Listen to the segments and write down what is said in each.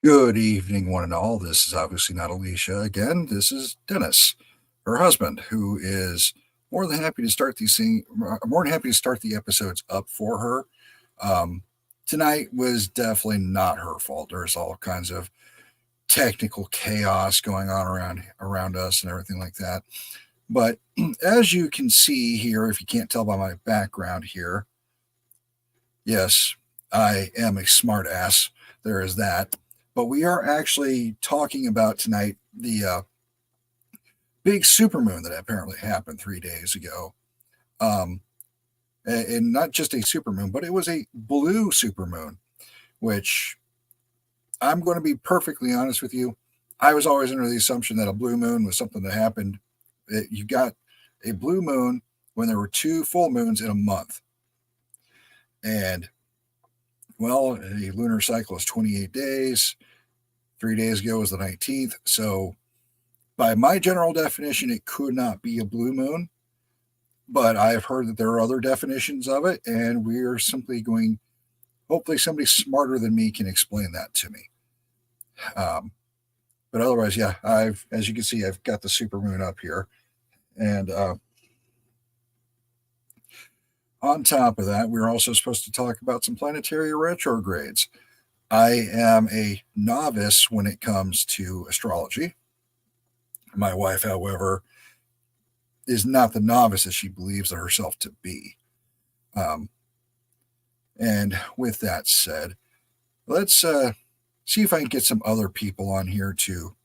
Good evening, one and all. This is obviously not Alicia. Again, this is Dennis, her husband, who is more than happy to start the episodes up for her. Tonight was definitely not her fault. There's all kinds of technical chaos going on around us and everything like that. But as you can see here, if you can't tell by my background here, yes, I am a smart ass. There is that. But we are actually talking about tonight the big supermoon that apparently happened 3 days ago. And not just a supermoon, but it was a blue supermoon, which I'm going to be perfectly honest with you. I was always under the assumption that a blue moon was something that happened. You got a blue moon when there were 2 full moons in a month. And, well, a lunar cycle is 28 days. 3 days ago was the 19th. So by my general definition, it could not be a blue moon. But I've heard that there are other definitions of it, and we are simply going, hopefully somebody smarter than me can explain that to me. But otherwise, yeah, as you can see, I've got the supermoon up here. And on top of that, we're also supposed to talk about some planetary retrogrades. I am a novice when it comes to astrology. My wife, however, is not the novice that she believes herself to be. And with that said, let's see if I can get some other people on here to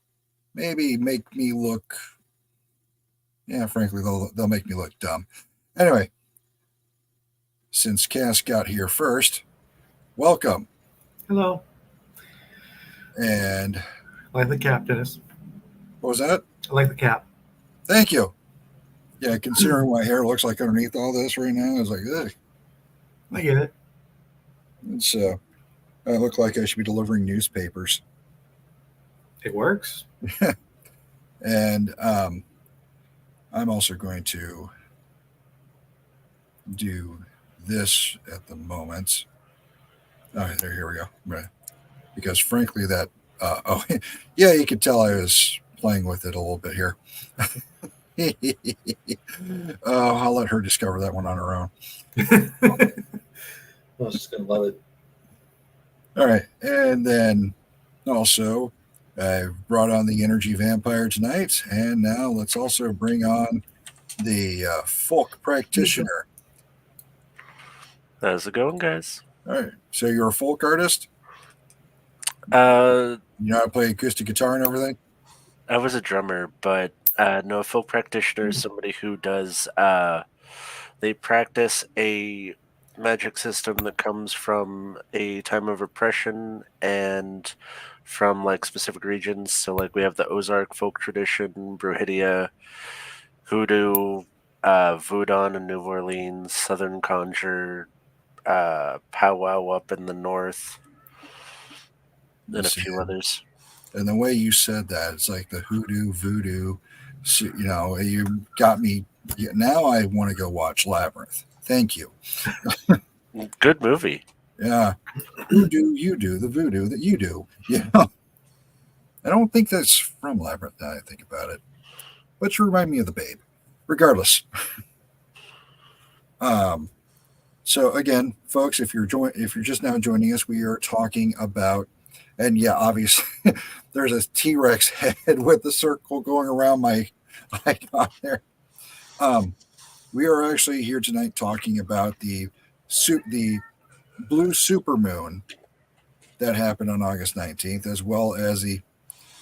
maybe make me look, frankly, they'll make me look dumb. Anyway, since Cass got here first, welcome. Hello. And I like the cap, Dennis. What was that? I like the cap. Thank you. Yeah, considering what my hair looks like underneath all this right now, I was like, ugh. I get it. It's I look like I should be delivering newspapers. It works. And I'm also going to do this at the moment. All right, here we go. Right. Because frankly, that yeah, you could tell I was playing with it a little bit here. I'll let her discover that one on her own. Well, she's gonna love it. All right, and then also I've brought on the energy vampire tonight, and now let's also bring on the folk practitioner. How's it going, guys? All right, so you're a folk artist? You know how to play acoustic guitar and everything? I was a drummer, but no, a folk practitioner is somebody who does, they practice a magic system that comes from a time of oppression and from like specific regions. So like we have the Ozark folk tradition, Bruhidia, Hoodoo, Voodoo in New Orleans, Southern Conjure, Powwow up in the north, and a few others. And the way you said that, it's like the hoodoo, voodoo. So, you know, you got me. Now I want to go watch Labyrinth. Thank you. Good movie. Yeah. Hoodoo, you do the voodoo that you do. Yeah. I don't think that's from Labyrinth now I think about it. But you remind me of the babe. Regardless. So again, folks, if you're just now joining us, we are talking about, and yeah, obviously there's a T-Rex head with the circle going around my icon there. We are actually here tonight talking about the blue supermoon that happened on August 19th, as well as the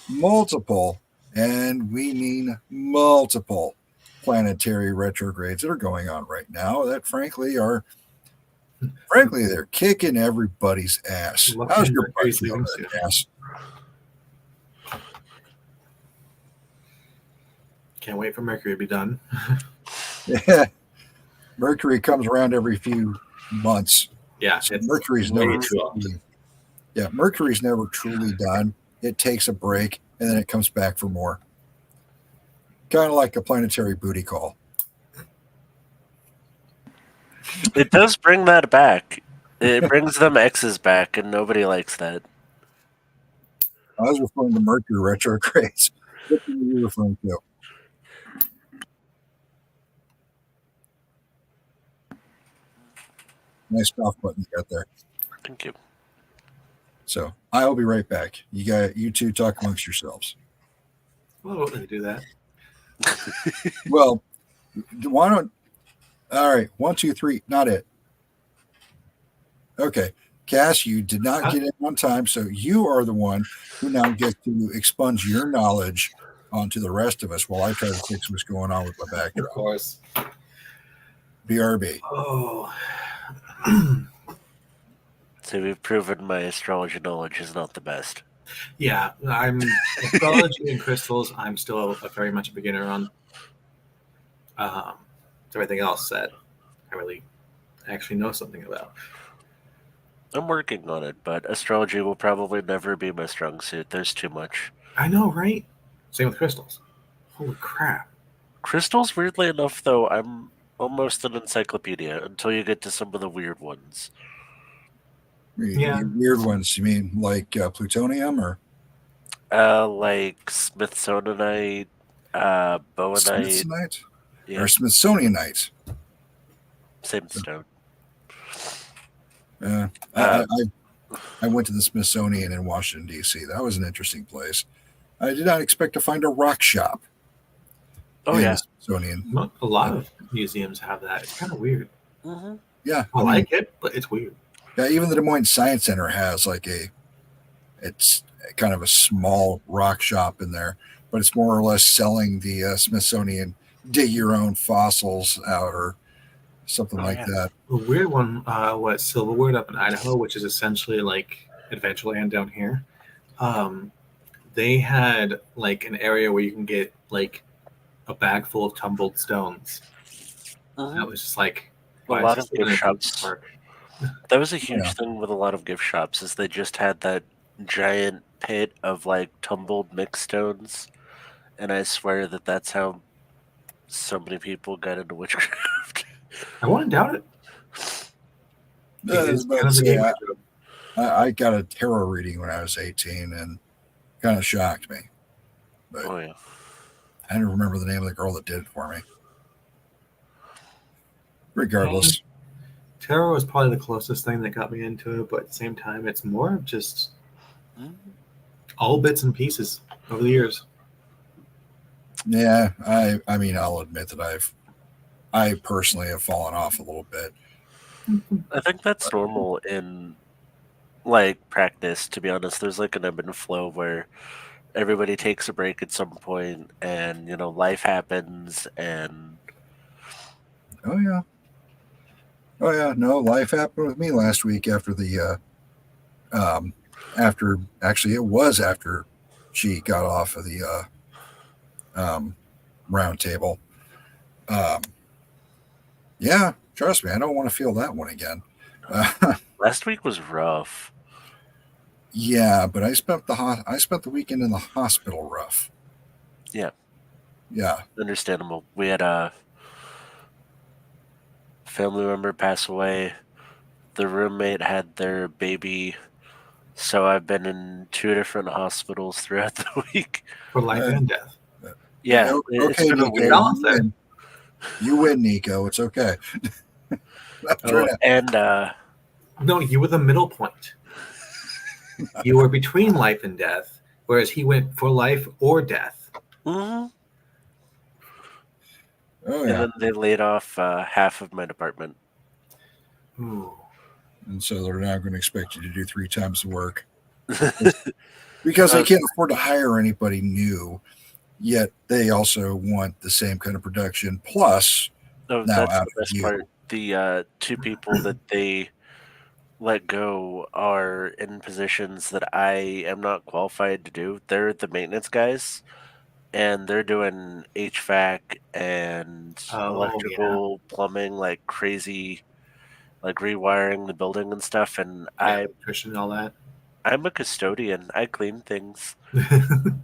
multiple, and we mean multiple, planetary retrogrades that are going on right now that frankly they're kicking everybody's ass. How's your ass? Can't wait for Mercury to be done. Yeah. Mercury comes around every few months. Yeah, so Mercury's never truly done. It takes a break and then it comes back for more. Kind of like a planetary booty call. It does bring that back. It brings them X's back, and nobody likes that. I was referring to Mercury retrogrades. What are you referring to? Nice cough button you got there. Thank you. So I'll be right back. You two talk amongst yourselves. Well, they do that. Well, why don't? All right, 1, 2, 3. Not it. Okay, Cass, you did not get in on time, so you are the one who now gets to expunge your knowledge onto the rest of us while I try to fix what's going on with my Of backdrop. course. BRB. Oh. So we've proven my astrology knowledge is not the best. Yeah, I'm astrology and crystals. I'm still very much a beginner on. Everything else that I really actually know something about. I'm working on it, but astrology will probably never be my strong suit. There's too much. I know, right? Same with crystals. Holy crap. Crystals, weirdly enough, though, I'm almost an encyclopedia until you get to some of the weird ones. Yeah. Weird ones. You mean like plutonium or? Like Smithsonianite, Bowenite. Smithsonite? Yeah. Or Smithsonianite? Same stone. I went to the Smithsonian in Washington, D.C. That was an interesting place. I did not expect to find a rock shop. Oh, in yeah. the Smithsonian. A lot of museums have that. It's kind of weird. Mm-hmm. Yeah. I like it, but it's weird. Yeah, even the Des Moines Science Center has it's kind of a small rock shop in there, but it's more or less selling the Smithsonian dig your own fossils out or something like that. The weird one was Silverwood up in Idaho, which is essentially like Adventureland down here. They had like an area where you can get like a bag full of tumbled stones. That was just like a lot of gift shops. Park? That was a huge thing with a lot of gift shops, is they just had that giant pit of like tumbled mixed stones, and I swear that's how so many people got into witchcraft. I wouldn't doubt it. I got a tarot reading when I was 18 and kind of shocked me. But I don't remember the name of the girl that did it for me. Regardless. Tarot is probably the closest thing that got me into it, but at the same time, it's more of just all bits and pieces over the years. Yeah, I mean, I'll admit that I personally have fallen off a little bit. I think that's normal in like practice, to be honest. There's like an ebb and flow where everybody takes a break at some point, and life happens, and oh yeah, no, life happened with me last week after the after she got off of the round table. Yeah, trust me, I don't want to feel that one again. Last week was rough. Yeah, but I spent the weekend in the hospital rough. Yeah. Understandable. We had a family member pass away. The roommate had their baby. So I've been in 2 different hospitals throughout the week. For life and death. Yeah. Okay, Nico, you win, Nico. It's okay. No, you were the middle point. You were between life and death, whereas he went for life or death. Mm-hmm. Oh, yeah. And then they laid off half of my department. Ooh. And so they're now going to expect you to do 3 times the work. Because they can't afford to hire anybody new, yet they also want the same kind of production. Plus, that's the best part. The 2 people that they let go are in positions that I am not qualified to do. They're the maintenance guys, and they're doing HVAC and electrical, plumbing, like crazy, like rewiring the building and stuff. And electrician and all that. I'm a custodian. I clean things.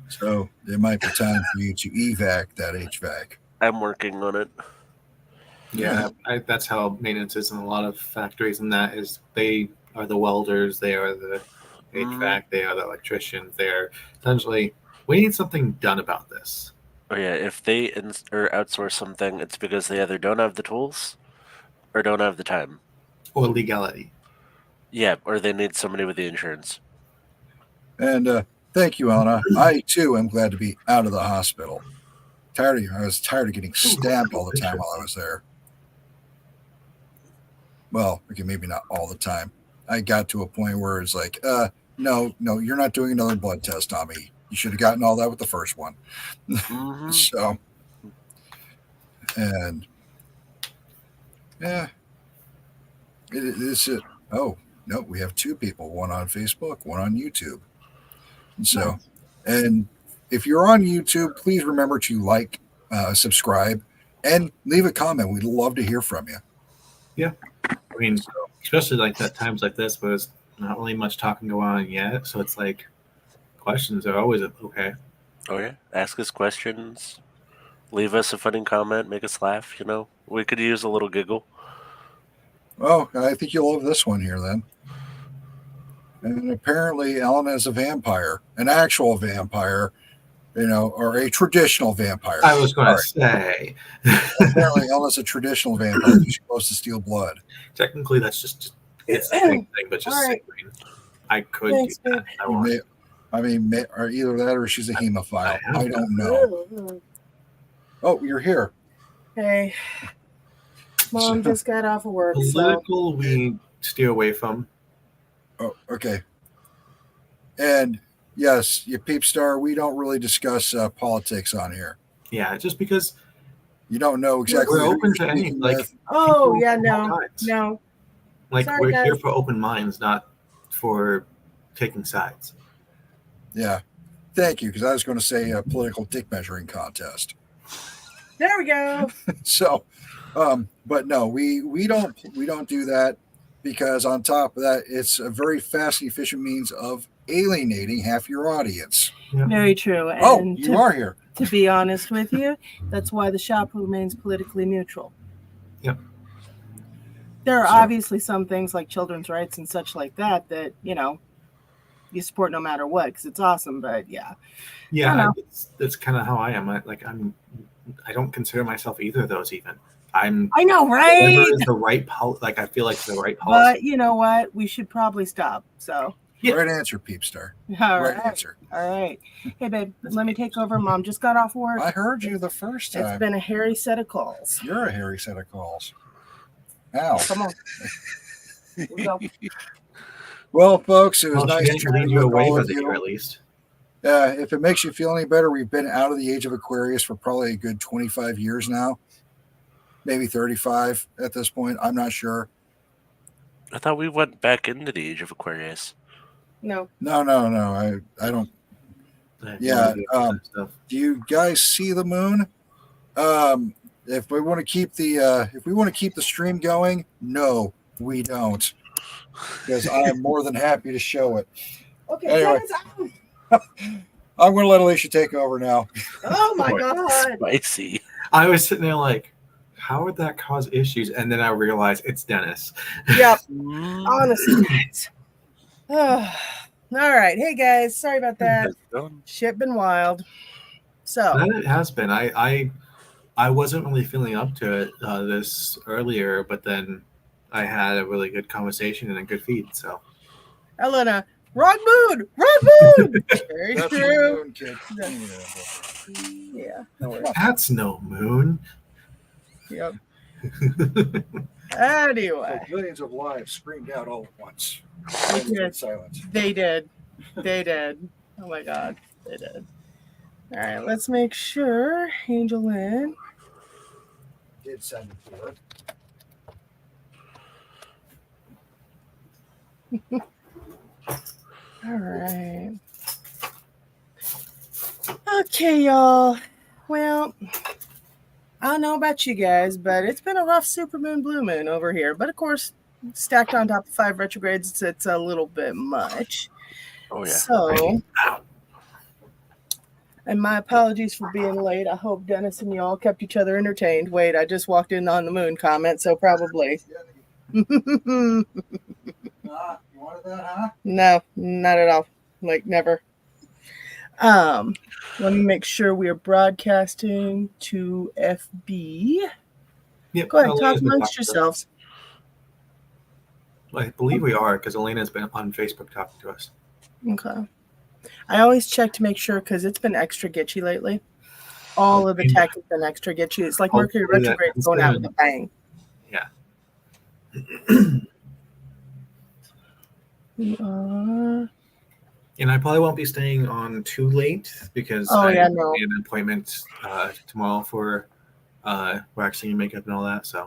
So it might be time for you to evac that HVAC. I'm working on it. Yeah, that's how maintenance is in a lot of factories, and that is they are the welders, they are the HVAC, they are the electricians. They're essentially, we need something done about this. Oh yeah, if they or outsource something, it's because they either don't have the tools or don't have the time. Or legality. Yeah, or they need somebody with the insurance. And thank you, Elena. I too am glad to be out of the hospital. I was tired of getting stabbed all the time while I was there. Well, okay, maybe not all the time. I got to a point where it's like, no, you're not doing another blood test on me. You should have gotten all that with the first one. Mm-hmm. So, and yeah, it's it. Oh no, we have two people, one on Facebook, one on YouTube. And so, Nice. and if you're on YouTube, please remember to like, subscribe, and leave a comment. We'd love to hear from you. Yeah. I mean, especially like at times like this where there's not really much talking going on yet. So it's like questions are always okay. Oh yeah, ask us questions, leave us a funny comment, make us laugh. You know, we could use a little giggle. Oh, I think you'll love this one here then. And apparently, Ellen is a vampire, an actual vampire, or a traditional vampire. I was going to say. Apparently, Ellen's a traditional vampire. She's supposed to steal blood. Technically, that's just it's the same thing, but just All right. simmering. I could Thanks, do that. babe. I want. Or either that or she's a hemophile. I don't know. Oh, you're here. Hey, Mom just got off of work. So Political, we steer away from. Oh, okay. And yes, you peep star, we don't really discuss politics on here. Yeah, just because You don't know exactly. we're who open you're to any speaking like. with. oh people yeah, of all no, kinds. no. Like Sorry, we're guys. here for open minds, not for taking sides. Yeah. Thank you, because I was going to say a political dick measuring contest. There we go. So, but no, we don't do that, because on top of that, it's a very fast and efficient means of alienating half your audience. Very true. And Oh, you are here. to be honest with you, that's why the shop remains politically neutral. Yep. There are So- obviously some things like children's rights and such like that you support no matter what because it's awesome. But yeah, I Yeah, know. that's kind of how I am. I don't consider myself either of those. Even I know, right? whatever is the right like I feel like the right But policy. you know what? We should probably stop. So, Yeah. Right answer, Peepstar. all Right right. answer. All right. Hey, babe, let me take over. Mom just got off work. I heard you the first It's time. been a hairy set of calls. You're a hairy set of calls. Ow. Come on. Here we go. Well, folks, it was Well, nice she didn't lead chatting you with away all by of the year you. at least. If it makes you feel any better, we've been out of the age of Aquarius for probably a good 25 years now. Maybe 35 at this point. I'm not sure. I thought we went back into the age of Aquarius. No. No. I don't. Yeah, Stuff. Do you guys see the moon? If we want to keep the stream going, no, we don't. Because I am more than happy to show it. Okay. Anyway. Dennis, I'm going to let Alicia take over now. oh my Boy, God. Spicy. I was sitting there like, how would that cause issues? And then I realized it's Dennis. Yep. Mm. Honestly, guys. All right. Hey, guys. Sorry about that. Done. Shit been wild. So, That it has been. I wasn't really feeling up to it this earlier, but then I had a really good conversation and a good feed. So Elena, wrong mood. Wrong mood. Very That's the true. moon, kid. Yeah. that's no moon. Yep. Anyway, Millions of lives screamed out all at once. Okay. Silence. they did. They did. Oh my God. They did. All right. Let's make sure AngelLynn. Did send it to her. All right. Okay, y'all. Well, I don't know about you guys, but it's been a rough supermoon, blue moon over here. But of course, stacked on top of 5 retrogrades, it's a little bit much. Oh yeah. So, and my apologies for being late. I hope Dennis and y'all kept each other entertained. Wait, I just walked in on the moon comment, so probably. You wanted that, huh? No, Not at all. Like never. Let me make sure we are broadcasting to FB. Yep. Go ahead, Elena's talk been amongst talking to us. yourselves. I believe we are, because Elena's been on Facebook talking to us. Okay. I always check to make sure because it's been extra glitchy lately. All of the tech has been extra glitchy. It's like Mercury Hopefully that retrograde comes going out soon. with a bang. Yeah. We are. And I probably won't be staying on too late because Oh, I yeah, have no. an appointment tomorrow for waxing and makeup and all that. So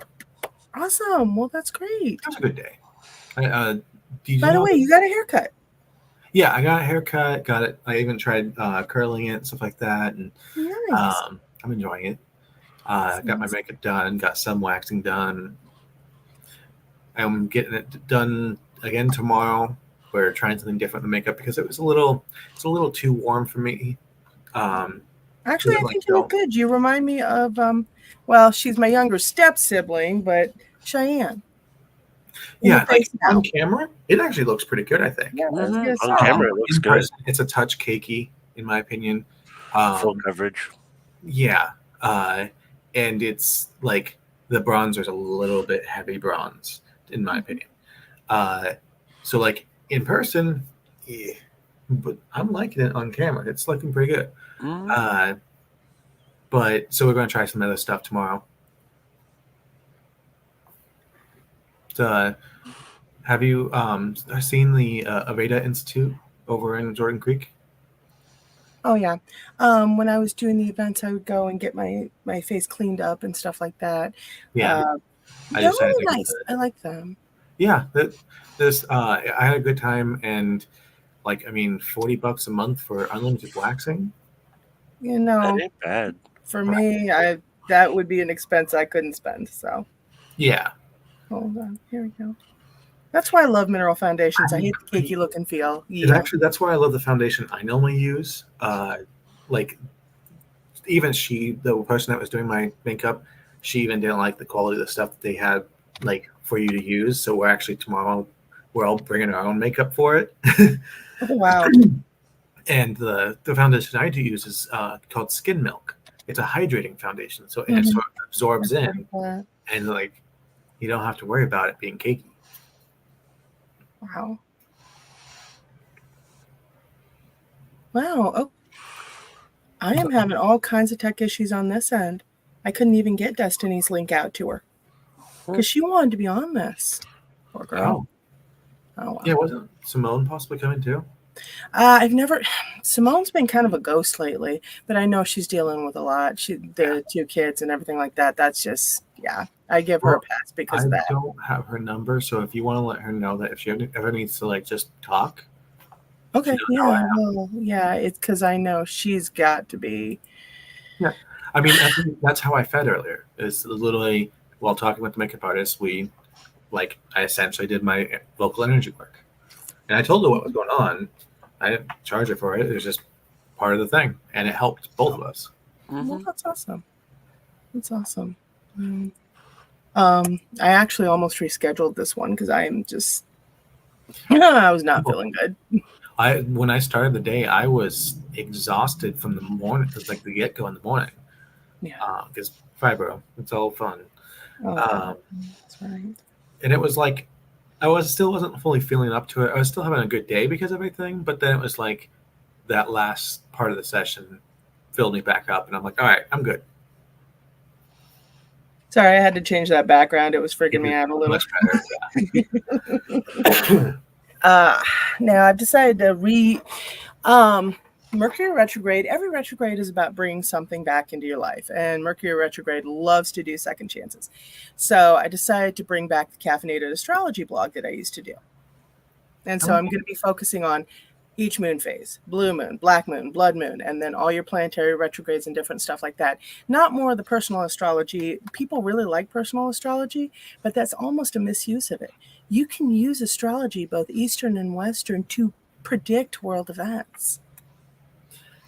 Awesome. Well, that's great. that's a good day. Did you By the know way, you got a haircut. Yeah, I got a haircut. Got it. I even tried curling it, stuff like that, and Nice. I'm enjoying it. Got my makeup done. Got some waxing done. I'm getting it done again tomorrow. We're trying something different in the makeup because it's a little too warm for me. Actually, I like, think you look good. You remind me of, well, she's my younger step sibling, but Cheyenne. Yeah, like on camera, it actually looks pretty good, I think. Yeah, that's good. On camera, it looks in good. person, it's a touch cakey, in my opinion. Full coverage. Yeah, and it's like the bronzer's a little bit heavy bronze, in my opinion. So like in person, yeah, but I'm liking it on camera. It's looking pretty good. But so we're going to try some other stuff tomorrow. Have you seen the Aveda Institute over in Jordan Creek? Oh yeah. When I was doing the events, I would go and get my face cleaned up and stuff like that. Yeah, they're really nice. I like them. Yeah, I had a good time, and like I mean, $40 a month for unlimited waxing. You know, that ain't bad. For me, that would be an expense I couldn't spend. So yeah. Hold on, here we go. That's why I love mineral foundations. I hate the cakey look and feel. Yeah. Actually, that's why I love the foundation I normally use. Like, even the person that was doing my makeup, she even didn't like the quality of the stuff that they had, like, for you to use. So tomorrow, we're all bringing our own makeup for it. Oh, wow. And the foundation I do use is called Skin Milk. It's a hydrating foundation, so it sort of absorbs in, and like you don't have to worry about it being cakey. Wow. Wow. Oh, I am having all kinds of tech issues on this end. I couldn't even get Destiny's link out to her because she wanted to be on this. Poor girl. Oh wow. Yeah, wasn't Simone possibly coming too? Simone's been kind of a ghost lately, but I know she's dealing with a lot. The 2 kids and everything like that. That's just, I give her a pass because of that. I don't have her number, so if you want to let her know that if she ever needs to like just talk. Okay, it's because I know she's got to be. Yeah, I mean, that's how I fed earlier. Is literally while talking with the makeup artist, I essentially did my vocal energy work, and I told her what was going on. I didn't charge her for it. It was just part of the thing, and it helped both of us. Well, that's awesome. That's awesome. I actually almost rescheduled this one because I'm just, I was not feeling good. When I started the day, I was exhausted from the morning, like the get-go in the morning. Yeah. Because fibro, it's all fun. That's right. And it was like, still wasn't fully feeling up to it. I was still having a good day because of everything, but then it was like that last part of the session filled me back up, and I'm like, all right, I'm good. Sorry, I had to change that background. It was freaking me out a little. Much better. Now I've decided to Mercury retrograde. Every retrograde is about bringing something back into your life, and Mercury retrograde loves to do second chances. So I decided to bring back the caffeinated astrology blog that I used to do. And so I'm going to be focusing on each moon phase: blue moon, black moon, blood moon, and then all your planetary retrogrades and different stuff like that. Not more of the personal astrology. People really like personal astrology, but that's almost a misuse of it. You can use astrology, both Eastern and Western, to predict world events.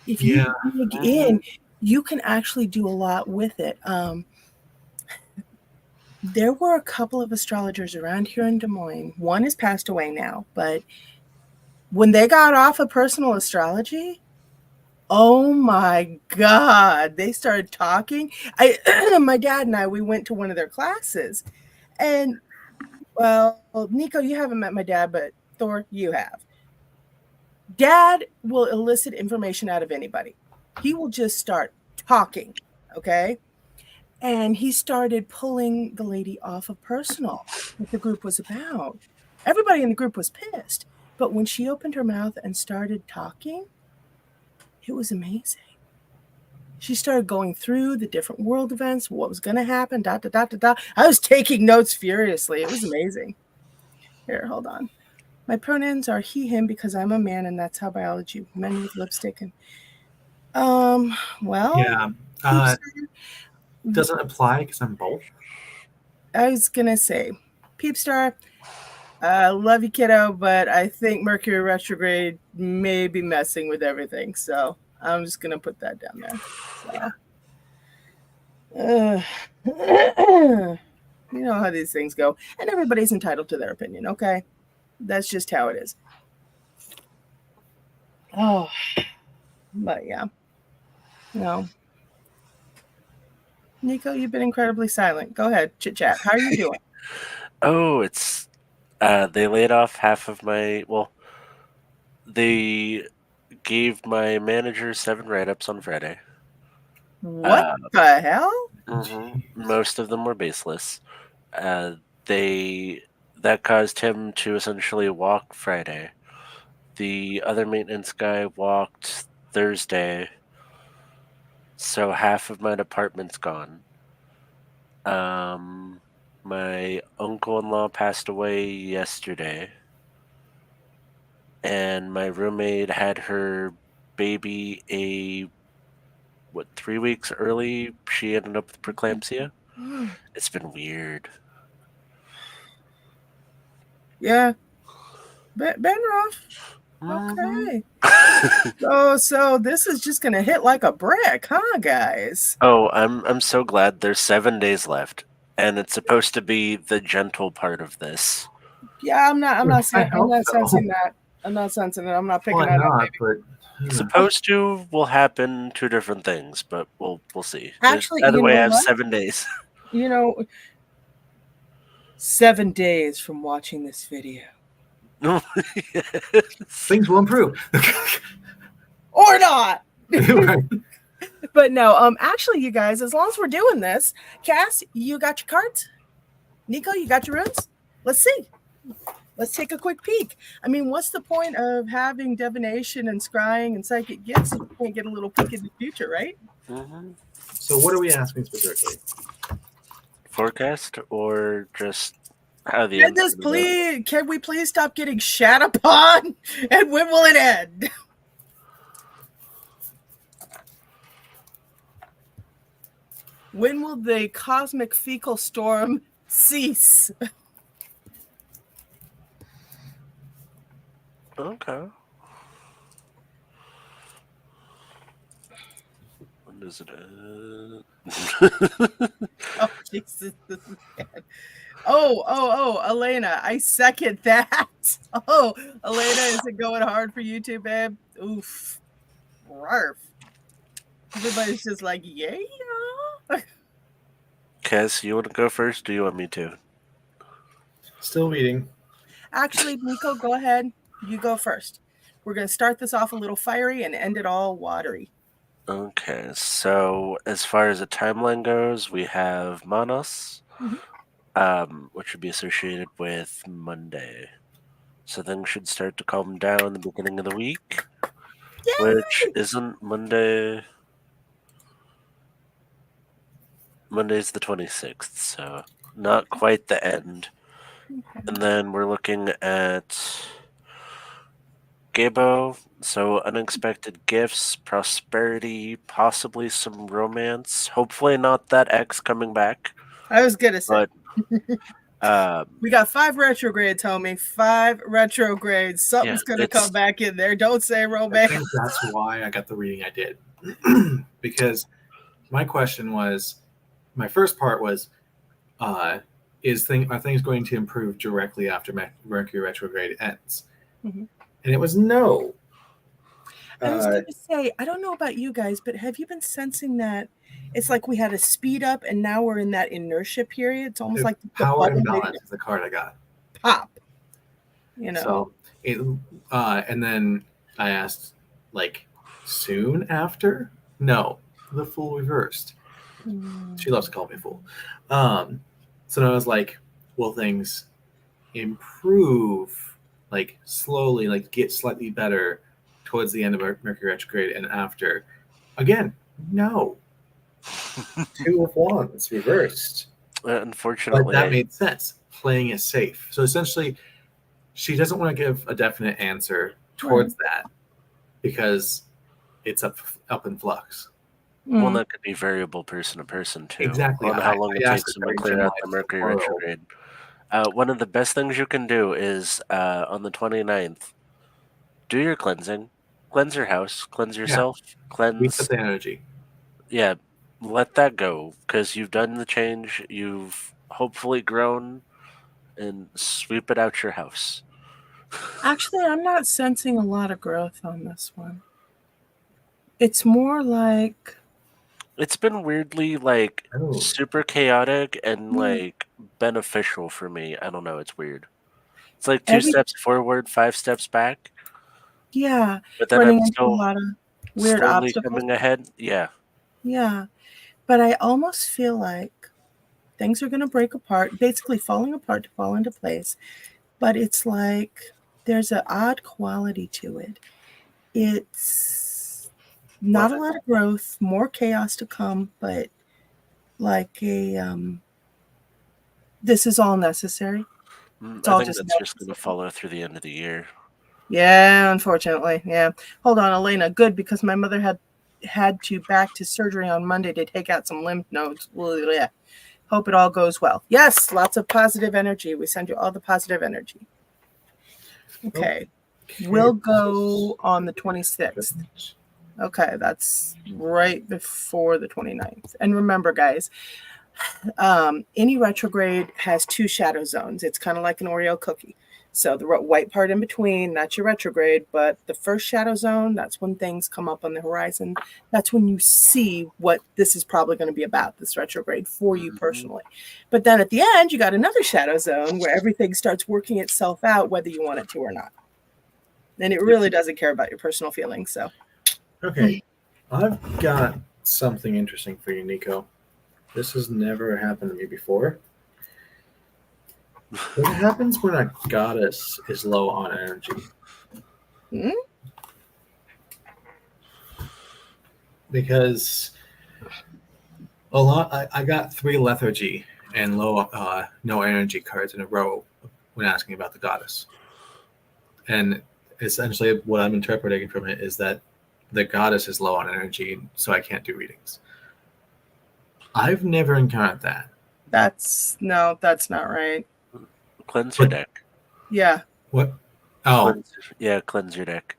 If you dig in, you can actually do a lot with it. There were a couple of astrologers around here in Des Moines. One has passed away now, but when they got off of personal astrology, oh my God, they started talking. My dad and I, we went to one of their classes, and well, Nico, you haven't met my dad, but Thor, you have. Dad will elicit information out of anybody. He will just start talking, okay? And he started pulling the lady off of personal, what the group was about. Everybody in the group was pissed. But when she opened her mouth and started talking, it was amazing. She started going through the different world events, what was going to happen, dot, dot, dot, dot, dot. I was taking notes furiously. It was amazing. Here, hold on. My pronouns are he, him, because I'm a man, and that's how biology, men with lipstick. And well, Yeah. Doesn't apply because I'm both. I was going to say, Peepstar, love you, kiddo, but I think Mercury retrograde may be messing with everything. So I'm just going to put that down there. So, you know how these things go. And everybody's entitled to their opinion, okay? That's just how it is. Oh, but yeah. No. Nico, you've been incredibly silent. Go ahead, chit chat. How are you doing? Oh, it's they laid off half of my. Well, they gave my manager 7 write-ups on Friday. What the hell? Mm-hmm. Most of them were baseless. That caused him to essentially walk Friday. The other maintenance guy walked Thursday, so half of my department's gone. My uncle-in-law passed away yesterday, and my roommate had her baby 3 weeks early. She ended up with preeclampsia. It's been weird. Yeah. Been rough. Okay. So this is just gonna hit like a brick, huh, guys? Oh, I'm so glad there's 7 days left, and it's supposed to be the gentle part of this. Yeah, I'm not sensing that. I'm not sensing it. I'm not picking that up. But supposed to will happen 2 different things, but we'll see. Actually, either way, I have what? 7 days. 7 days from watching this video. Things will improve. Or not. Right. But no, actually, you guys, as long as we're doing this, Cass, you got your cards? Nico, you got your runes? Let's see. Let's take a quick peek. I mean, what's the point of having divination and scrying and psychic gifts if you can't get a little peek in the future, right? Mm-hmm. So what are we asking specifically? Forecast or just how the can we please stop getting shat upon? And when will it end? When will the cosmic fecal storm cease? Okay. When does it end? Oh, Jesus. Oh, Elena, I second that. Oh, Elena, is it going hard for you too, babe? Oof. Rarf. Everybody's just like, yeah. Cass, you want to go first, or do you want me to? Still reading. Actually, Nico, go ahead. You go first. We're going to start this off a little fiery and end it all watery. Okay, so as far as the timeline goes, we have Manos, which would be associated with Monday. So things should start to calm down the beginning of the week. Yay! Which isn't Monday. Monday's the 26th, so not quite the end. Okay. And then we're looking at Gabo, so unexpected gifts, prosperity, possibly some romance. Hopefully not that ex coming back. I was gonna say. But, we got 5 retrogrades, homie. 5 retrogrades. Something's gonna come back in there. Don't say romance. I think that's why I got the reading I did. Because my question was, my first part was, are things going to improve directly after Mercury retrograde ends? Mm-hmm. And it was no. I was going to say, I don't know about you guys, but have you been sensing that it's like we had a speed up and now we're in that inertia period? It's almost like the Power bubble Imbalance is the card I got. pop. You know. So, and then I asked, like, soon after? No, the Fool reversed. She loves to call me Fool. So then I was like, will things improve, like, slowly, like, get slightly better towards the end of Mercury retrograde and after? Again, no. Two of Wands reversed. Unfortunately, but that made sense. Playing it safe. So essentially, she doesn't want to give a definite answer towards that because it's up in flux. Well, that could be variable person to person too. Exactly. On how long it takes them to clear out the Mercury retrograde. One of the best things you can do is on the 29th, do your cleansing. Cleanse your house. Cleanse yourself. Cleanse. Reset the energy. Yeah, let that go because you've done the change. You've hopefully grown, and sweep it out your house. Actually, I'm not sensing a lot of growth on this one. It's more like it's been weirdly like super chaotic and like beneficial for me. I don't know. It's weird. It's like 2 steps forward, 5 steps back. Yeah, but then running I'm into still a lot of weird slowly obstacles. coming ahead. Yeah. Yeah, but I almost feel like things are going to break apart, basically falling apart to fall into place. But it's like there's an odd quality to it. It's not a lot of growth, more chaos to come, but like a this is all necessary. It's I all think just that's just going to follow through the end of the year. Yeah, unfortunately. Yeah. Hold on, Elena. Good, because my mother had to back to surgery on Monday to take out some lymph nodes. Yeah. Hope it all goes well. Yes, lots of positive energy. We send you all the positive energy. Okay. We'll go on the 26th. Okay, that's right before the 29th. And remember, guys, any retrograde has 2 shadow zones. It's kind of like an Oreo cookie. So the white part in between, that's your retrograde, but the first shadow zone, that's when things come up on the horizon. That's when you see what this is probably going to be about, this retrograde for you personally. But then at the end, you got another shadow zone where everything starts working itself out, whether you want it to or not. And it really doesn't care about your personal feelings. So, okay, I've got something interesting for you, Nico. This has never happened to me before. What happens when a goddess is low on energy? Because a lot, I got 3 lethargy and low, no energy cards in a row when asking about the goddess. And essentially what I'm interpreting from it is that the goddess is low on energy, so I can't do readings. I've never encountered that. That's not right. Cleanse your deck. Yeah. What? Oh. Cleanse your deck.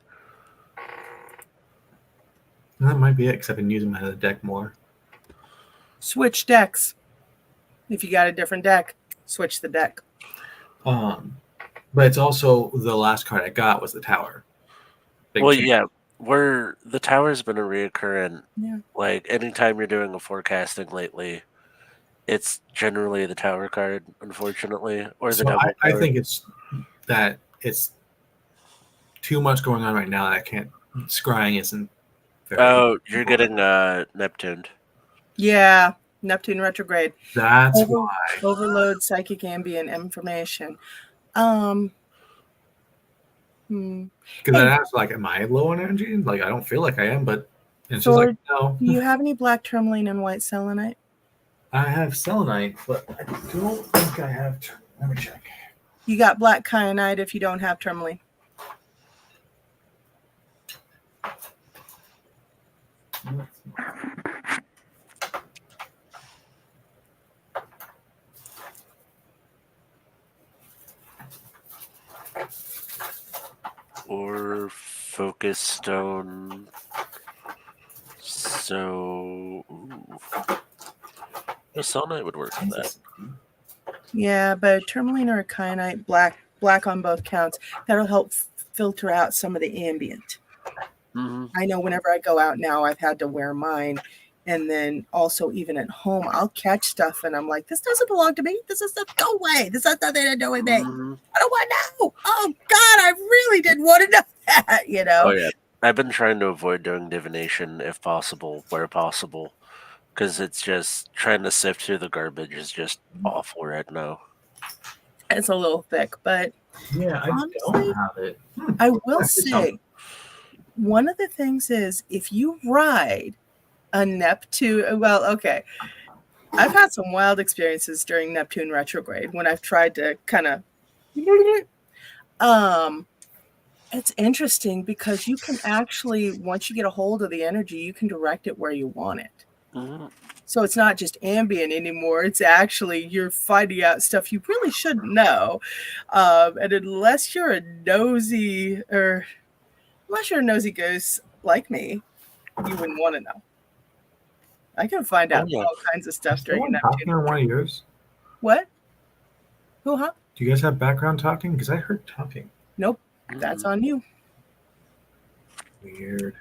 That might be it, because I've been using my other deck more. Switch decks. If you got a different deck, switch the deck. But it's also the last card I got was the Tower. Where the Tower's been a reoccurrent. Yeah. Like anytime you're doing a forecasting lately, it's generally the Tower card, unfortunately, or the double. I think it's that it's too much going on right now that I can't. Scrying isn't. You're getting Neptuned. Yeah, Neptune retrograde. That's why. Overload psychic ambient information. Because I asked, like, am I low on energy? Like, I don't feel like I am, but and she's like, no. Do you have any black tourmaline and white selenite? I have selenite, but I don't think I have. Let me check. You got black kyanite if you don't have tourmaline. Or focus stone. So a selenite would work for that. Yeah, but tourmaline or a kyanite, black on both counts. That'll help filter out some of the ambient. Mhm. I know whenever I go out now, I've had to wear mine. And then also even at home, I'll catch stuff and I'm like, this doesn't belong to me. This is stuff, go away. This has nothing to do with me. Mhm. I don't want to know. Oh God, I really didn't want to know that, you know? Oh yeah, I've been trying to avoid doing divination if possible, where possible, because it's just trying to sift through the garbage is just awful right now. It's a little thick, but Yeah, I honestly, don't have it. I will That's just say, one of the things is if you ride a Neptune, well, okay, I've had some wild experiences during Neptune retrograde when I've tried to kind of, it's interesting because you can actually, once you get a hold of the energy, you can direct it where you want it. Mhm. So it's not just ambient anymore. It's actually, you're finding out stuff you really shouldn't know. And unless you're a nosy ghost like me, you wouldn't want to know. I can find out yeah. all kinds of stuff Is during someone Neptune. talking on one of yours? What? Who, huh? Do you guys have background talking? Because I heard talking. Nope. That's on you. Weird.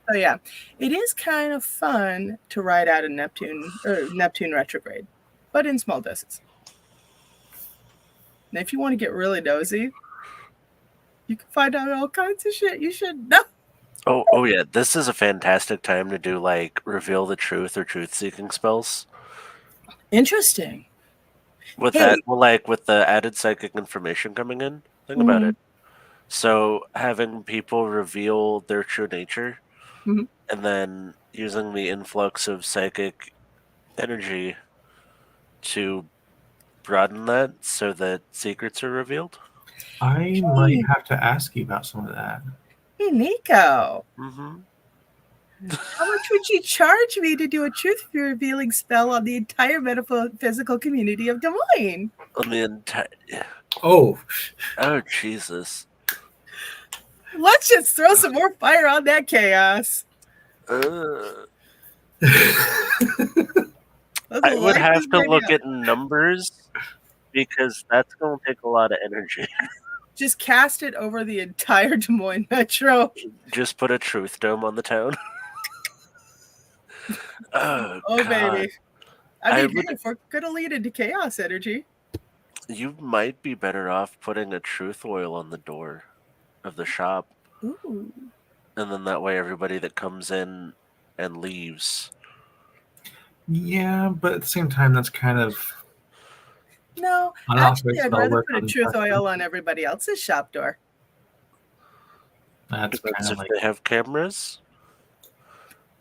So yeah, it is kind of fun to ride out a Neptune retrograde, but in small doses. And if you want to get really nosy, you can find out all kinds of shit you should know. Oh yeah, this is a fantastic time to do like reveal the truth or truth seeking spells. Interesting. With Hey. that, well, like with the added psychic information coming in, think about Mhm. it. So having people reveal their true nature, Mhm. and then using the influx of psychic energy to broaden that so that secrets are revealed. I might have to ask you about some of that. Hey, Nico. Mm-hmm. How much would you charge me to do a truth revealing spell on the entire metaphysical community of Des Moines? On the entire. Oh, Oh Jesus! Let's just throw some more fire on that chaos. I Let's would light have this to baby look up. at numbers because that's going to take a lot of energy. Just cast it over the entire Des Moines metro. Just put a truth dome on the town. Oh God. Baby. I mean, would. hey, if we're gonna lead into chaos energy, You might be better off putting a truth oil on the door of the shop, ooh, and then that way everybody that comes in and leaves. yeah, but at the same time, that's kind of no. unauthorized Actually, I'd spell rather work put a on truth custom. oil on everybody else's shop door. That's Depends kind if of like they have cameras.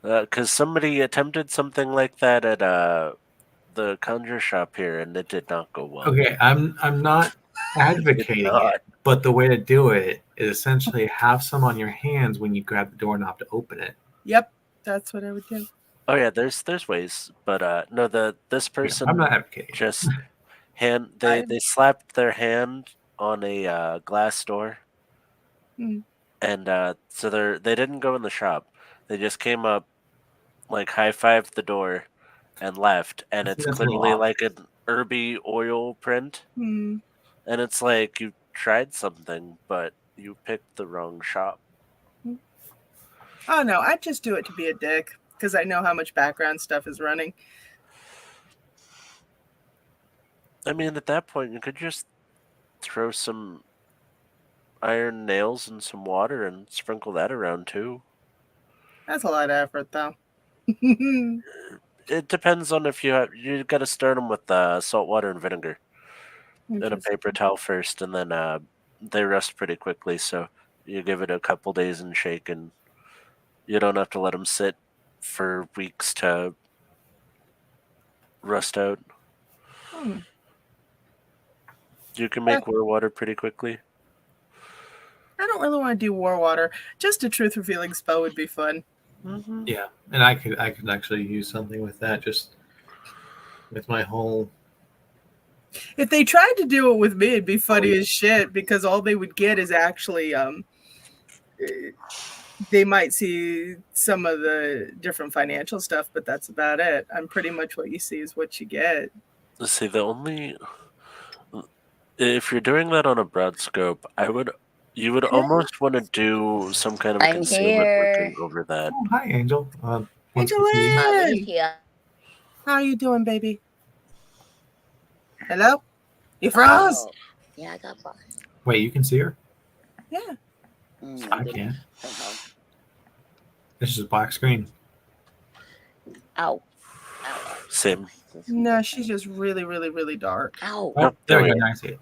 Because somebody attempted something like that at the conjure shop here, and it did not go well. okay. I'm not advocating not. it, but the way to do it is essentially have some on your hands when you grab the doorknob to open it. Yep, that's what I would do. Oh yeah, there's ways, but no, this person I'm not advocating. just they slapped their hand on a glass door, and so they didn't go in the shop. They just came up, like high-fived the door, and left. And it's That's a little clearly off. like an herby oil print, and it's like you tried something, but you picked the wrong shop. Oh no, I'd just do it to be a dick because I know how much background stuff is running. I mean, at that point, you could just throw some iron nails and some water and sprinkle that around too. That's a lot of effort, though. It depends on if you got to start them with salt water and vinegar and a paper towel first, and then they rust pretty quickly. So you give it a couple days and shake, and you don't have to let them sit for weeks to rust out. You can make war water pretty quickly. I don't really want to do war water. Just a truth revealing spell would be fun. Mm-hmm. Yeah, and I could actually use something with that, just with my whole. If they tried to do it with me, it'd be funny as shit because all they would get is actually they might see some of the different financial stuff, but that's about it. I'm pretty much what you see is what you get. Let's see, if you're doing that on a broad scope, I would You would almost want to do some kind of I'm concealment here. working over that. Oh, hi, Angel. Wants to see you. AngelLynn! Alicia. How you doing, baby? Hello? You froze? Oh, yeah, I got boss. Wait, you can see her? Yeah. I can't. Uh-huh. This is a black screen. Ow. Ow. Same. No, she's just really, really, really dark. Ow. Oh, there we there go. we Now I see it.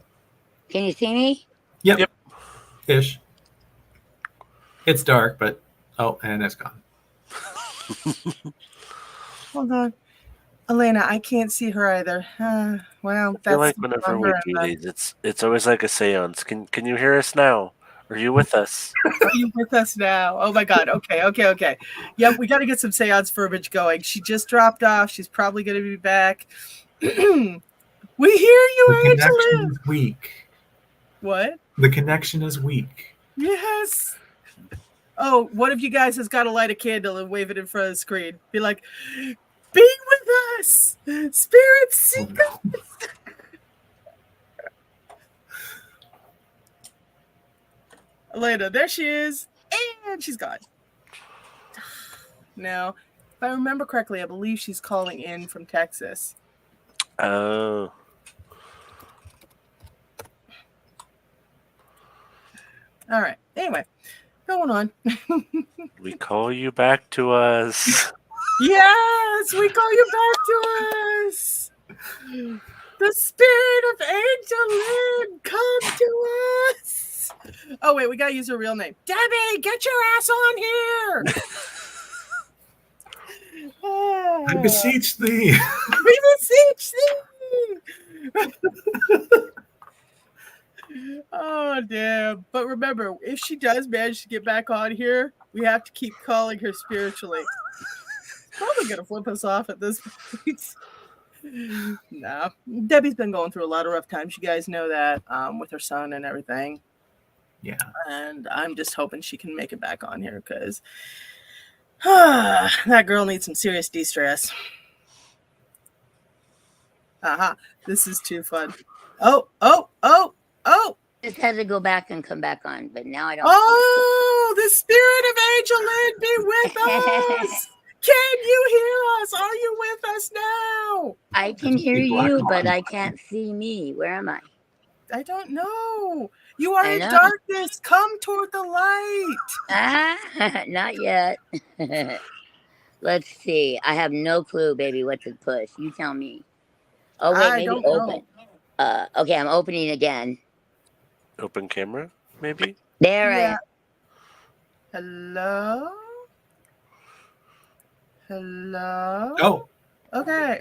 Can you see me? Yep. Ish. It's dark, but and it's gone. Hold on. Elena, I can't see her either. Well, I that's feel like whenever we do these, it's always like a seance. Can you hear us now? Are you with us? Are you with us now? Oh my God. Okay. Yep, we got to get some seance verbiage going. She just dropped off. She's probably going to be back. We hear you, The connection Angela. is weak. What? The connection is weak. Yes. Oh, one of you guys has got to light a candle and wave it in front of the screen. Be like, be with us. Spirit seek us. Elena, there she is. And she's gone. Now, if I remember correctly, I believe she's calling in from Texas. Oh. All right. Anyway, going on. We call you back to us. Yes, we call you back to us. The spirit of AngelLynn, come to us. Oh, wait, we got to use her real name. Debbie, get your ass on here. I beseech thee. We beseech thee. Oh, damn. But remember, if she does manage to get back on here, we have to keep calling her spiritually. Probably going to flip us off at this point. No. Debbie's been going through a lot of rough times. You guys know that, with her son and everything. Yeah. And I'm just hoping she can make it back on here because that girl needs some serious de-stress. This is too fun. Oh. Just had to go back and come back on, but now I don't. Oh, the spirit of AngelLynn be with us. Can you hear us? Are you with us now? I can hear you, but I can't see me. Where am I? I don't know. You are I in know. darkness. Come toward the light. Not yet. Let's see. I have no clue, baby, what to push. You tell me. Oh, wait, I maybe don't open. Okay, I'm opening again. Open camera, maybe? There I Yeah. am. Hello? Oh, Okay.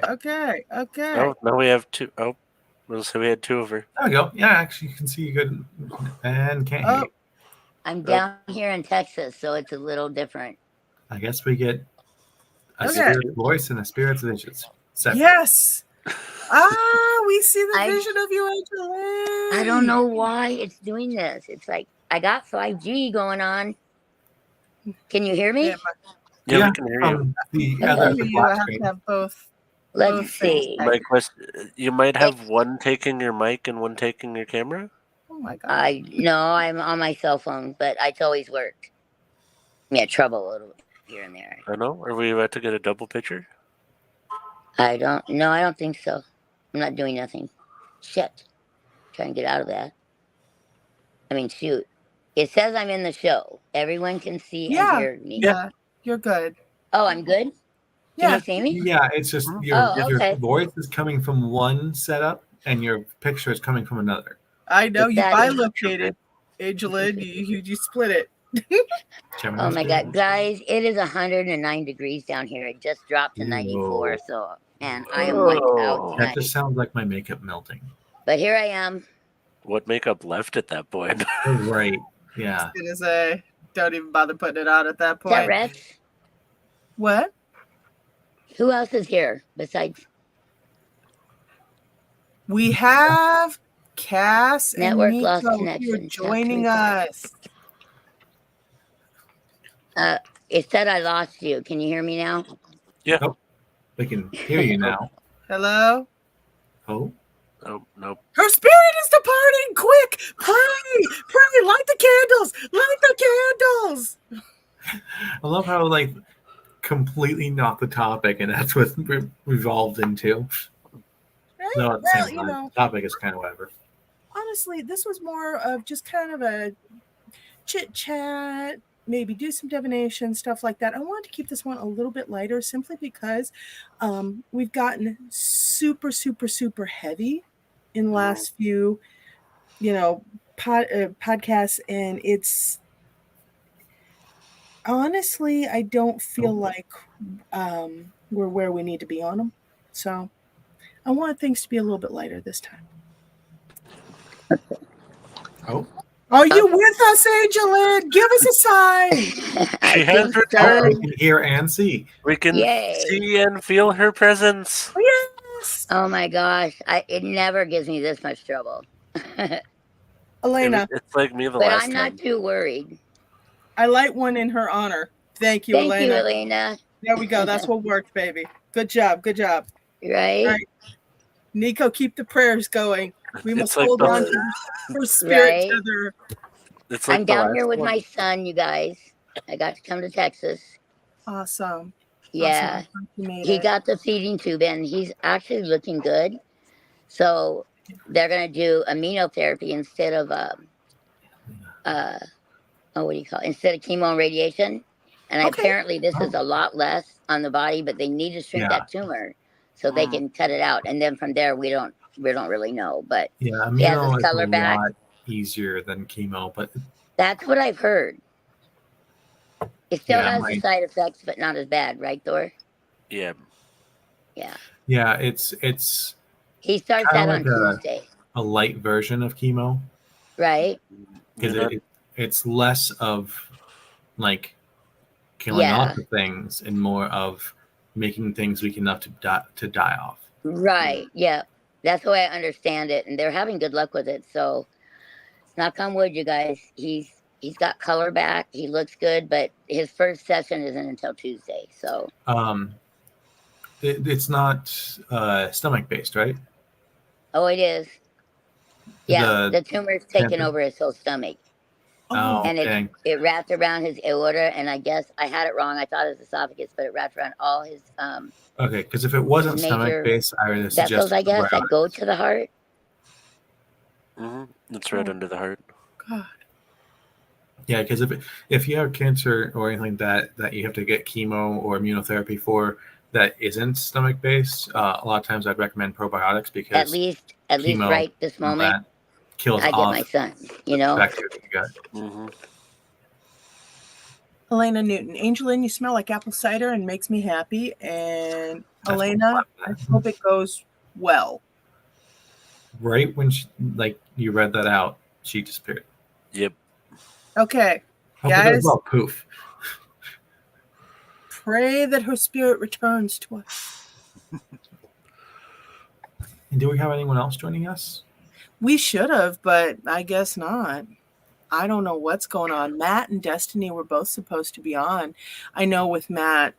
Oh, now we have two. Oh, we'll say we had two of her. there we go. Yeah, actually, you can see you good and can't hear Oh. you. I'm down here in Texas, so it's a little different. I guess we get a Okay. spirit voice and a spirit's visions. Separate. Yes. We see the I- vision of you, AngelLynn. I don't know why it's doing this. It's like I got 5G going on. Can you hear me? Yeah, Yeah, we can hear you. The I other can you. I black have screen. to have both. Let's both see. things. My question: you might have one taking your mic and one taking your camera. Oh my God. I'm on my cell phone, but it's always worked. Yeah, trouble a little here and there. I don't know. Are we about to get a double picture? I don't think so. I'm not doing nothing. Shit. Trying to get out of that. I mean, shoot. It says I'm in the show. Everyone can see Yeah. and hear me. Yeah, you're good. Oh, I'm good? Can Yeah. you see me? Yeah, it's just your okay. voice is coming from one setup and your picture is coming from another. I know But you that is- bilocated, AngelLynn. You split it. Gemini Oh my spirit. God, guys, it is 109 degrees down here. It just dropped to 94, Whoa. and I am wiped out Oh. That tonight. just sounds like my makeup melting. But here I am. What makeup left at that point? Oh, right. Yeah. I was gonna say, don't even bother putting it on at that Is that point. Rex? What? Who else is here besides We have Cass and Network Nico lost who are connection. joining us. It said I lost you. Can you hear me now? We can hear you now. Hello? Oh. Oh, nope. Her spirit is departing! Quick! Pray! Light the candles! Light the candles! I love how like completely not the topic, and that's what we evolved into. Right? No, at the Well, same you time, know, the topic is kind of whatever. honestly, this was more of just kind of a chit chat, maybe do some divination, stuff like that. I wanted to keep this one a little bit lighter simply because we've gotten super, super, super heavy in the last few, podcasts, and it's honestly, I don't feel like we're where we need to be on them. So I want things to be a little bit lighter this time. Oh, Are you with us, AngelLynn? Give us a sign. She has returned. we can hear and see. We can Yay. see and feel her presence. Yes. Oh my gosh, it never gives me this much trouble. Elena, It's like me the But last I'm time. not too worried. I light one in her honor. Thank you, Thank you, Elena. Elena. There we go. That's what worked, baby. Good job. Good job. Right? All right. Nico, keep the prayers going. We must It's like hold the- on to her spirit Right. tether. It's like I'm the down last here with one. my son, you guys. I got to come to Texas. Awesome. Yeah. Awesome. You made He it. got the feeding tube in. He's actually looking good. So they're going to do immunotherapy instead of, what do you call it? Instead of chemo and radiation. And Okay. apparently this is a lot less on the body, but they need to shrink Yeah. that tumor so they can cut it out. And then from there, we don't really know. But Yeah, he has immuno his is color a back. lot easier than chemo, but That's what I've heard. It still Yeah, has the side effects, but not as bad, right, Thor? Yeah. Yeah. yeah, it's He starts that Kinda on like Tuesday, a light version of chemo right? because You're not- it's less of like killing Yeah. off the things and more of making things weak enough to die off. Right. Yeah. That's the way I understand it. And they're having good luck with it. So knock on wood, you guys. He's got color back. He looks good, but his first session isn't until Tuesday. So It's not stomach based, right? oh, it is. Yeah. The The tumor's taken cancer? over his whole stomach. Oh, And dang. it wrapped around his aorta, and I guess I had it wrong. I thought it was esophagus, but it wrapped around all his Okay, because if it wasn't major stomach based, I would suggest vessels, I guess, that go to the heart. It's right under the heart. God. Yeah, because if you have cancer or anything that you have to get chemo or immunotherapy for that isn't stomach based, a lot of times I'd recommend probiotics because At least chemo right this and all moment, that kills I get off my son. You know, bacteria in your gut. Mm-hmm. Elena Newton. AngelLynn, you smell like apple cider and makes me happy. And That's Elena, I hope it goes well. Right when you read that out, she disappeared. Yep. Okay. Hope it Guys. goes well. Poof. Pray that her spirit returns to us. And do we have anyone else joining us? We should have, but I guess not. I don't know what's going on. Matt and Destiny were both supposed to be on. I know with Matt,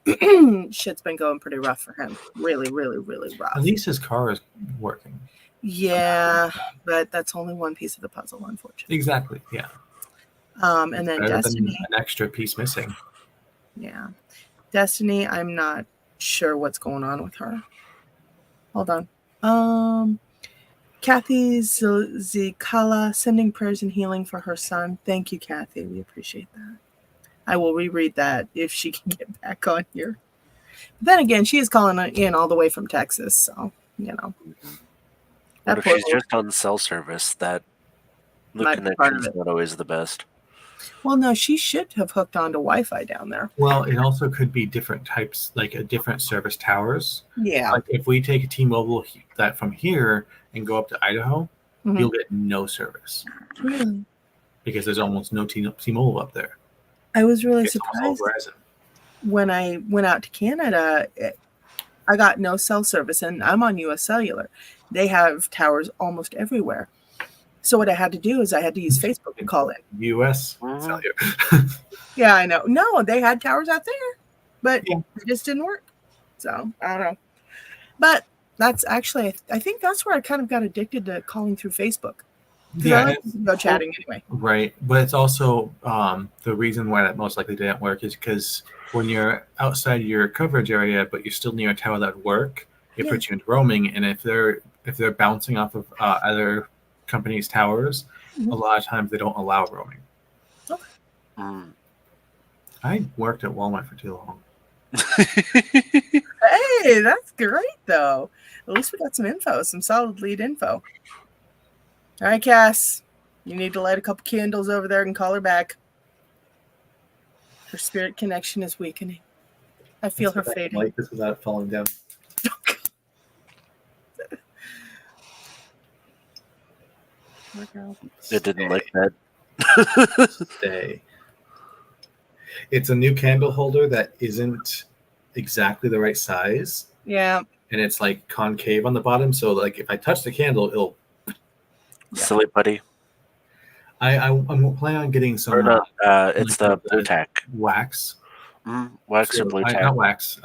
shit's been going pretty rough for him. Really, really, really rough. At least his car is working. Yeah, but that's only one piece of the puzzle, unfortunately. Exactly. Yeah. And then Better than Destiny. an extra piece missing. Yeah. Destiny, I'm not sure what's going on with her. Hold on. Kathy Zikala, sending prayers and healing for her son. Thank you, Kathy. We appreciate that. I will reread that if she can get back on here. But then again, she is calling in all the way from Texas, so, you know. What if she's just on cell service? That the Might be part of connection's it. not always the best. Well, no, she should have hooked onto Wi-Fi down there. Well, it also could be different types, like a different service towers. Yeah. Like if we take a T-Mobile that from here and go up to Idaho, Mhm. you'll get no service Really? because there's almost no T-Mobile up there. I was really It's almost all surprised Verizon. when I went out to Canada. I got no cell service, and I'm on US Cellular. They have towers almost everywhere. So what I had to do is I had to use Facebook to call in. U.S. Mhm. Cellular. Yeah, I know. No, they had towers out there, but Yeah. it just didn't work. So I don't know. But that's actually, I think that's where I kind of got addicted to calling through Facebook. Because I like to go chatting anyway. Right, but it's also the reason why that most likely didn't work is because when you're outside your coverage area, but you're still near a tower that would work, it puts you into roaming, and if they're bouncing off of other companies' towers, a lot of times they don't allow roaming. Okay. I worked at Walmart for too long. Hey, that's great though. At least we got some info, some solid lead info. All right, Cass, you need to light a couple candles over there and call her back. Her spirit connection is weakening. I feel her fading. Like this without falling down. It didn't like that. Stay. It's a new candle holder that isn't exactly the right size. Yeah. And it's like concave on the bottom, so like if I touch the candle, it'll. Silly buddy. I'm planning on getting some. Or not, it's the blue tack. Wax. Wax or blue tack. Not wax.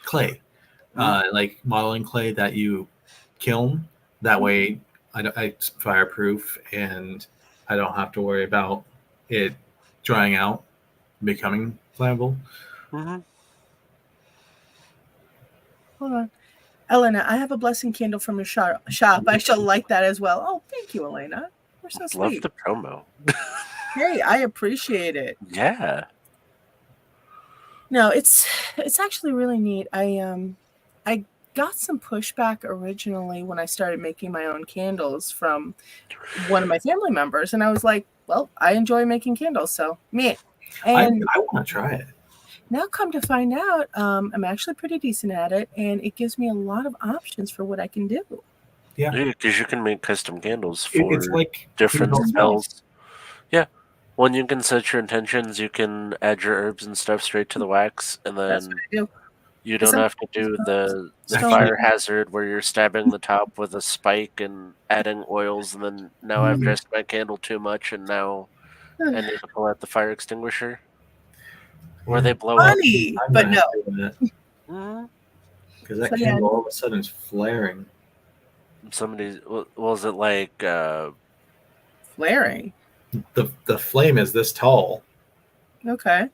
Clay. Like modeling clay that you kiln. That way, it's fireproof, and I don't have to worry about it drying out, becoming flammable. Hold on. Elena, I have a blessing candle from your shop. I shall light that as well. Oh, thank you, Elena. You're so sweet. Love the promo. Hey, I appreciate it. Yeah. No, it's actually really neat. I got some pushback originally when I started making my own candles from one of my family members, and I was like, well, I enjoy making candles, so me. And I want to try it. now come to find out, I'm actually pretty decent at it, and it gives me a lot of options for what I can do. Yeah, because you can make custom candles for it's like different spells. Yeah. When you can set your intentions, you can add your herbs and stuff straight to the wax, and That's then what I do. you don't have to do the fire hazard where you're stabbing the top with a spike and adding oils, and then now I've dressed my candle too much, and now I need to pull out the fire extinguisher. Where they blow Funny, up. but no. Because that candle all of a sudden is flaring. Was it like flaring? The flame is this tall. Okay.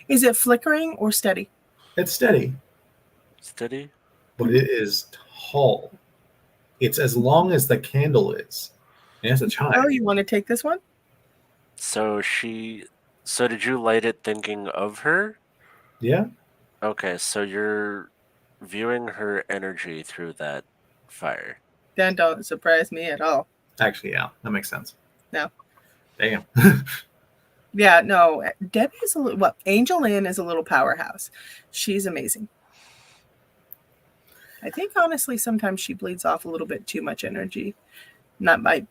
Is it flickering or steady? It's steady. Steady? But it is tall. It's as long as the candle is. And it's a chime. Oh, you want to take this one? So did you light it thinking of her? Yeah. Okay, so you're viewing her energy through that fire. That don't surprise me at all. Actually, yeah, that makes sense. No. Damn. Yeah, no. Debbie is AngelLynn is a little powerhouse. She's amazing. I think honestly sometimes she bleeds off a little bit too much energy. That might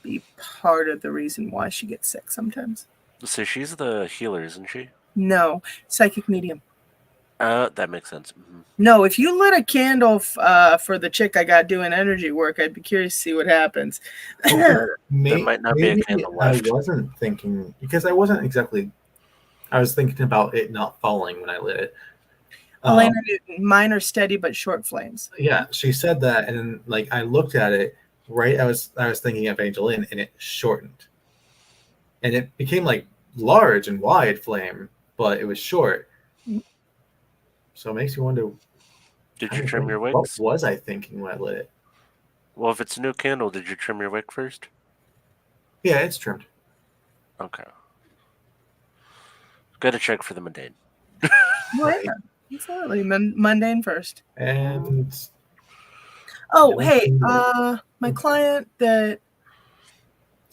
be part of the reason why she gets sick sometimes. So she's the healer, isn't she? No, psychic medium. That makes sense. Mm-hmm. No, if you lit a candle for the chick I got doing energy work, I'd be curious to see what happens. There might not be a candle left. I wasn't thinking, because I wasn't exactly, I was thinking about it not falling when I lit it. Elena, mine are steady but short flames. Yeah, she said that, and like I looked at it, right? I was thinking of AngelLynn, and it shortened, and it became like large and wide flame, but it was short. So it makes you wonder. Did you trim your wicks? What was I thinking when I lit it? Well, if it's a new candle, did you trim your wick first? Yeah, it's trimmed. Okay. Got to check for the mundane. Well, yeah, absolutely. Mundane first. And hey, my client that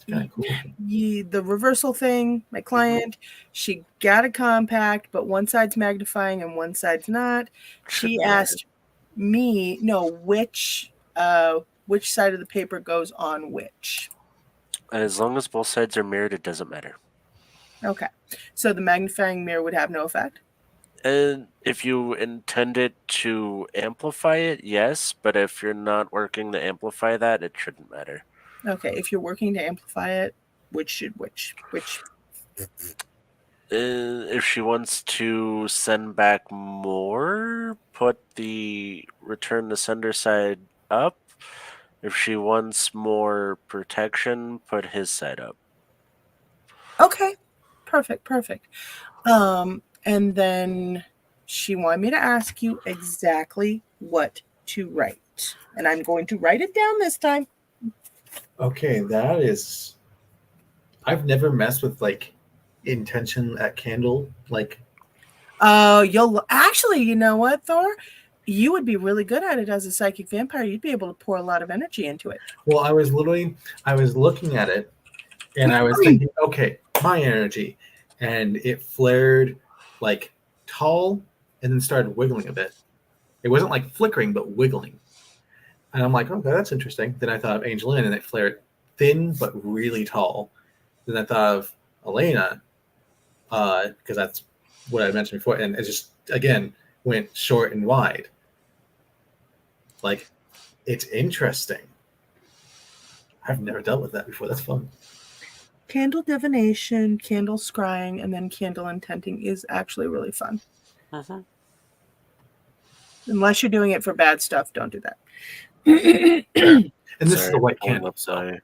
kind of cool. The reversal thing, my client, she got a compact, but one side's magnifying and one side's not. She asked me, which side of the paper goes on which. As long as both sides are mirrored, it doesn't matter. Okay. So the magnifying mirror would have no effect? And if you intend it to amplify it, yes. But if you're not working to amplify that, it shouldn't matter. Okay. If you're working to amplify it, which? If she wants to send back more, put the return the sender side up. If she wants more protection, put his side up. Okay. Perfect. And then she wanted me to ask you exactly what to write. And I'm going to write it down this time. Okay, that is. I've never messed with like intention at candle. Like, You'll actually, you know what, Thor? You would be really good at it as a psychic vampire. You'd be able to pour a lot of energy into it. well, I was looking at it, and I was thinking, okay, my energy, and it flared like tall, and then started wiggling a bit. It wasn't like flickering, but wiggling. And I'm like, okay, that's interesting. Then I thought of AngelLynn, and it flared thin but really tall. Then I thought of Elena, because that's what I mentioned before, and it just again went short and wide. Like, it's interesting. I've never dealt with that before. That's fun. Candle divination, candle scrying, and then candle intenting is actually really fun. Mm-hmm. Unless you're doing it for bad stuff, don't do that. And this is the white pulling candle. up So. my-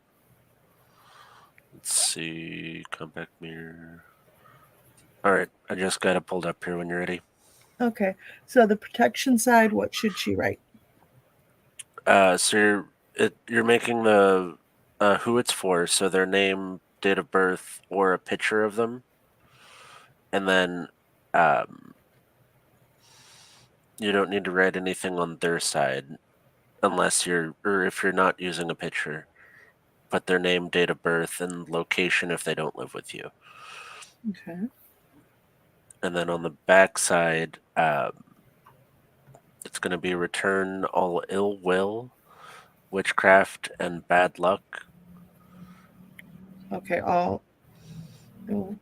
Let's see. Compact mirror. All right. I just got it pulled up here when you're ready. Okay. So the protection side, what should she write? So you're making the who it's for, so their name, date of birth, or a picture of them, and then you don't need to write anything on their side, unless if you're not using a picture. Put their name, date of birth, and location if they don't live with you. Okay. And then on the back side, it's going to be return all ill will, witchcraft, and bad luck. Okay. All ill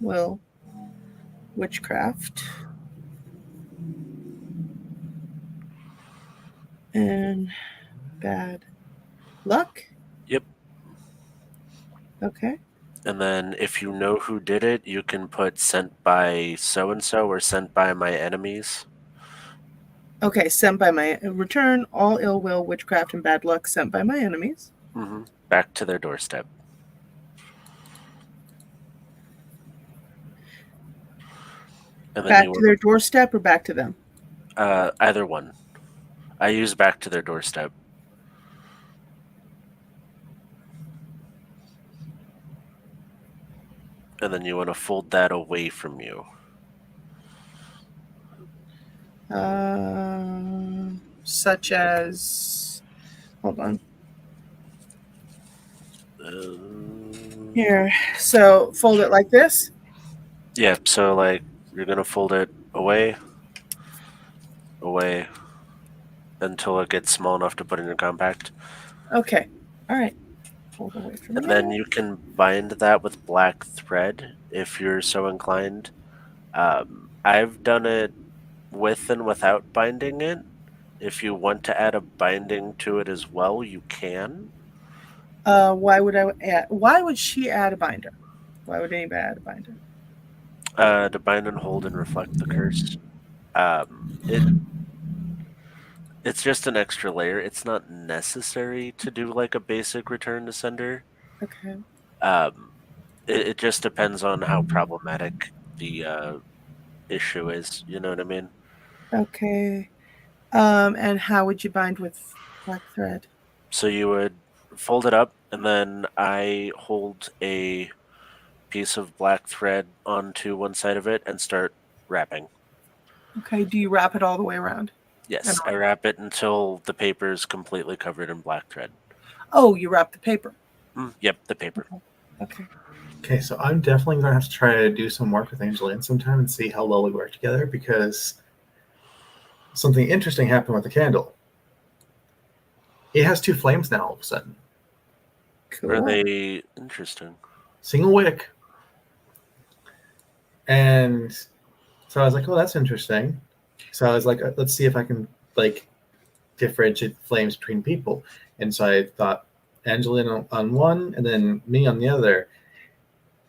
will, witchcraft, and bad luck. Yep. Okay. And then if you know who did it, you can put sent by so-and-so or sent by my enemies. Okay. Sent by my return all ill will, witchcraft, and bad luck sent by my enemies. Mm-hmm. Back to their doorstep. And then Back to their doorstep or back to them? either one. I use back to their doorstep. And then you want to fold that away from you. Such as, hold on. Here. So fold it like this. Yeah, so like you're going to fold it away, until it gets small enough to put in your compact. Okay. All right. Fold away from And you. then you can bind that with black thread if you're so inclined. I've done it with and without binding it. If you want to add a binding to it as well, you can. Why would she add a binder? Why would anybody add a binder? To bind and hold and reflect the curse. It's just an extra layer. It's not necessary to do like a basic return to sender. Okay. It just depends on how problematic the issue is. You know what I mean? Okay. And how would you bind with black thread? So you would fold it up, and then I hold a piece of black thread onto one side of it and start wrapping. Okay. Do you wrap it all the way around? Yes, I wrap it until the paper is completely covered in black thread. Oh, you wrap the paper. Yep, the paper. Okay. Okay, so I'm definitely going to have to try to do some work with AngelLynn sometime and see how well we work together, because something interesting happened with the candle. It has two flames now all of a sudden. Cool. Are they interesting? Single wick. And so I was like, oh, that's interesting. So I was like, let's see if I can like differentiate flames between people. And so I thought AngelLynn on one and then me on the other.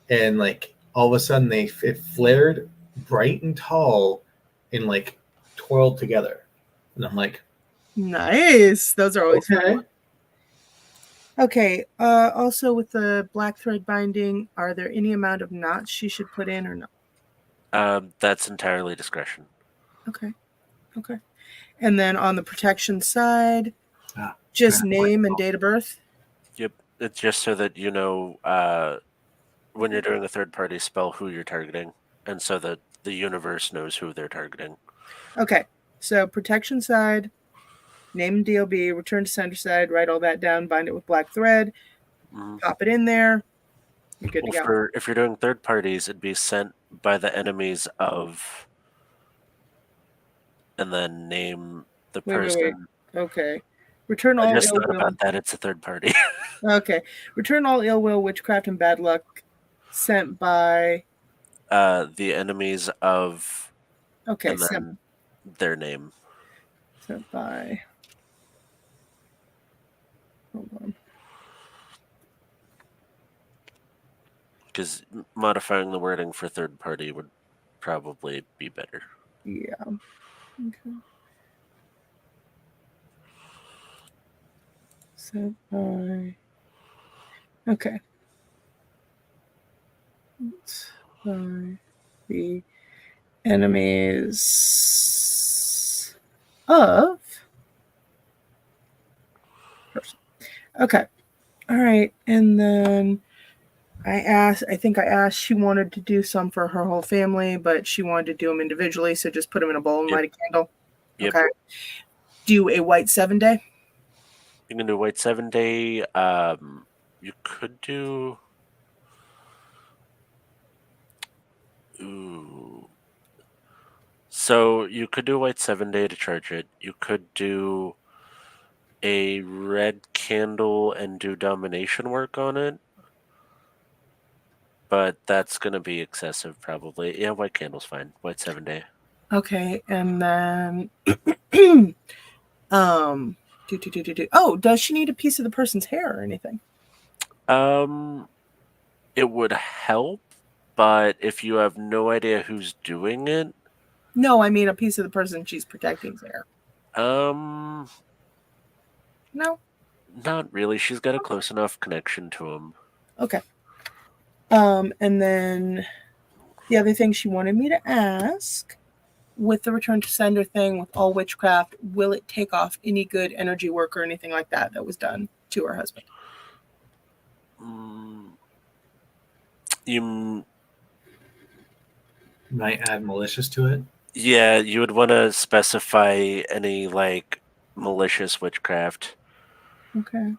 And like all of a sudden it flared bright and tall and like twirled together. And I'm like, Nice. Those are always okay. fun. Okay. Also, with the black thread binding, are there any amount of knots she should put in or no? That's entirely discretion. Okay. Okay. And then on the protection side, Ah, just yeah. name and date of birth. Yep. It's just so that you know when you're doing a third-party spell who you're targeting, and so that the universe knows who they're targeting. Okay. So protection side, name and DOB, return to center side, write all that down, bind it with black thread, Mhm. pop it in there. You're good to go. If you're doing third parties, it'd be sent by the enemies of, and then name the Wait. person. Okay. Return I all just ill thought will. about that. It's a third party. Okay. Return all ill will, witchcraft, and bad luck sent by. The enemies of, Okay. and then their name. Sent by. Hold on. Because modifying the wording for third party would probably be better. Yeah. Okay. Sent by. Okay. Sent by the enemies of person. Okay. All right. And then I think I asked, she wanted to do some for her whole family, but she wanted to do them individually. So just put them in a bowl and Yep. light a candle. Yep. Okay. Do a white 7-day. You can do white 7-day. You could do. Ooh. So you could do a white 7-day to charge it. You could do a red candle and do domination work on it. But that's going to be excessive, probably. Yeah, white candle's fine. White 7-day. Okay. And then, oh, does she need a piece of the person's hair or anything? It would help, but if you have no idea who's doing it, No, I mean a piece of the person she's protecting's hair. no, No. not really. She's got a close enough connection to him. Okay. And then the other thing she wanted me to ask, with the return to sender thing, with all witchcraft, will it take off any good energy work or anything like that that was done to her husband? You Might add malicious to it. Yeah, you would want to specify any like malicious witchcraft. Okay.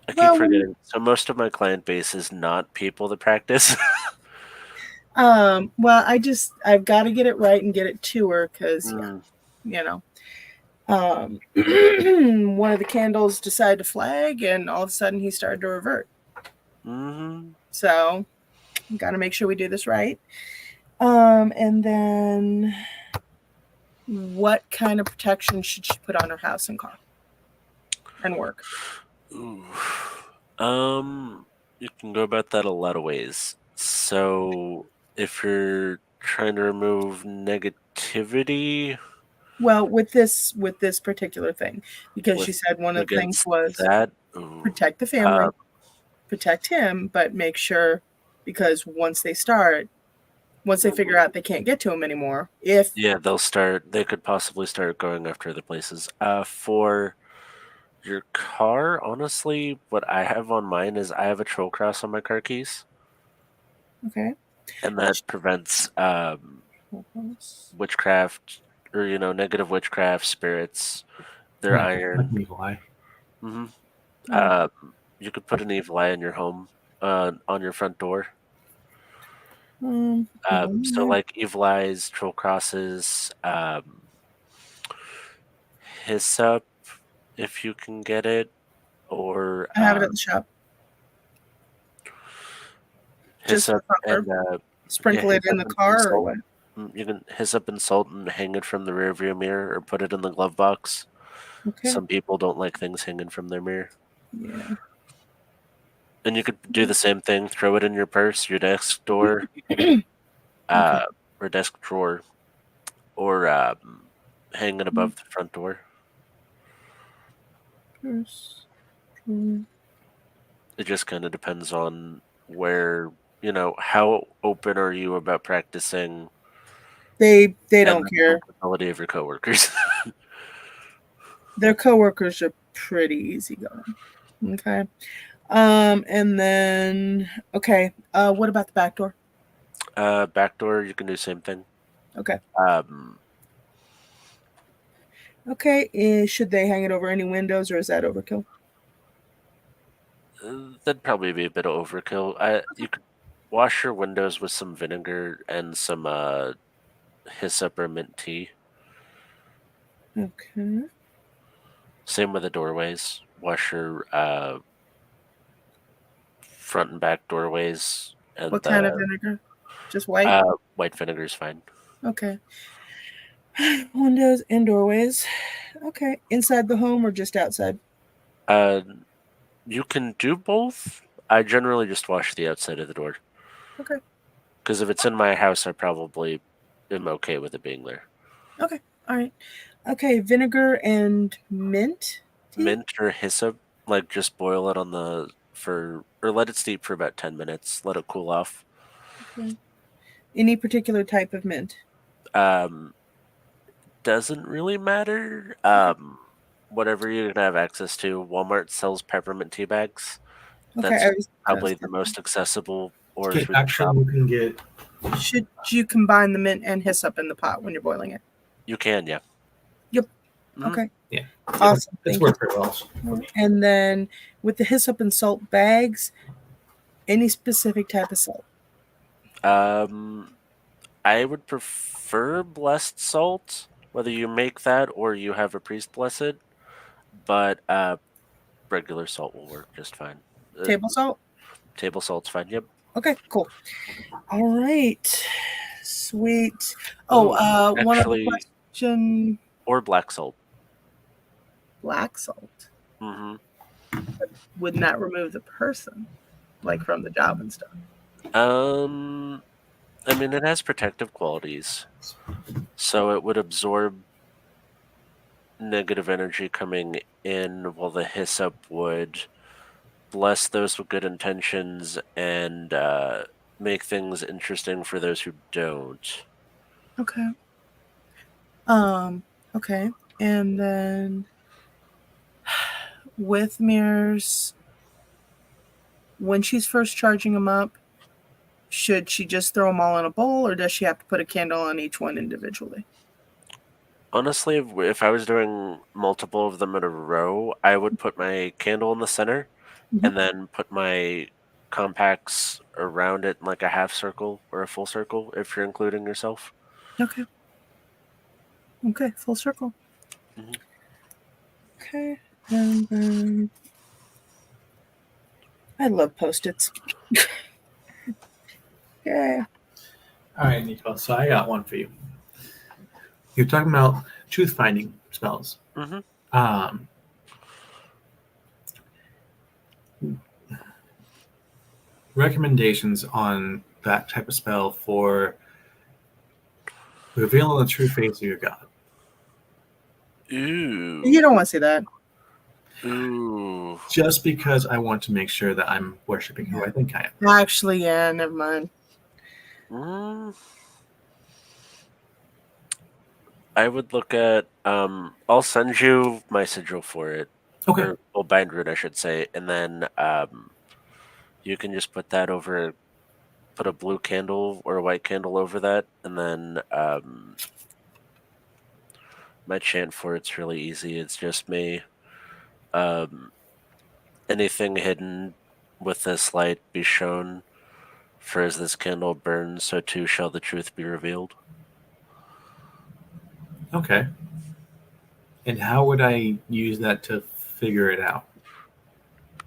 I keep forgetting. So most of my client base is not people that practice. Well, I've got to get it right and get it to her because, one of the candles decided to flag and all of a sudden he started to revert. Mm-hmm. So, got to make sure we do this right. And then what kind of protection should she put on her house and car and work? Ooh. You can go about that a lot of ways. So if you're trying to remove negativity, well, with this particular thing, because she said one of the things was that protect the family, protect him, but make sure, because once they figure out they can't get to him anymore, they could possibly start going after other places. For your car, honestly, what I have on mine is I have a troll cross on my car keys. Okay. And that prevents witchcraft or negative witchcraft spirits. They're iron. Evil eye. Mm-hmm. You could put an evil eye in your home, on your front door. So like evil eyes, troll crosses, hyssop, if you can get it, or I have it at the shop. Hyssop and sprinkle it in the car, or what? You can hyssop and salt and hang it from the rear view mirror, or put it in the glove box. Okay. Some people don't like things hanging from their mirror. Yeah. And you could do the same thing. Throw it in your purse, your desk door, or desk drawer, or hang it above the front door. It just kind of depends on where, how open are you about practicing They and don't the care. ability of your coworkers. Their coworkers are pretty easygoing. Okay. And then okay. What about the back door? Backdoor, you can do the same thing. Okay. Um, Okay. Should they hang it over any windows, or is that overkill? that'd probably be a bit of overkill. You could wash your windows with some vinegar and some hyssop or mint tea. Okay. Same with the doorways. Wash your front and back doorways, and What kind of vinegar? Just white? white vinegar is fine. Okay. Windows and doorways. Okay. Inside the home or just outside? You can do both. I generally just wash the outside of the door. Okay. Because if it's in my house, I probably am okay with it being there. Okay. All right. Okay. Vinegar and mint tea? Mint or hyssop, like just boil it or let it steep for about 10 minutes. Let it cool off. Okay. Any particular type of mint? Doesn't really matter. Whatever you can have access to. Walmart sells peppermint tea bags. Okay. That's probably the most accessible. Or Okay, through the shop. actually, you can get. Should you combine the mint and hyssop in the pot when you're boiling it? You can, yeah. Yep. Mhm. Okay. Yeah. Awesome. It's Thank worked very well. you. And then with the hyssop and salt bags, any specific type of salt? I would prefer blessed salt, whether you make that or you have a priest bless it, but regular salt will work just fine. Table salt? Table salt's fine, yep. Okay, cool. All right. Sweet. One other question. Or black salt. Black salt. Mm-hmm. Wouldn't that remove the person, like from the job and stuff? I mean, it has protective qualities, so it would absorb negative energy coming in, while the hyssop would bless those with good intentions and make things interesting for those who don't. Okay. Okay. And then with mirrors, when she's first charging them up, should she just throw them all in a bowl, or does she have to put a candle on each one individually? Honestly, if I was doing multiple of them in a row, I would put my candle in the center and then put my compacts around it in like a half circle or a full circle if you're including yourself. Okay. Okay, full circle. Mhm. Okay. And then I love Post-its. Yeah. All right, Nico. So I got one for you. You're talking about truth finding spells. Mm-hmm. Recommendations on that type of spell for revealing the true face of your god. Ooh. You don't want to see that. Ooh. Just because I want to make sure that I'm worshiping who I think I am. Actually, yeah, never mind. I would look at. I'll send you my sigil for it. Okay. Or bind root, I should say, and then you can just put that over. Put a blue candle or a white candle over that, and then my chant for it's really easy. It's just me. Anything hidden with this light be shown, for as this candle burns, so too shall the truth be revealed. Okay. And how would I use that to figure it out?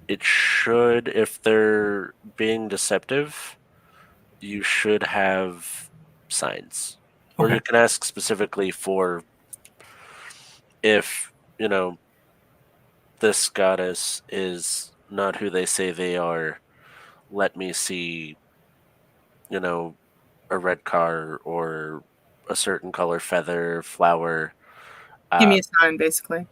It should, if they're being deceptive, you should have signs. Or Okay. you can ask specifically for if, this goddess is not who they say they are, let me see, a red car or a certain color feather, flower. Give me a sign, basically.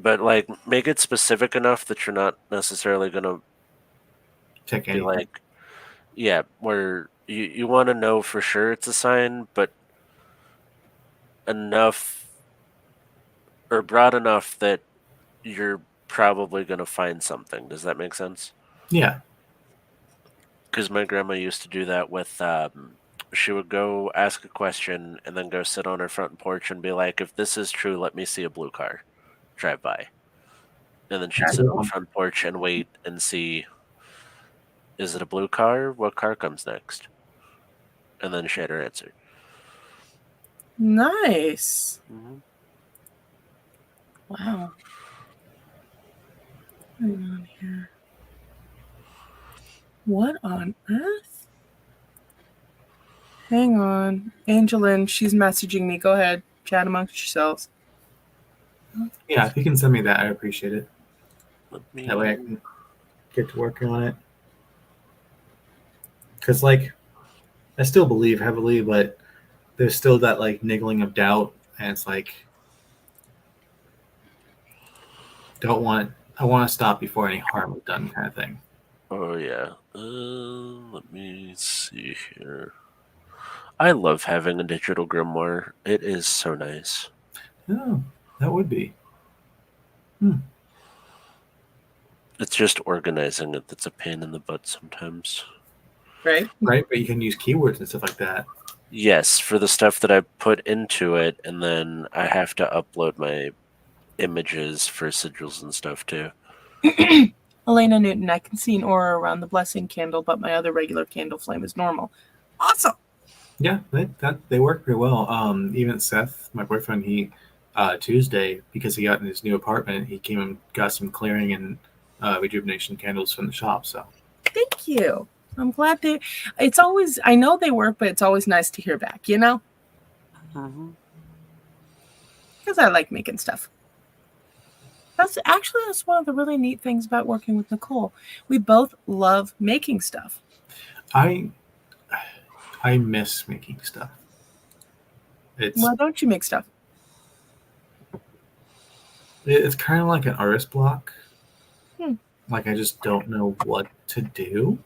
But like, make it specific enough that you're not necessarily gonna Check be anything. like, yeah, where you want to know for sure it's a sign, but enough or broad enough that you're probably gonna find something. Does that make sense? Yeah. Because my grandma used to do that with. She would go ask a question and then go sit on her front porch and be like, "If this is true, let me see a blue car drive by." And then she'd sit on the front porch and wait and see, is it a blue car? What car comes next? And then she had her answer. Nice. Mm-hmm. Wow. Hang on here. What on earth? Hang on. AngelLynn, she's messaging me. Go ahead. Chat amongst yourselves. Yeah, if you can send me that, I appreciate it. Let me. That way I can get to working on it. Because, like, I still believe heavily, but there's still that, like, niggling of doubt. And it's like, I want to stop before any harm is done kind of thing. Oh, yeah. Let me see here. I love having a digital grimoire. It is so nice. Oh, that would be. It's just organizing it that's a pain in the butt sometimes. Right? Right? But you can use keywords and stuff like that. Yes, for the stuff that I put into it, and then I have to upload my images for sigils and stuff too. Elena Newton, I can see an aura around the blessing candle, but my other regular candle flame is normal. Awesome. Yeah, they work pretty well. Even Seth, my boyfriend, he Tuesday, because he got in his new apartment, he came and got some clearing and rejuvenation candles from the shop. So Thank you. I'm glad it's always, I know they work, but it's always nice to hear back, you know? Mm-hmm. Because I like making stuff. That's one of the really neat things about working with Nicole. We both love making stuff. I miss making stuff. Why don't you make stuff? It's kind of like an artist block. Hmm. Like I just don't know what to do.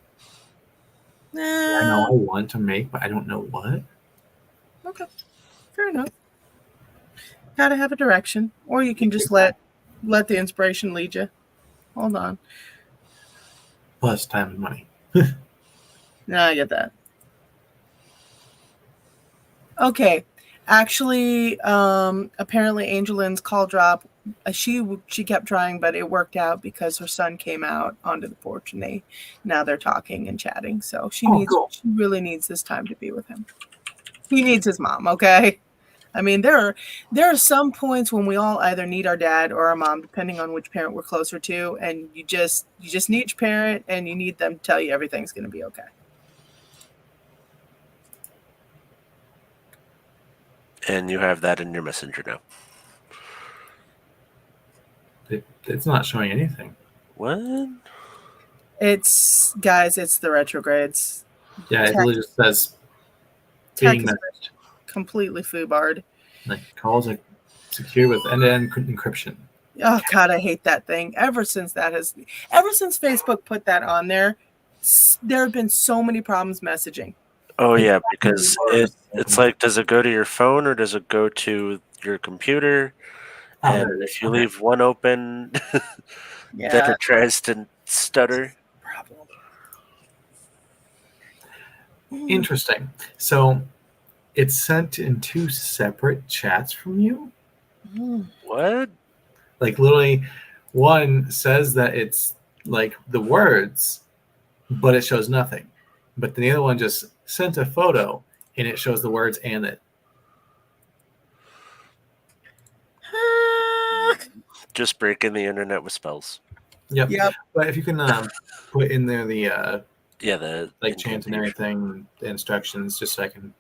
I know I want to make, but I don't know what. Okay, fair enough. Gotta have a direction, or you can just let the inspiration lead you. Hold on. Plus time and money. No, I get that. Okay, actually, apparently AngelLynn's call drop. She kept trying, but it worked out because her son came out onto the porch, and now they're talking and chatting. So she really needs this time to be with him. He needs his mom. Okay. I mean, there are some points when we all either need our dad or our mom, depending on which parent we're closer to, and you just need your parent, and you need them to tell you everything's going to be okay. And you have that in your messenger now. It's not showing anything. What? It's the retrogrades. Yeah, it literally just says being messaged. Completely foobarred. Like calls are secure with end-to-end encryption. Oh God, I hate that thing. Ever since Facebook put that on there have been so many problems messaging. Oh yeah, because it's like, does it go to your phone or does it go to your computer? And if you leave one open, then it tries to stutter. Problem. Interesting. So it's sent in 2 separate chats from you? What? Like literally one says that it's like the words, but it shows nothing. But the other one just sent a photo and it shows the words and it. Just breaking the internet with spells. Yep. But if you can put in there the the like chant and everything, the instructions, just so I can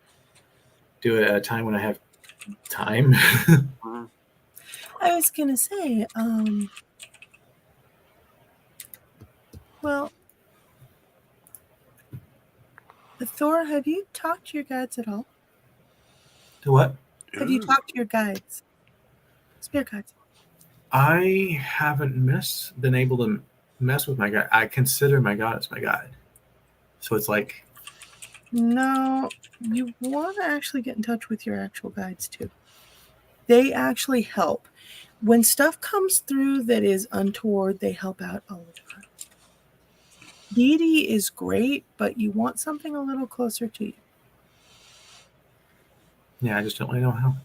do it at a time when I have time. I was gonna say, well, Thor, have you talked to your guides at all? To what? Have you talked to your guides? Spirit guides. I haven't been able to mess with my guide. I consider my goddess my guide. So it's like, No, you want to actually get in touch with your actual guides too. They actually help. When stuff comes through that is untoward, they help out all the time. Deity is great, but you want something a little closer to you. yeah, I just don't really know how.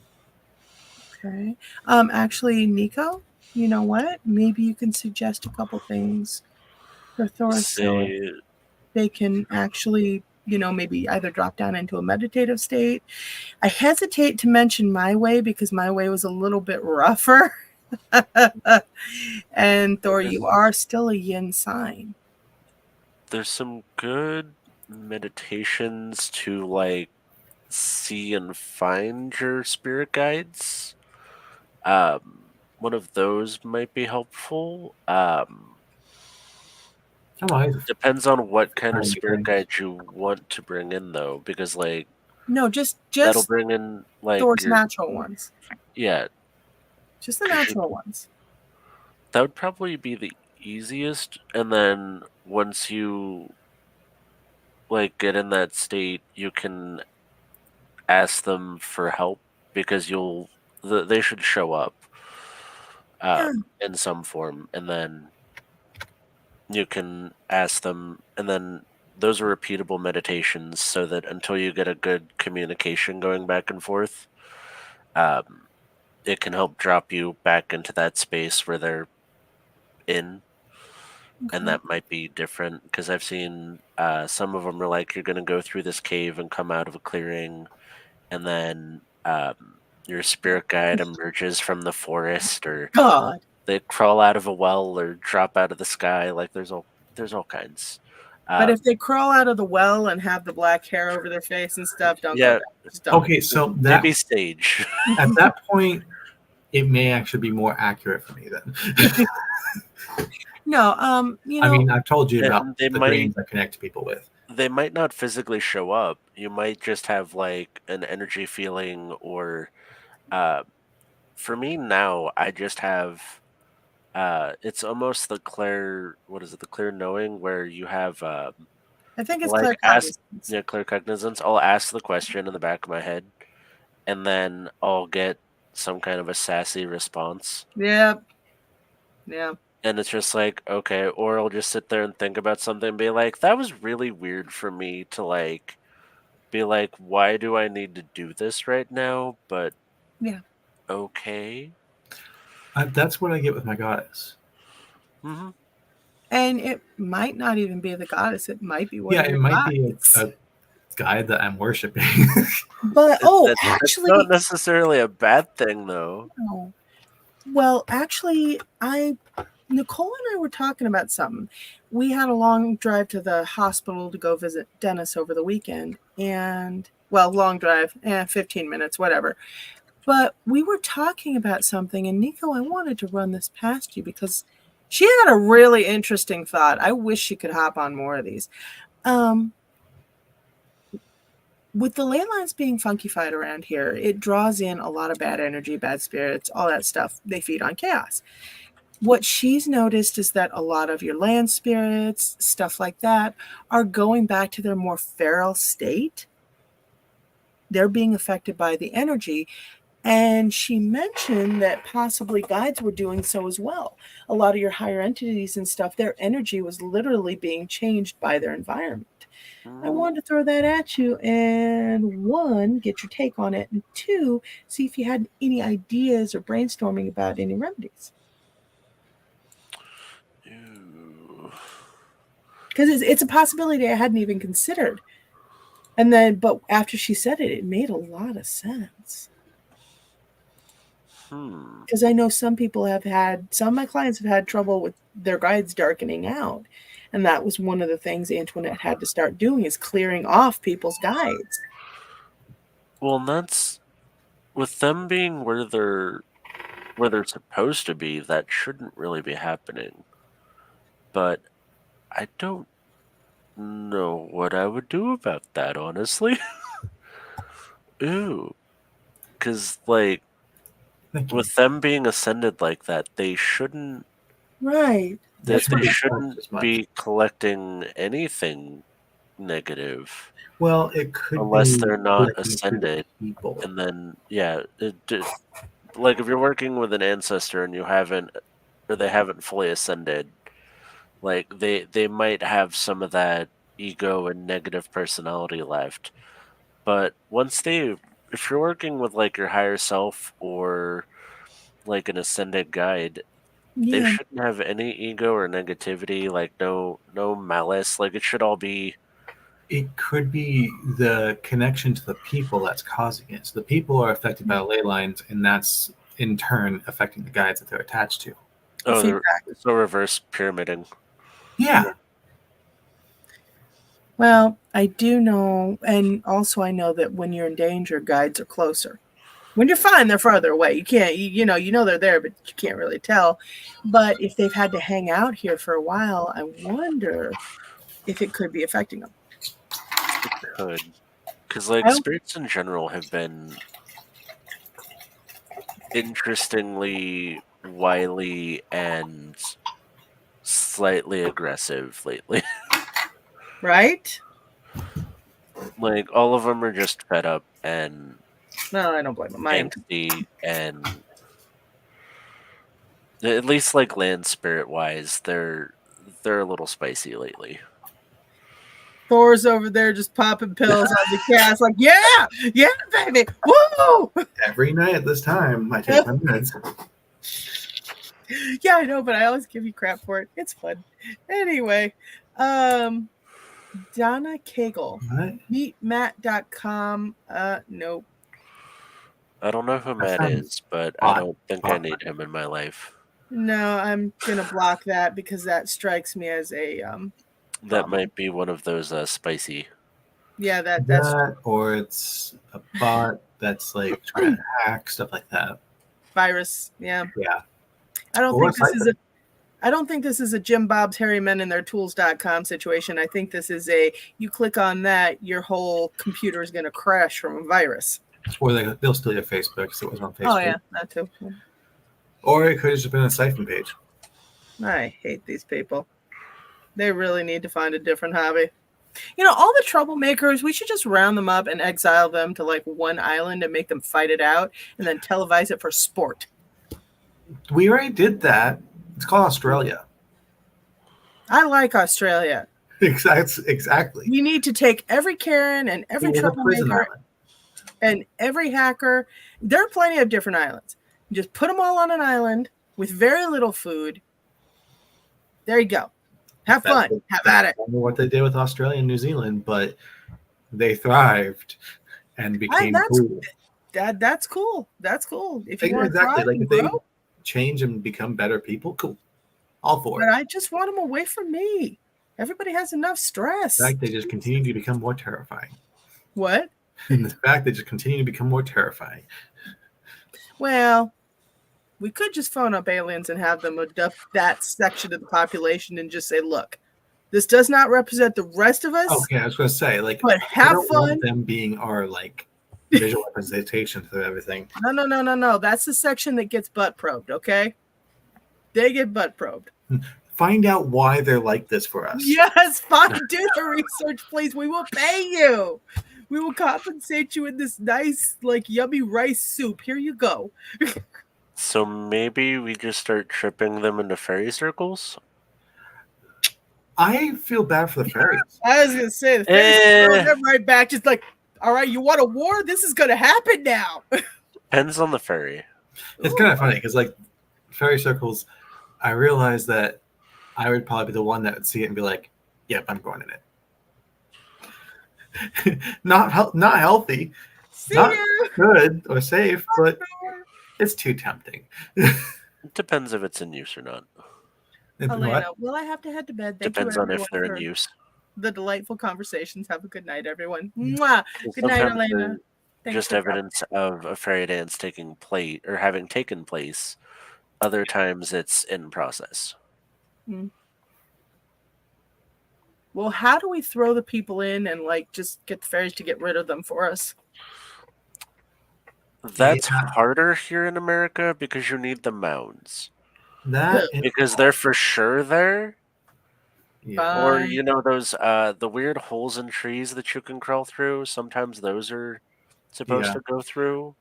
Okay. Actually, Nico, you know what? Maybe you can suggest a couple things for Thor so Say, they can actually, maybe either drop down into a meditative state. I hesitate to mention my way because my way was a little bit rougher. And Thor, you are still a yin sign. there's some good meditations to like see and find your spirit guides. One of those might be helpful. Depends on what kind of Finding spirit things. guide you want to bring in, though, because like No, just that'll bring in like Thor's your natural ones. yeah. Just the natural ones. That would probably be the easiest, and then once you like get in that state, you can ask them for help because they should show up in some form, and then you can ask them, and then those are repeatable meditations so that until you get a good communication going back and forth, it can help drop you back into that space where they're in. Okay. And that might be different because I've seen some of them are like, you're going to go through this cave and come out of a clearing, and then your spirit guide emerges from the forest, or God. they crawl out of a well or drop out of the sky. Like there's all kinds. But if they crawl out of the well and have the black hair over their face and stuff, don't go there. Just don't. Okay, so that maybe stage. at that point, it may actually be more accurate for me then. No, I mean, I've told you about they the might- dreams I connect people with. They might not physically show up. You might just have like an energy feeling, or for me now, I just have it's almost the clear, what is it, the clear knowing, where you have I think it's like claircognizance. clear cognizance. I'll ask the question in the back of my head, and then I'll get some kind of a sassy response. Yep. Yeah. And it's just like, okay, or I'll just sit there and think about something and be like, that was really weird for me to like be like, why do I need to do this right now? But Yeah. okay. That's what I get with my goddess. Mm-hmm. And it might not even be the goddess. It might be one Yeah, of it your might be guides. a guide that I'm worshiping. But It's not necessarily a bad thing, though. No. Well, actually, Nicole and I were talking about something. We had a long drive to the hospital to go visit Dennis over the weekend, and long drive, 15 minutes, whatever. But we were talking about something, and Nico, I wanted to run this past you because she had a really interesting thought. I wish she could hop on more of these. With the ley lines being funkified around here, it draws in a lot of bad energy, bad spirits, all that stuff. They feed on chaos. What she's noticed is that a lot of your land spirits, stuff like that, are going back to their more feral state. They're being affected by the energy. And she mentioned that possibly guides were doing so as well. A lot of your higher entities and stuff, their energy was literally being changed by their environment. I wanted to throw that at you and 1, get your take on it, and 2, see if you had any ideas or brainstorming about any remedies. Because it's a possibility I hadn't even considered. And then, but after she said it, it made a lot of sense. Because I know some of my clients have had trouble with their guides darkening out. And that was one of the things Antoinette had to start doing, is clearing off people's guides. Well, and that's with them being where they're supposed to be, that shouldn't really be happening. But I don't know what I would do about that, honestly. Ooh. Because, like... Thank you. with them being ascended like that, they shouldn't. Right. They That's what it shouldn't as much. be collecting anything negative Well, it could unless be they're not collecting through ascended. people. And then, yeah, like if you're working with an ancestor and you haven't, or they haven't fully ascended, like they might have some of that ego and negative personality left. But once if you're working with like your higher self or like an ascended guide, they Yeah. shouldn't have any ego or negativity, like no malice. Like it should all be. It could be the connection to the people that's causing it. So the people are affected by the ley lines, and that's in turn affecting the guides that they're attached to. Oh, Feedback. so reverse pyramiding. Yeah. Well, I do know, and also I know that when you're in danger, guides are closer. When you're fine, they're farther away. You can't, you know they're there, but you can't really tell. But if they've had to hang out here for a while, I wonder if it could be affecting them. It could. Because, like, I don't- spirits in general have been interestingly wily and slightly aggressive lately. Right? Like, all of them are just fed up and No, I don't blame them. angsty, and at least, like, land spirit wise, they're a little spicy lately. Thor's over there just popping pills on the cast, like, yeah, baby, woo! Every night at this time, I take my meds. Yeah, I know, but I always give you crap for it. It's fun. Anyway, Donna Cagle, What? meetmatt.com. Nope. I don't know who Matt sounds is, but odd. I don't think I need him in my life. No, I'm gonna block that because that strikes me as a That problem. might be one of those spicy. Yeah, that's That, or it's a bot that's like trying to hack, stuff like that. virus. Yeah. Yeah. I don't Or think this is Cypher. I don't think this is a Jim Bob's Hairy Men and Their Tools.com situation. I think this is a you click on that, your whole computer is gonna crash from a virus. Or they'll steal your Facebook because it was on Facebook. Oh yeah, that too. Or it could have just been a siphon page. I hate these people. They really need to find a different hobby. You know, all the troublemakers, we should just round them up and exile them to like one island and make them fight it out and then televise it for sport. We already did that. It's called Australia. I like Australia. Exactly. You need to take every Karen and every It was a prison troublemaker island. and every hacker. There are plenty of different islands. You just put them all on an island with very little food. There you go. Have fun. Have at it. I don't know what they did with Australia and New Zealand, but they thrived and became cool. That's cool. That's cool. If you want to Exactly. thrive Like and if they grow, change and become better people, cool. All for but it. I just want them away from me. Everybody has enough stress. In fact, they just continue to become more terrifying. What? In the fact, they just continue to become more terrifying. Well, we could just phone up aliens and have them abduct that section of the population and just say, look, this does not represent the rest of us. Okay, I was going to say, like, But I have don't fun. want them being our like visual representation of everything. No. That's the section that gets butt probed, okay? They get butt probed. Find out why they're like this for us. Yes, fine. Do the research, please. We will pay you. We will compensate you in this nice, like, yummy rice soup. Here you go. So maybe we just start tripping them into fairy circles? I feel bad for the fairies. I was going to say, the fairies throw them right back. Just like, all right, you want a war? This is going to happen now. Depends on the fairy. It's kind of funny because, like, fairy circles, I realized that I would probably be the one that would see it and be like, yep, I'm going in it. not healthy, See not ya. good or safe, but it's too tempting. It depends if it's in use or not. Elena, will I have to head to bed? Thank Depends you, on if everyone, they're in for use. the delightful conversations. Have a good night, everyone. Mwah. Good night, Sometimes Elena. Thanks just for evidence of a fairy dance taking place or having taken place. Other times it's in process. Well, how do we throw the people in and like just get the fairies to get rid of them for us? That's Yeah. harder here in America because you need the mounds. That and Because they're for sure there. yeah. Or, Fine. you know, those the weird holes in trees that you can crawl through. Sometimes those are supposed Yeah. to go through.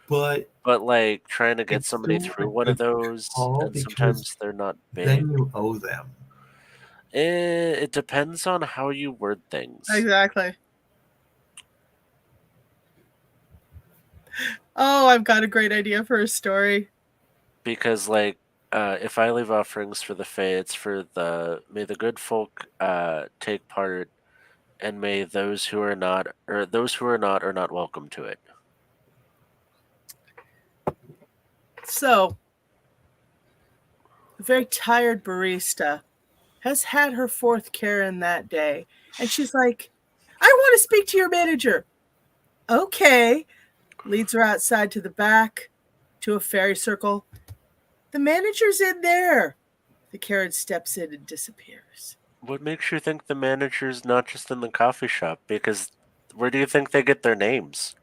But But, like, trying to get it's somebody still through a one of good those, call and because sometimes they're not big. then you owe them. It depends on how you word things. Exactly. Oh, I've got a great idea for a story. Because, like, if I leave offerings for the Fae, it's for the may the good folk take part, and may those who are not are not welcome to it. So, a very tired barista has had her fourth Karen that day, and she's like, I want to speak to your manager. Okay. Leads her outside to the back, to a fairy circle. The manager's in there. The Karen steps in and disappears. What makes you think the manager's not just in the coffee shop? Because where do you think they get their names?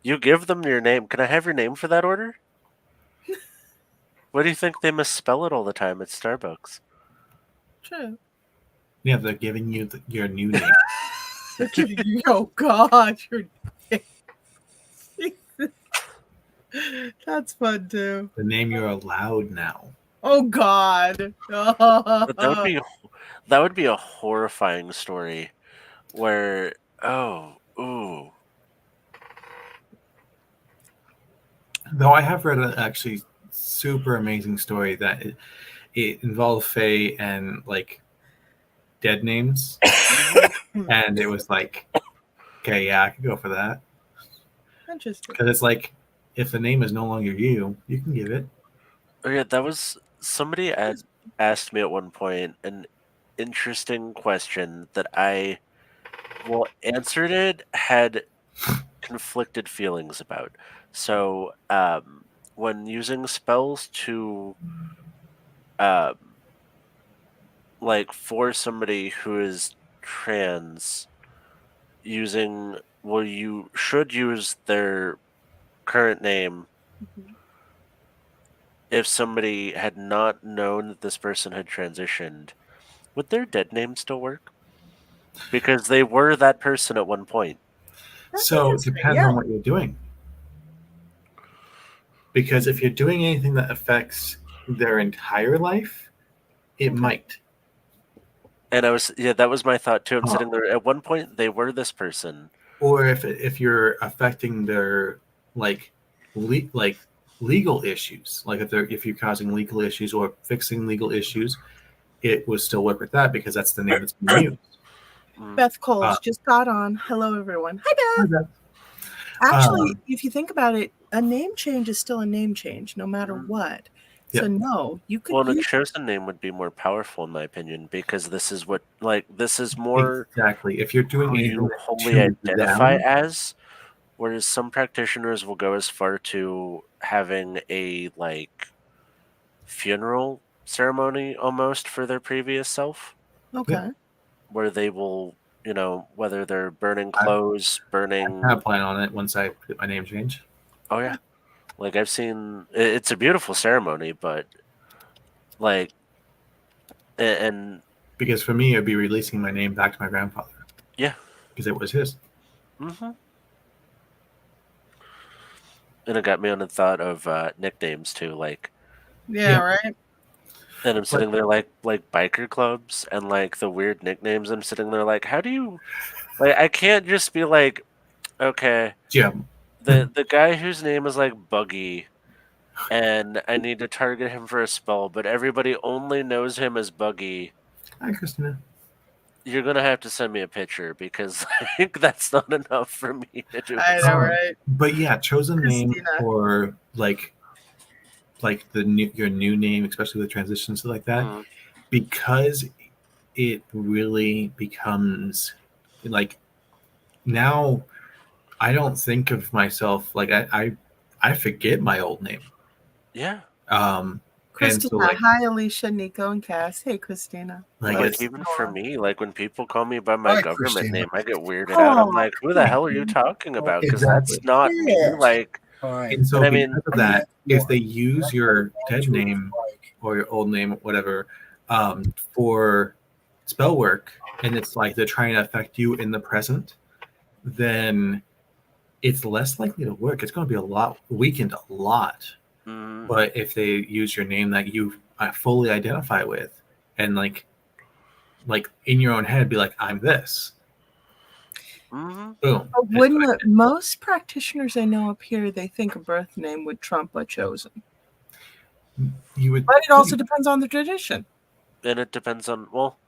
You give them your name. Can I have your name for that order? What do you think they misspell it all the time at Starbucks? True. Yeah, they're giving you your new name. They're giving you, oh God, your That's fun too. The name you're allowed now. Oh God. But that would be a horrifying story where ooh. Though I have read an actually super amazing story that it involved Fae and like dead names, and it was like, okay, yeah, I could go for that Interesting. because it's like if the name is no longer you, you can give it. Oh yeah, that was somebody had asked me at one point an interesting question that I answered it had conflicted feelings about. So when using spells to like for somebody who is trans, you should use their current name if somebody had not known that this person had transitioned. Would their dead name still work? Because they were that person at one point. That's So it interesting, depends yeah. on what you're doing. Because if you're doing anything that affects their entire life, it might. And that was my thought too. I'm sitting there. At one point, they were this person. Or if you're affecting their legal issues, like if you're causing legal issues or fixing legal issues, it would still work with that because that's the name that's being used. Beth Coles just got on. Hello, everyone. Hi, Beth. Actually, if you think about it, a name change is still a name change, no matter what. So no, you could. Well, a chosen name would be more powerful, in my opinion, because this is more exactly. If you're doing who anything you that wholly tunes identify them, as, whereas some practitioners will go as far to having a funeral ceremony almost for their previous self. Okay. Where they will, whether they're burning clothes, burning. I plan on it once I get my name change. Oh yeah, like I've seen. It's a beautiful ceremony, but and because for me, it'd be releasing my name back to my grandfather. Yeah, because it was his. Mm-hmm. And it got me on the thought of nicknames too, Yeah, right. And I'm sitting there like biker clubs and the weird nicknames. I'm sitting there like, how do you I can't just be like, okay, Jim, the guy whose name is Buggy, and I need to target him for a spell, but everybody only knows him as Buggy. Hi, Christina. You're gonna have to send me a picture because that's not enough for me to do. I know, right? But yeah, chosen Christina. name or your new name, especially with transitions stuff like that, because it really becomes now I don't think of myself I forget my old name. Yeah. Christina, hi Alicia, Nico, and Cass. Hey, Christina. Even for me, when people call me by my government name, I get weirded out. I'm like, who the hell are you talking about? Because that's not me. And so And I because mean, of that, if they use your dead name or your old name, whatever, for spell work, and it's like they're trying to affect you in the present, then it's less likely to work. It's going to be weakened a lot. mhm. But if they use your name that you fully identify with, and like in your own head, be like, I'm this. Mhm. Boom. But wouldn't it, most practitioners I know up here, they think a birth name would trump a chosen. You would, But it also depends on the tradition. And it depends on, well,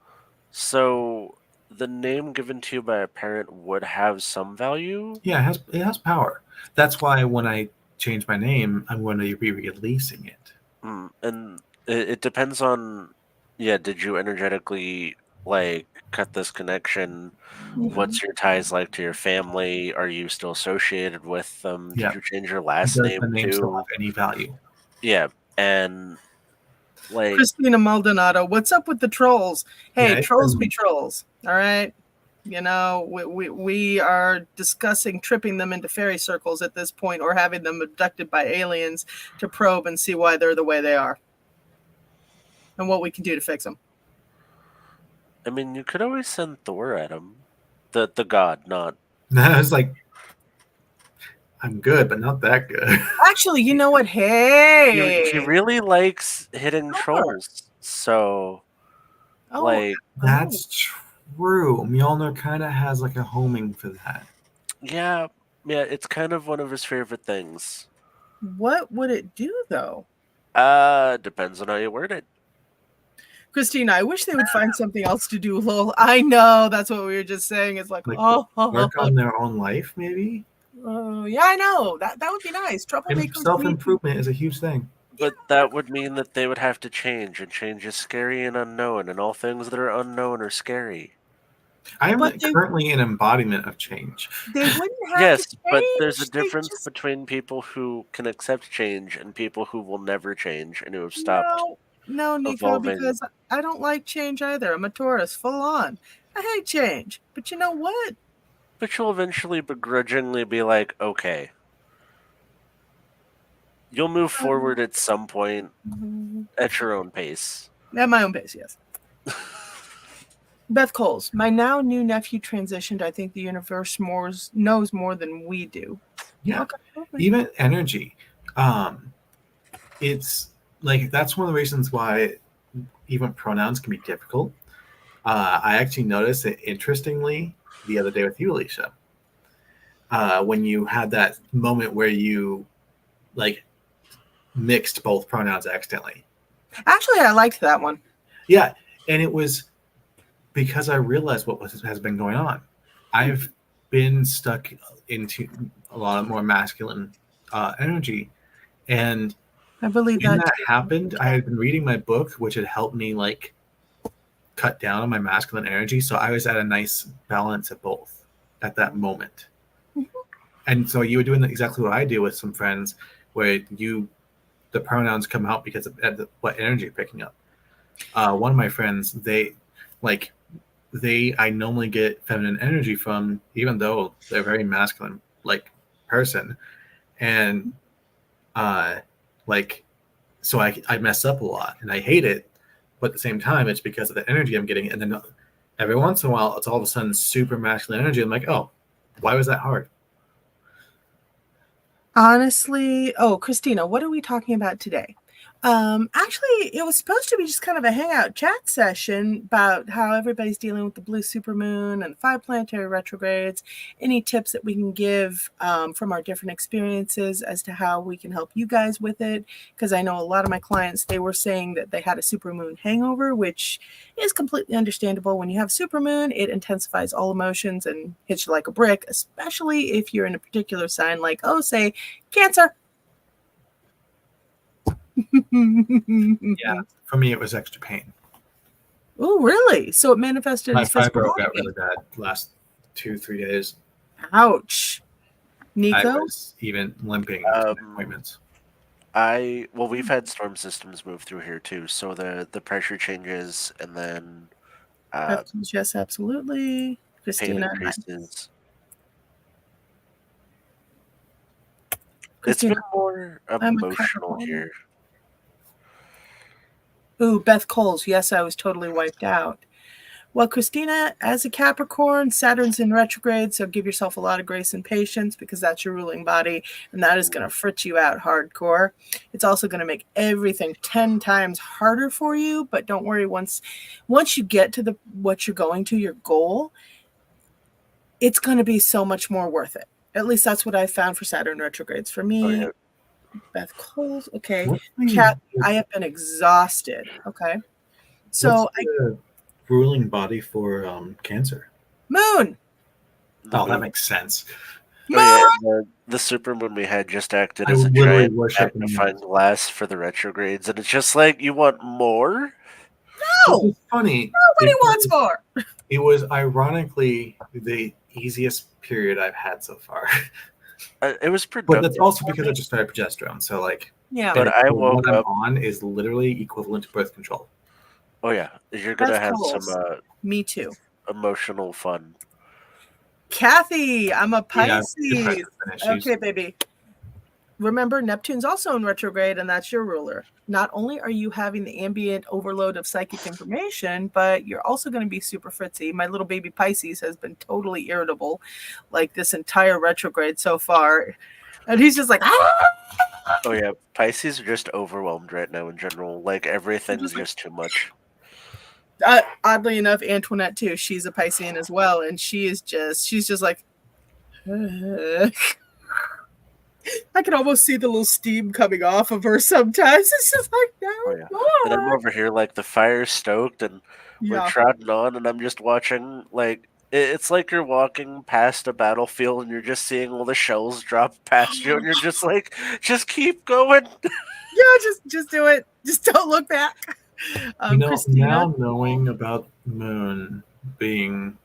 so the name given to you by a parent would have some value. yeah, it has power. That's why when I change my name, I'm going to be releasing it. And it depends on, yeah, did you energetically like cut this connection? What's your ties like to your family? Are you still associated with them? Did Yeah. you change your last Does name the name still too? have any value? Yeah, and like Christina Maldonado, what's up with the trolls? Hey, Yeah, trolls be trolls. All right. You know, we are discussing tripping them into fairy circles at this point, or having them abducted by aliens to probe and see why they're the way they are, and what we can do to fix them. I mean, you could always send Thor at him, the god, not. I was like, I'm good, but not that good. Actually, you know what? Hey, He really likes hitting Thor. trolls, so Oh, like That's true. Mjolnir kind of has like a homing for that. yeah, it's kind of one of his favorite things. what would it do though? Depends on how you word it. Christina, I wish they would find something else to do. Lol. I know that's what we were just saying. It's like, Like, oh, work on their own life, maybe. yeah, I know that would be nice. Troublemakers Self-improvement is a huge thing. But that would mean that they would have to change, and change is scary and unknown, and all things that are unknown are scary. I am currently an embodiment of change. They wouldn't have Yes, to change. but there's a They difference just- between people who can accept change and people who will never change and who have stopped. No, Nico, evolving. because I don't like change either. I'm a Taurus, full on. I hate change. But you know what? But you'll eventually begrudgingly be like, okay. You'll move forward at some point at your own pace. At my own pace, yes. Beth Coles, my now new nephew transitioned. I think the universe knows more than we do. Yeah. Okay. Even energy. It's like that's one of the reasons why even pronouns can be difficult. I actually noticed it interestingly the other day with you, Alicia. When you had that moment where you like mixed both pronouns accidentally. Actually, I liked that one. Yeah, and it was because I realized what has been going on. I've been stuck into a lot of more masculine energy, and I believe when that that happened, I had been reading my book, which had helped me like cut down on my masculine energy. So I was at a nice balance of both at that moment. And so you were doing exactly what I do with some friends, where the pronouns come out because of what energy you're picking up. One of my friends, I normally get feminine energy from, even though they're very masculine like person, and so I mess up a lot and I hate it, but at the same time it's because of the energy I'm getting. And then every once in a while it's all of a sudden super masculine energy. I'm like, oh, why was that hard? Honestly, Christina, what are we talking about today? Actually, it was supposed to be just kind of a hangout chat session about how everybody's dealing with the blue supermoon and 5 planetary retrogrades. Any tips that we can give from our different experiences as to how we can help you guys with it. Because I know a lot of my clients, they were saying that they had a supermoon hangover, which is completely understandable. When you have supermoon, it intensifies all emotions and hits you like a brick, especially if you're in a particular sign like, say, Cancer. Yeah, for me it was extra pain. Oh, really? So it manifested My as physical fibro got body. really bad last 2-3 days. Ouch. Nico? I was even limping to my appointments. We've had storm systems move through here too, so the pressure changes, and then Yes, absolutely. pain Christina. increases. It's Christina, been more I'm a emotional Capricorn. here. Ooh, Beth Coles. Yes, I was totally wiped out. Well, Christina, as a Capricorn, Saturn's in retrograde, so give yourself a lot of grace and patience because that's your ruling body, and that is going to frit you out hardcore. It's also going to make everything 10 times harder for you, but don't worry, once you get to what you're going to, your goal, it's going to be so much more worth it. At least that's what I found for Saturn retrogrades. For me, Oh, yeah. Beth Coles, okay. What's the, Kat, I have been exhausted, okay? So, what's the ruling body for Cancer? Moon! The Oh, that moon. makes sense. Oh, yeah, and the supermoon we had just acted I as a literally giant worship magnifying moons. glass for the retrogrades, and it's just like, you want more? No! It's funny. Nobody because wants more! It was ironically the easiest period I've had so far. It was But productive. that's also because I just started progesterone. So like, Yeah. But I woke what I'm up. on is literally equivalent to birth control. Oh yeah, you're gonna That's have cool. some Me too. emotional fun. Kathy, I'm a Yeah, Pisces. depression issues. Okay, baby. Remember, Neptune's also in retrograde, and that's your ruler. Not only are you having the ambient overload of psychic information, but you're also going to be super fritzy. My little baby Pisces has been totally irritable, like this entire retrograde so far. And he's just like, ah! Oh yeah, Pisces are just overwhelmed right now in general. Like everything's Just like- just too much. Oddly enough, Antoinette too. She's a Piscean as well, and she's just like, I can almost see the little steam coming off of her sometimes. It's just like, no, Oh yeah, and I'm over here like the fire's stoked, and we're yeah. trotting on, and I'm just watching. Like it's like you're walking past a battlefield, and you're just seeing all the shells drop past you, and you're just like, just keep going. Yeah, just do it. Just don't look back. Christina, now knowing about Moon being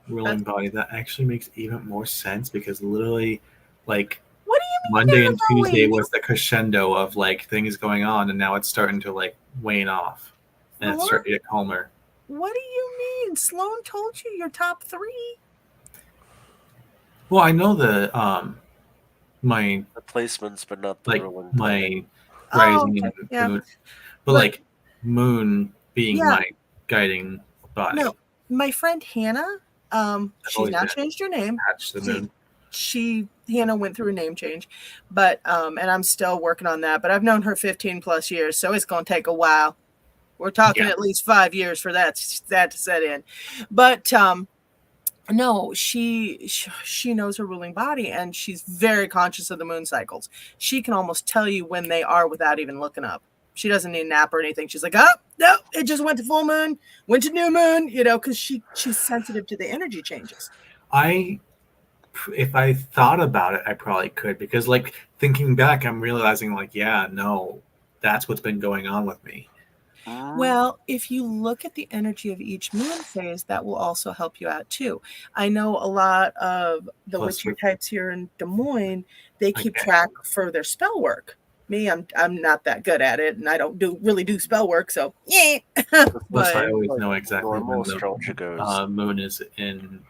ruling body, that actually makes even more sense because literally, like, what do you mean? Monday and knowing? Tuesday was the crescendo of like things going on, and now it's starting to like wane off, and it's What? starting to get calmer. What do you mean? Sloan told you your top 3. Well, I know my The placements, but not the like ruling. my Oh, rising okay, and yeah. Moon, but But- like Moon being Yeah. my guiding body. No, my friend Hannah, she's always now been changed her name. Attached to the Moon. Hannah went through a name change, but and I'm still working on that. But I've known her 15 plus years, so it's going to take a while. We're talking at least 5 years for that to set in. But no, she knows her ruling body, and she's very conscious of the moon cycles. She can almost tell you when they are without even looking up. She doesn't need a nap or anything. She's like, oh no, it just went to full moon, went to new moon, because she's sensitive to the energy changes. If I thought about it, I probably could, because like thinking back, I'm realizing like, yeah, no, that's what's been going on with me. Well, if you look at the energy of each moon phase, that will also help you out too. I know a lot of the Plus, witchy types here in Des Moines, they keep Okay. track for their spell work. Me, I'm not that good at it, and I don't really do spell work, so yeah. Plus, But I always know exactly normal when astrology goes. the moon is in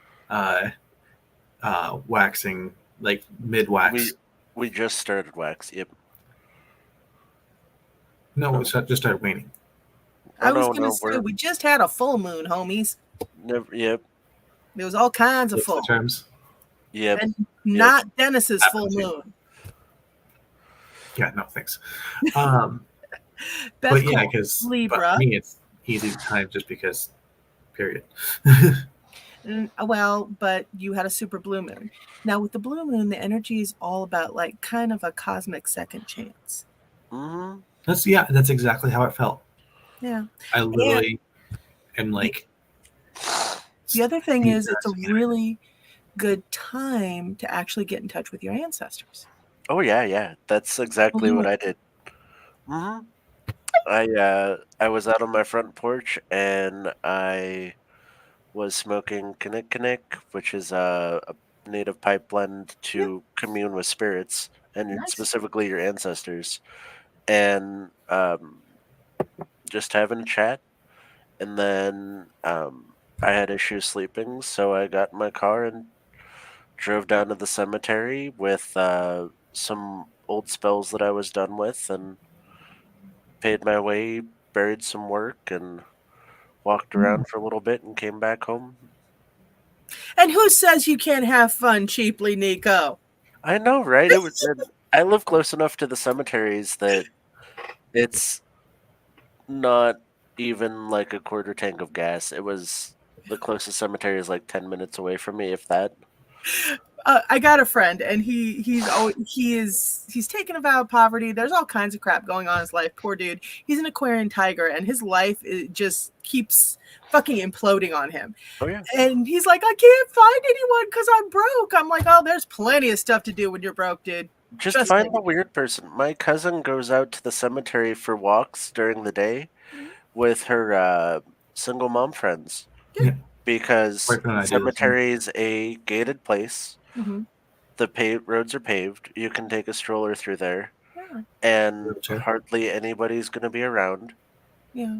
waxing, like mid wax. We just started wax. Yep. No, it just started waning. I was no, gonna say we just had a full moon, homies. Never. Yep. There was all kinds of What's full, the terms? Yep. and not Dennis's full Happened to. moon. Yeah, no, thanks. Beth But yeah, Cole, because Libra. for me it's easy to time just because. Period. Well, but you had a super blue moon. Now with the blue moon, the energy is all about like kind of a cosmic second chance. Mm-hmm. That's exactly how it felt. Yeah. I literally am like. The other thing is, it's a Interesting. really good time to actually get in touch with your ancestors. Oh yeah. That's exactly what I did. Mm-hmm. I was out on my front porch and I was smoking Kinnick, which is a native pipe blend to commune with spirits and Nice. specifically your ancestors, and just having a chat. And then I had issues sleeping, so I got in my car and drove down to the cemetery with some old spells that I was done with and paid my way, buried some work, and walked around for a little bit and came back home. And who says you can't have fun cheaply, Nico? I know, right? I live close enough to the cemeteries that it's not even like a quarter tank of gas. It was the closest cemetery is like 10 minutes away from me, if that. I got a friend, and he's taken a vow of poverty. There's all kinds of crap going on in his life. Poor dude. He's an Aquarian tiger, and his life just keeps fucking imploding on him. Oh yeah. And he's like, I can't find anyone because I'm broke. I'm like, oh, there's plenty of stuff to do when you're broke, dude. Just Trust find me. a weird person. My cousin goes out to the cemetery for walks during the day with her single mom friends. Yeah. Because Why couldn't I do the same? cemetery is a gated place. Mm-hmm. The roads are paved. You can take a stroller through there. Yeah. And Wheelchair. hardly anybody's going to be around. Yeah.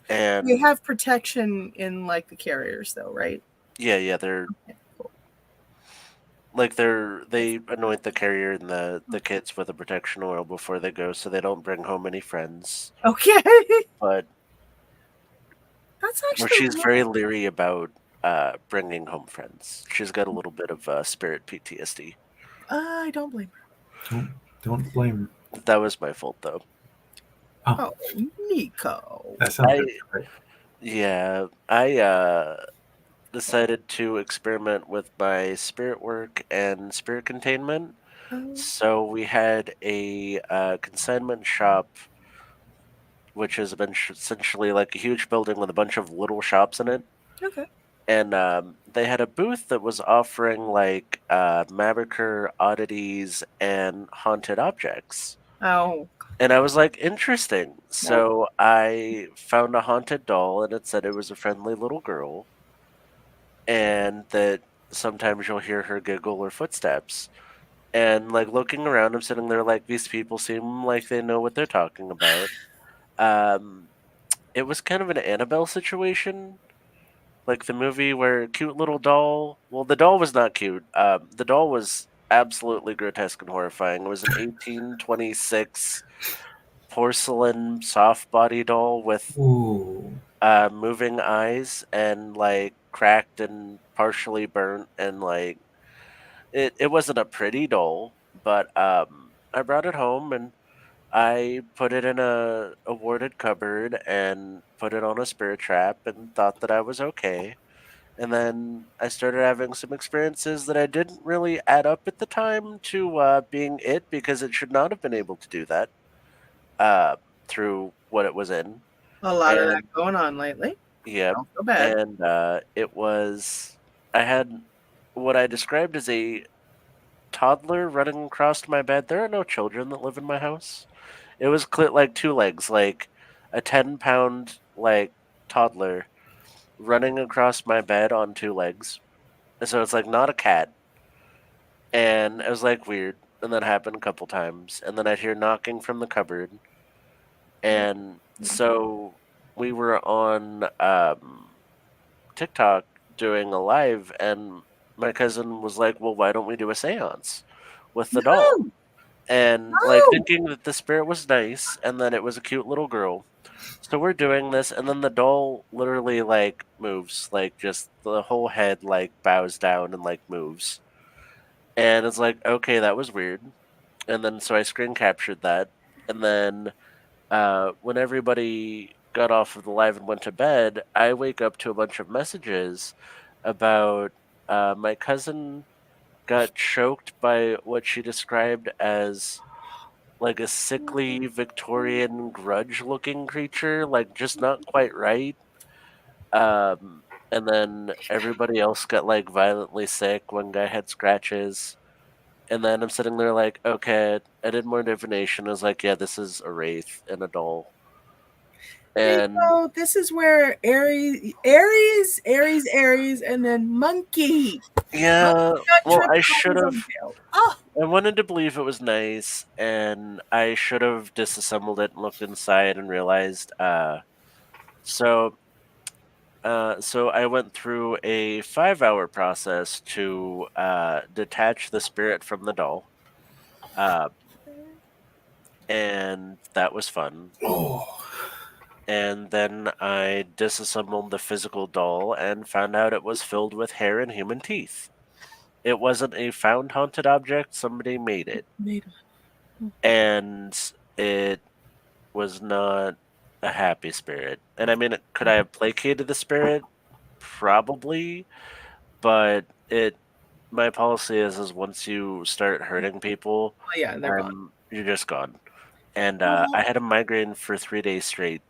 And They have protection in like the carriers, though, right? yeah, they're like they anoint the carrier and the kids with a protection oil before they go, so they don't bring home any friends. Okay. But That's well, actually. she's very leery about bringing home friends. She's got a little bit of spirit PTSD. I don't blame her. Don't blame. That was my fault, though. Oh, Nico. That sounds good. Right? Yeah, I decided to experiment with my spirit work and spirit containment. Oh, So we had a consignment shop, which is essentially like a huge building with a bunch of little shops in it. okay. And they had a booth that was offering like Maviker oddities and haunted objects. Oh. And I was like, interesting. So I found a haunted doll, and it said it was a friendly little girl, and that sometimes you'll hear her giggle or footsteps. And like looking around, I'm sitting there like, these people seem like they know what they're talking about. It was kind of an Annabelle situation. Like the movie where a cute little doll. Well, the doll was not cute. The doll was absolutely grotesque and horrifying. It was an 1826 porcelain soft body doll with Ooh. moving eyes and like cracked and partially burnt, and like it wasn't a pretty doll, but I brought it home and I put it in a warded cupboard and put it on a spirit trap and thought that I was okay. And then I started having some experiences that I didn't really add up at the time to being it, because it should not have been able to do that through what it was in. A lot of that going on lately. Yeah. Don't feel bad. And I had what I described as a toddler running across my bed. There are no children that live in my house. It was like two legs, like a 10-pound like toddler running across my bed on two legs. And so it's like not a cat. And it was like weird. And that happened a couple times. And then I'd hear knocking from the cupboard. And so we were on TikTok doing a live, and my cousin was like, well, why don't we do a seance with the doll? And like thinking that the spirit was nice and that it was a cute little girl. So we're doing this, and then the doll literally like moves, like just the whole head like bows down and like moves. And it's like, okay, that was weird. And then so I screen captured that. And then when everybody got off of the live and went to bed, I wake up to a bunch of messages about my cousin got choked by what she described as like a sickly Victorian grudge-looking creature, like just not quite right. And then everybody else got like violently sick. One guy had scratches. And then I'm sitting there like, okay, I did more divination. I was like, yeah, this is a wraith and a doll. And so this is where Aries, and then monkey. yeah, well, I should have. Oh. I wanted to believe it was nice, and I should have disassembled it and looked inside and realized. So I went through a 5-hour process to detach the spirit from the doll. and that was fun. Oh, And then I disassembled the physical doll and found out it was filled with hair and human teeth. It wasn't a found haunted object, somebody made it. And it was not a happy spirit. And I mean, could I have placated the spirit? Probably. But my policy is once you start hurting people, Oh, yeah, they're gone. you're just gone. And I had a migraine for 3 days straight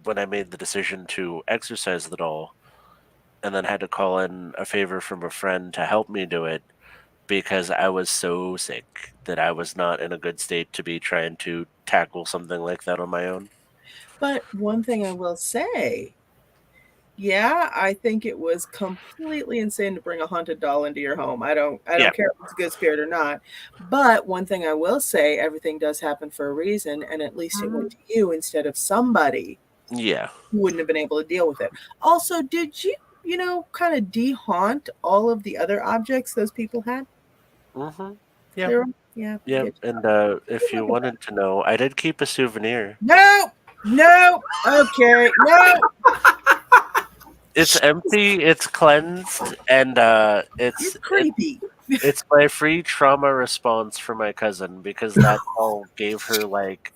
when I made the decision to exercise the doll, and then had to call in a favor from a friend to help me do it because I was so sick that I was not in a good state to be trying to tackle something like that on my own. But one thing I will say, yeah, I think it was completely insane to bring a haunted doll into your home. I don't Yeah. care if it's a good spirit or not. But one thing I will say, everything does happen for a reason, and at least it went to you instead of somebody Yeah. who wouldn't have been able to deal with it. Also, did you, kind of de-haunt all of the other objects those people had? Mm-hmm. Yeah. They were- yeah. Yeah. good. And if you wanted to know, I did keep a souvenir. No, okay, no. It's empty, it's cleansed, and It's creepy. it's my free trauma response for my cousin because that all gave her like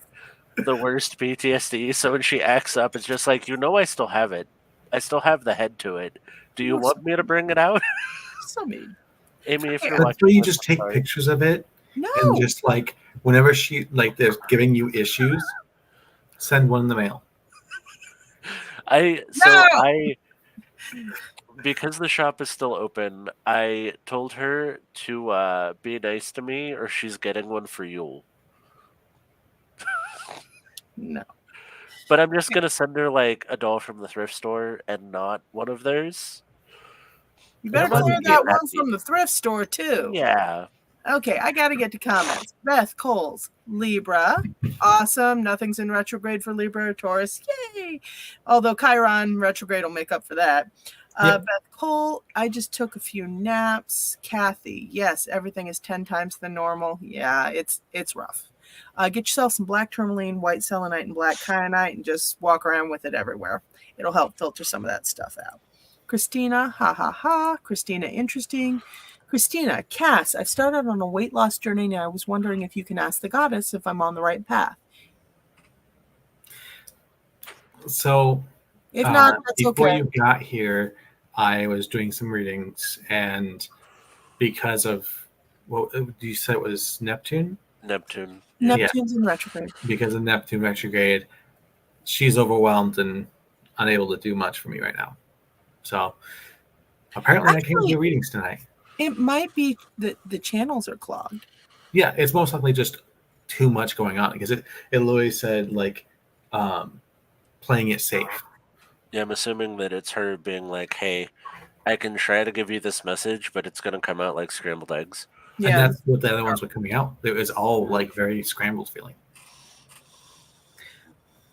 the worst PTSD. So when she acts up, it's just like, I still have it. I still have the head to it. Do you want me to bring it out? So mean. Amy, if you're that's watching, where you this, just I'm take sorry. pictures of it No. and just like whenever they're giving you issues, send one in the mail. Because the shop is still open, I told her to be nice to me or she's getting one for Yule. No. But I'm just gonna send her like a doll from the thrift store and not one of theirs. You better That clear might be that one happy. from the thrift store too. Yeah. Okay, I got to get to comments. Beth Coles, Libra, awesome. Nothing's in retrograde for Libra or Taurus. Yay! Although Chiron retrograde will make up for that. Yep. Beth Cole, I just took a few naps. Kathy, yes, everything is 10 times the normal. Yeah, it's rough. Get yourself some black tourmaline, white selenite, and black kyanite, and just walk around with it everywhere. It'll help filter some of that stuff out. Christina, ha ha ha. Christina, interesting. Christina, Cass, I've started on a weight loss journey and I was wondering if you can ask the goddess if I'm on the right path. So If not, that's before okay. you got here, I was doing some readings, and because of what you said it was Neptune? Neptune. Neptune's in retrograde. Because of Neptune retrograde, she's overwhelmed and unable to do much for me right now. So apparently I can't do readings tonight. It might be that the channels are clogged. Yeah, it's most likely just too much going on because it literally said like playing it safe. Yeah, I'm assuming that it's her being like, hey, I can try to give you this message, but it's going to come out like scrambled eggs. Yeah. And that's what the other ones were coming out. It was all like very scrambled feeling.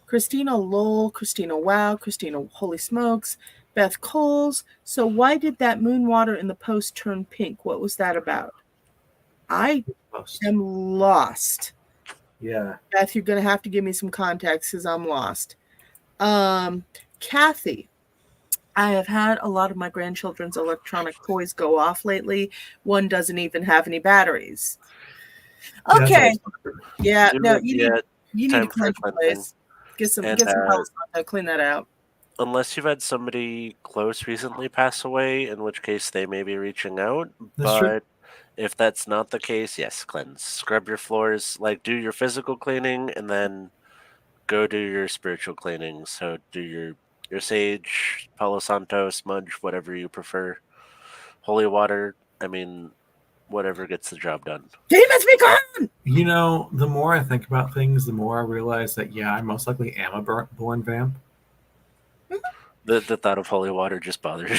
Christina lol, Christina wow, Christina holy smokes, Beth Coles. So why did that moon water in the post turn pink? What was that about? I am lost. Yeah. Beth, you're going to have to give me some context because I'm lost. Kathy, I have had a lot of my grandchildren's electronic toys go off lately. One doesn't even have any batteries. Okay. Yeah, no, you need to clean the place. Get some help to clean that out. Unless you've had somebody close recently pass away, in which case they may be reaching out. That's true. If that's not the case, yes, cleanse. Scrub your floors, like do your physical cleaning, and then go do your spiritual cleaning. So do your sage, Palo Santo, smudge, whatever you prefer. Holy water, I mean, whatever gets the job done. Demons be gone! You know, the more I think about things, the more I realize that, yeah, I most likely am a born vamp. The thought of holy water just bothers you.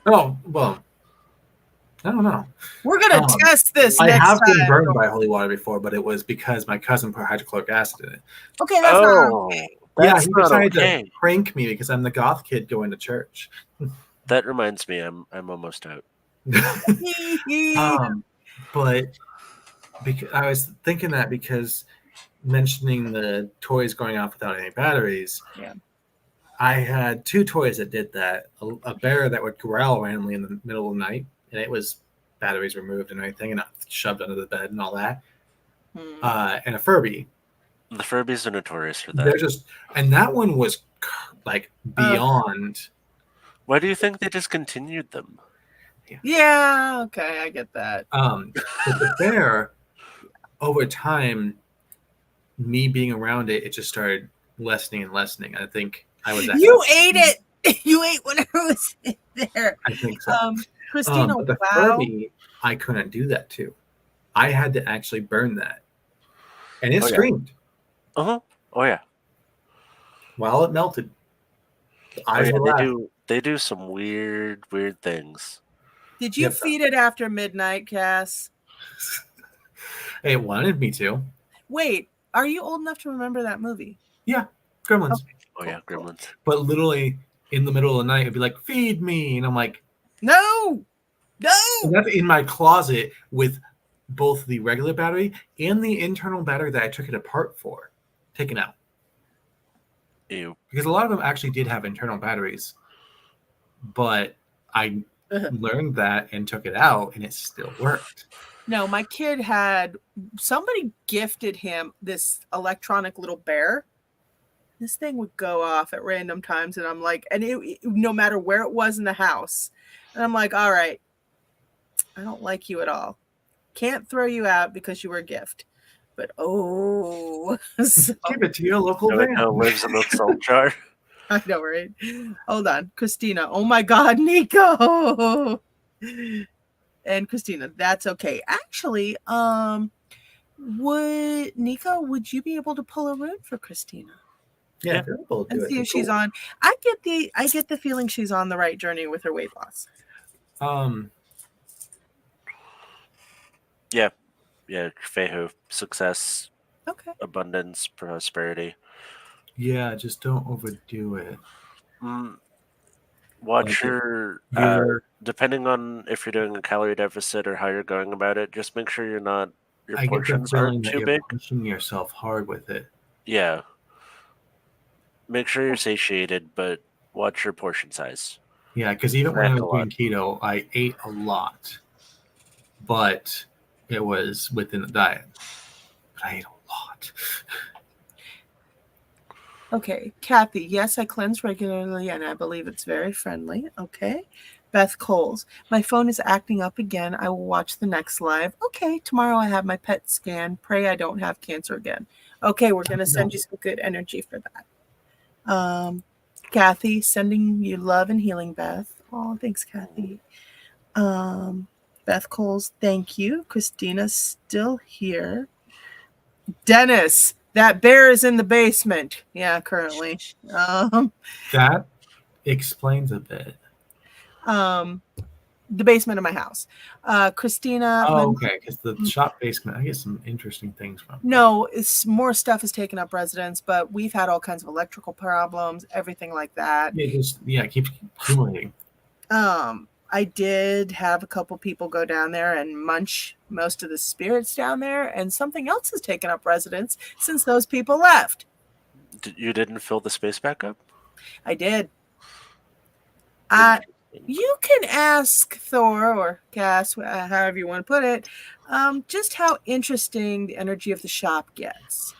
Oh, well, I don't know. We're going to test this next time. I have been burned by holy water before, but it was because my cousin put hydrochloric acid in it. Okay, that's not okay. Yeah, he decided to prank me because I'm the goth kid going to church. That reminds me, I'm almost out. But because I was thinking that because mentioning the toys going off without any batteries. Yeah. I had 2 toys that did that. A bear that would growl randomly in the middle of the night, and it was batteries removed and everything, and not shoved under the bed and all that. And a Furby. The Furbies are notorious for They're that. just, and that one was like beyond. Why do you think they discontinued them? Yeah, okay, I get that. But the bear, over time, me being around it, it just started lessening and lessening. I think I was. You ate it. You ate whatever was in there. I think so. Christina, but the wow. Furby, I couldn't do that to. I had to actually burn that, and it Oh, yeah. screamed Oh yeah. while it melted. The eyes were they laughing. do some weird things. Did you Yep. feed it after midnight, Cass? It wanted me to. Wait, are you old enough to remember that movie? Gremlins. Oh yeah, Gremlins. But literally in the middle of the night, it'd be like, "Feed me," and I'm like, No. and that's in my closet with both the regular battery and the internal battery that I took it apart for, taken out. Ew. Because a lot of them actually did have internal batteries, but I learned that and took it out, and it still worked. No, my kid had somebody gifted him this electronic little bear. This thing would go off at random times, and I'm like, and it no matter where it was in the house, and I'm like, all right, I don't like you at all. Can't throw you out because you were a gift. But so, Give it to your local So it van. now lives in a salt jar. I know, right? Hold on, Christina. Oh my God, Nico. And Christina, that's okay. Actually, would you be able to pull a rune for Christina Yeah, Yeah. we'll do and it. see if she's on? I get the feeling she's on the right journey with her weight loss. Yeah, Fehu. Success, Okay. abundance, prosperity. Yeah, just don't overdo it. Watch Like your depending on if you're doing a calorie deficit or how you're going about it, just make sure your I get the portions feeling aren't that too you're big. pushing yourself hard with it. Yeah. Make sure you're satiated, but watch your portion size. Yeah, because even when I Snack was a doing keto, I ate a lot, but it was within the diet. But I ate a lot. Okay, Kathy, yes, I cleanse regularly and I believe it's very friendly. Okay. Beth Coles, my phone is acting up again. I will watch the next live. Okay, tomorrow I have my PET scan. Pray I don't have cancer again. Okay, we're going to send you some good energy for that. Kathy, sending you love and healing, Beth. Oh, thanks, Kathy. Beth Coles, thank you. Christina's still here. Dennis, that bear is in the basement. Yeah, currently. That explains a bit. The basement of my house. Christina. Oh, okay, because the shop basement, I get some interesting things from. No, it's more stuff has taken up residence, but we've had all kinds of electrical problems, everything like that. It keeps accumulating. I did have a couple people go down there and munch most of the spirits down there, and something else has taken up residence since those people left. You didn't fill the space back up? I did. You can ask Thor or Cass, however you want to put it, just how interesting the energy of the shop gets.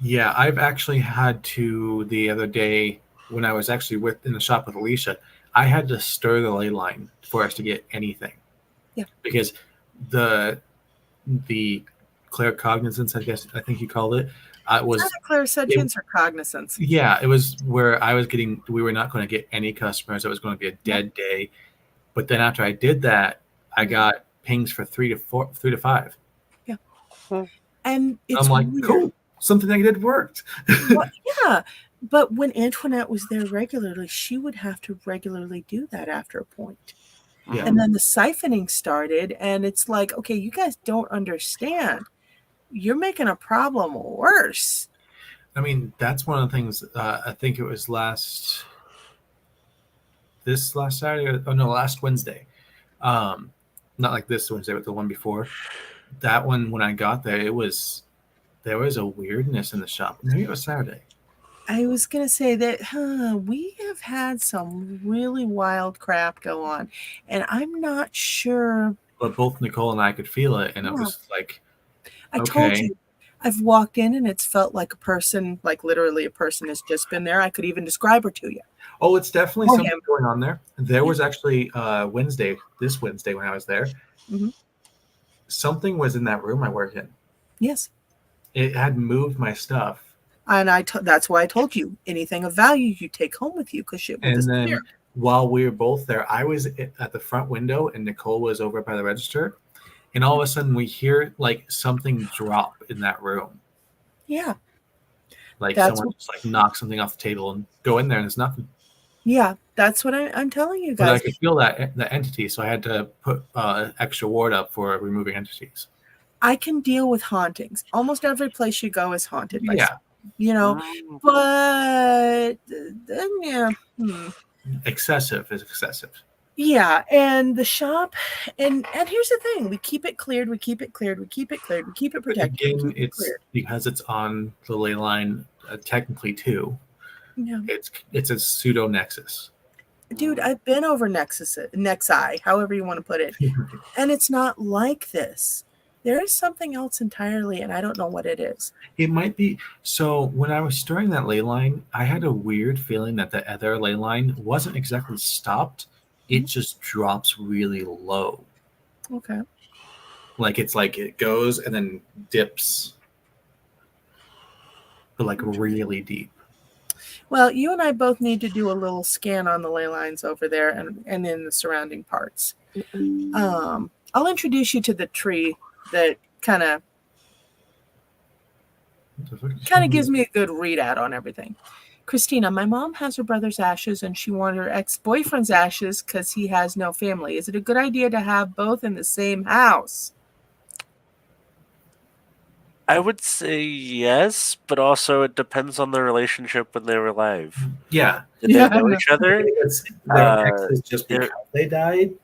Yeah, I've actually had to the other day when I was actually in the shop with Alicia, I had to stir the ley line for us to get anything. Yeah. Because the claircognizance, I think you called it, was Not a clairsentience or cognizance. Yeah, it was where we were not going to get any customers. It was going to be a dead day. But then after I did that, I got pings for 3 to 5. Yeah. And it's I'm like, weird. cool, something I did worked. Well, yeah. But when Antoinette was there regularly, she would have to regularly do that after a point. Yeah. And then the siphoning started, and it's like, okay, you guys don't understand. You're making a problem worse. I mean, that's one of the things. I think it was last Saturday. Last Wednesday. Not like this Wednesday, but the one before. That one, when I got there, it was there was a weirdness in the shop. Maybe it was Saturday. I was going to say that we have had some really wild crap go on, and I'm not sure. But both Nicole and I could feel it, and it Yeah. was like, I told okay. you, I've walked in and it's felt like a person, like literally a person has just been there. I could even describe her to you. Oh, it's definitely Or something him. going on there. There was actually this Wednesday when I was there, Mhm. something was in that room I work in. Yes. It had moved my stuff. And that's why I told you, anything of value you take home with you, because shit will And disappear. then while we were both there, I was at the front window and Nicole was over by the register. And all of a sudden we hear like something drop in that room. Yeah. Like That's someone just like knock something off the table and go in there and there's nothing. Yeah, that's what I'm telling you But I guys. could feel that entity, so I had to put extra ward up for removing entities. I can deal with hauntings. Almost every place you go is haunted by Yeah. something, but then Excessive is excessive. Yeah, and the shop, and here's the thing: we keep it cleared, we keep it cleared, we keep it cleared, we keep it But protected. again, it's because it's on the ley line, technically too. Yeah. It's a pseudo nexus. Dude, I've been over Nexi, however you want to put it, and it's not like this. There is something else entirely, and I don't know what it is. It might be. So when I was stirring that ley line, I had a weird feeling that the other ley line wasn't exactly stopped. It just drops really low. Okay. Like it's like it goes and then dips, but like really deep. Well, you and I both need to do a little scan on the ley lines over there and in the surrounding parts. I'll introduce you to the tree that kind of gives me a good readout on everything. Christina, my mom has her brother's ashes and she wanted her ex-boyfriend's ashes because he has no family. Is it a good idea to have both in the same house? I would say yes, but also it depends on the relationship when they were alive. Yeah. Did they know each other? Their exes just because they died.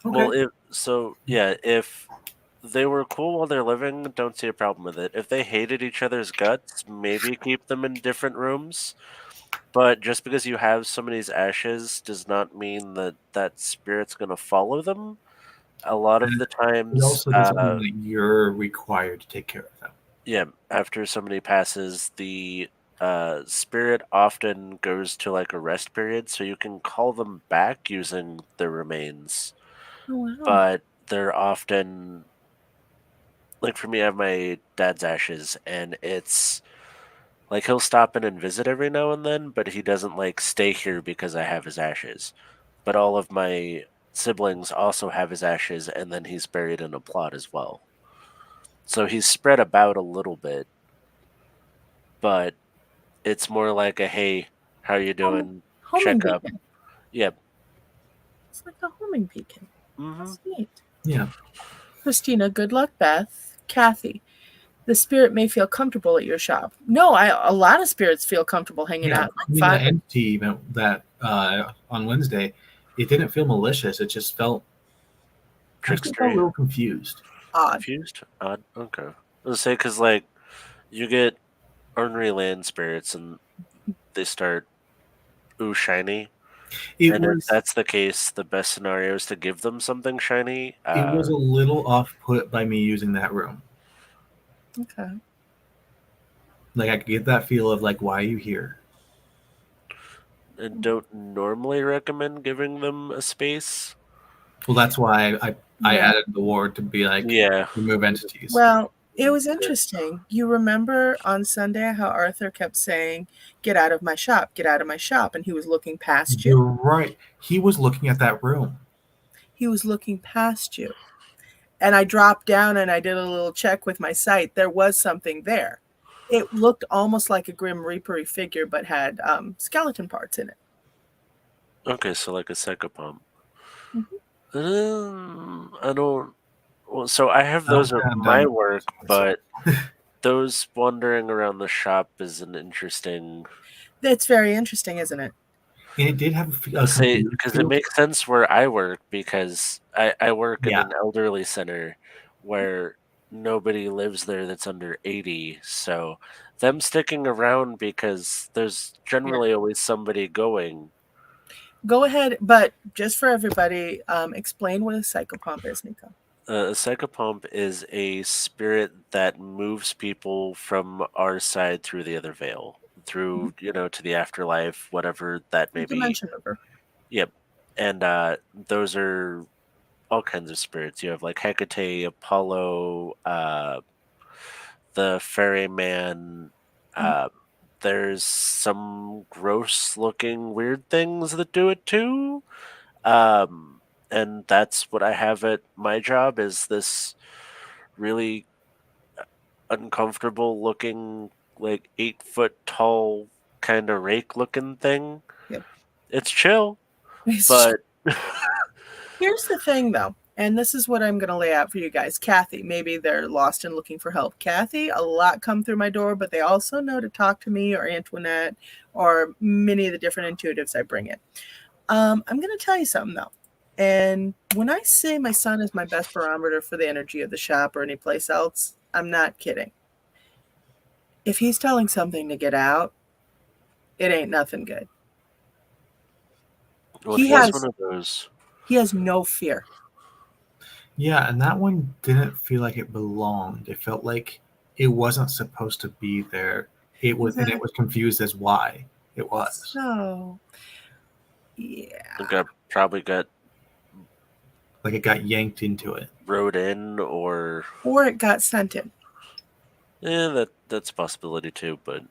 Okay. Well, if they were cool while they're living, don't see a problem with it. If they hated each other's guts, maybe keep them in different rooms. But just because you have somebody's ashes does not mean that spirit's going to follow them. A lot of the times, it also doesn't mean that you're required to take care of them. Yeah, after somebody passes, the spirit often goes to like a rest period, so you can call them back using their remains. Oh, wow. But they're often, like for me, I have my dad's ashes, and it's like he'll stop in and visit every now and then, but he doesn't like stay here because I have his ashes. But all of my siblings also have his ashes, and then he's buried in a plot as well. So he's spread about a little bit, but it's more like a, hey, how you doing? Homing Check up. beacon. Yeah. It's like a homing beacon. Mm-hmm. That's neat. Yeah. Christina, good luck, Beth. Kathy, the spirit may feel comfortable at your shop. No, a lot of spirits feel comfortable hanging out. I mean, that entity that on Wednesday, it didn't feel malicious. It just felt trickster. A little confused. Odd. Confused? Odd. Okay. I was say because like you get ornery land spirits and they start shiny. If that's the case, the best scenario is to give them something shiny. It was a little off-put by me using that room. Okay. Like I could get that feel of like, why are you here? And don't normally recommend giving them a space. Well, that's why I added the ward to be like, remove entities. Well, it was interesting. You remember on Sunday how Arthur kept saying, "Get out of my shop, get out of my shop," and he was looking past you? You're right. He was looking at that room. He was looking past you. And I dropped down and I did a little check with my sight. There was something there. It looked almost like a Grim Reaper-y figure, but had skeleton parts in it. Okay, so like a psychopomp. Mm-hmm. I don't... Well, so I have those at my work, but those wandering around the shop is an interesting... It's very interesting, isn't it? And it did have because it makes sense where I work, because I work in an elderly center where nobody lives there that's under 80. So them sticking around because there's generally always somebody going. Go ahead, but just for everybody, explain what a psychopomp is, Nico. A psychopomp is a spirit that moves people from our side through the other veil, through, to the afterlife, whatever that may be. Dimension mover. Yep. And those are all kinds of spirits. You have like Hecate, Apollo, the ferryman. There's some gross looking weird things that do it too. And that's what I have at my job, is this really uncomfortable looking, like 8-foot tall kind of rake looking thing. Yep. It's chill, but here's the thing though, and this is what I'm going to lay out for you guys. Kathy, maybe they're lost and looking for help. Kathy, a lot come through my door, but they also know to talk to me or Antoinette or many of the different intuitives I bring in. I'm going to tell you something though. And when I say my son is my best barometer for the energy of the shop or any place else, I'm not kidding. If he's telling something to get out, it ain't nothing good. well, He he's has one of those. He has no fear. Yeah, and that one didn't feel like it belonged. It felt like it wasn't supposed to be there. It was, and it was confused as why it was. So, yeah. I think I probably got Like it got yanked into it. rode in, or Or it got sent in. that's a possibility too. But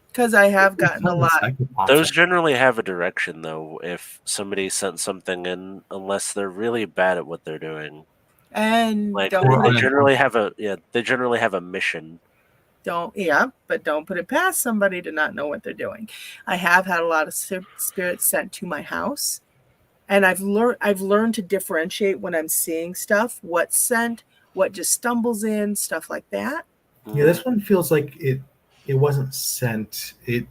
Because I have gotten a lot. those generally have a direction, though. If somebody sent something in, unless they're really bad at what they're doing, And like don't they generally have a mission. But don't put it past somebody to not know what they're doing. I have had a lot of spirits sent to my house, and I've learned to differentiate when I'm seeing stuff, what's sent, what just stumbles in, stuff like that. Yeah, this one feels like it wasn't sent. It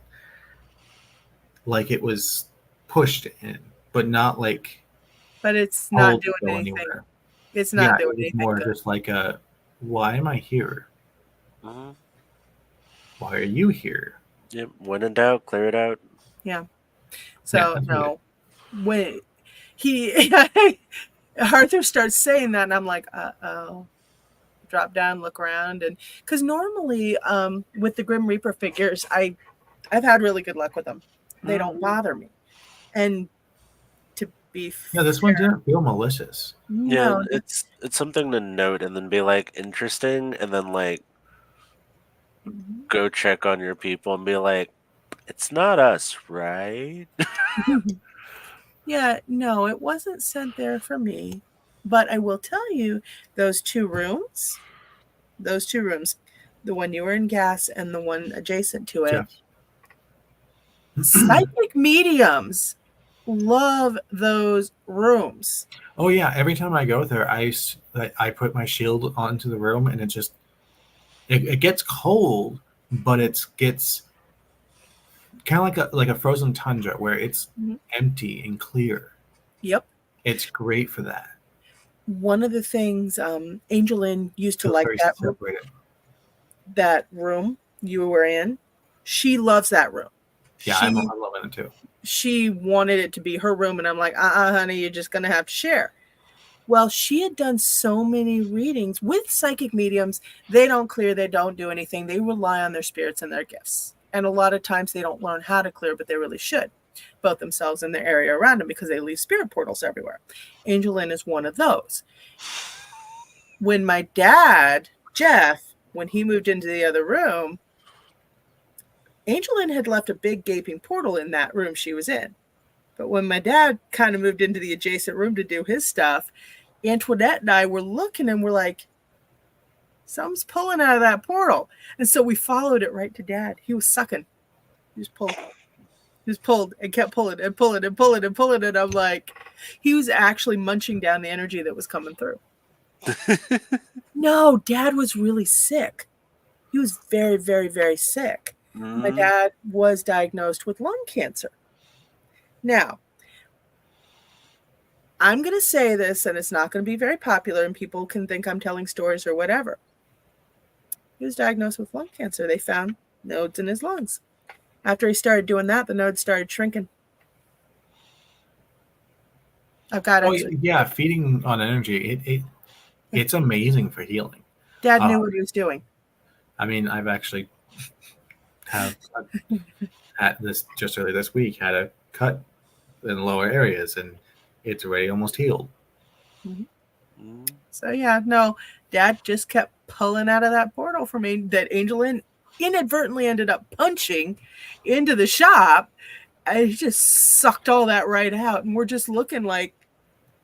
was pushed in, but not like. But it's not doing go anything. anywhere. It's not doing it was anything. more good. just like a, why am I here? Mm-hmm. Why are you here? Yep. When in doubt, clear it out. Yeah. So Yeah, no, when Arthur starts saying that, and I'm like, oh. Drop down, look around, and because normally with the Grim Reaper figures, I've had really good luck with them. They don't bother me, and to be fair, this one didn't feel malicious. Yeah, no, it's something to note, and then be like interesting, and then like go check on your people and be like, it's not us, right? yeah, no, it wasn't sent there for me. But I will tell you, those two rooms, the one you were in gas and the one adjacent to it, psychic mediums love those rooms. Oh yeah, every time I go there, I put my shield onto the room, and it gets cold, but it gets kind of like a frozen tundra where it's empty and clear. Yep, it's great for that. One of the things AngelLynn used to like that room you were in. She loves that room. Yeah, I'm loving it too. She wanted it to be her room, and I'm like, honey, you're just going to have to share. Well, she had done so many readings with psychic mediums. They don't clear. They don't do anything. They rely on their spirits and their gifts. And a lot of times they don't learn how to clear, but they really should, both themselves and the area around them, because they leave spirit portals everywhere. AngelLynn is one of those. When my dad, Jeff, when he moved into the other room, AngelLynn had left a big gaping portal in that room she was in. But when my dad kind of moved into the adjacent room to do his stuff, Antoinette and I were looking and we're like, something's pulling out of that portal. And so we followed it right to Dad. He was sucking. He was pulled. He was pulled and kept pulling and pulling and pulling and pulling. And I'm like, he was actually munching down the energy that was coming through. No, Dad was really sick. He was very, very, very sick. My dad was diagnosed with lung cancer. Now, I'm going to say this, and it's not going to be very popular, and people can think I'm telling stories or whatever. He was diagnosed with lung cancer. They found nodes in his lungs. After he started doing that, the nodes started shrinking. I've got Oh extra. yeah, feeding on energy. It's amazing for healing. Dad knew what he was doing. I mean, I've actually have at this just earlier this week had a cut in the lower areas, and it's already almost healed. So yeah, no, Dad just kept pulling out of that portal for me that AngelLynn inadvertently ended up punching into the shop. I just sucked all that right out, and we're just looking like,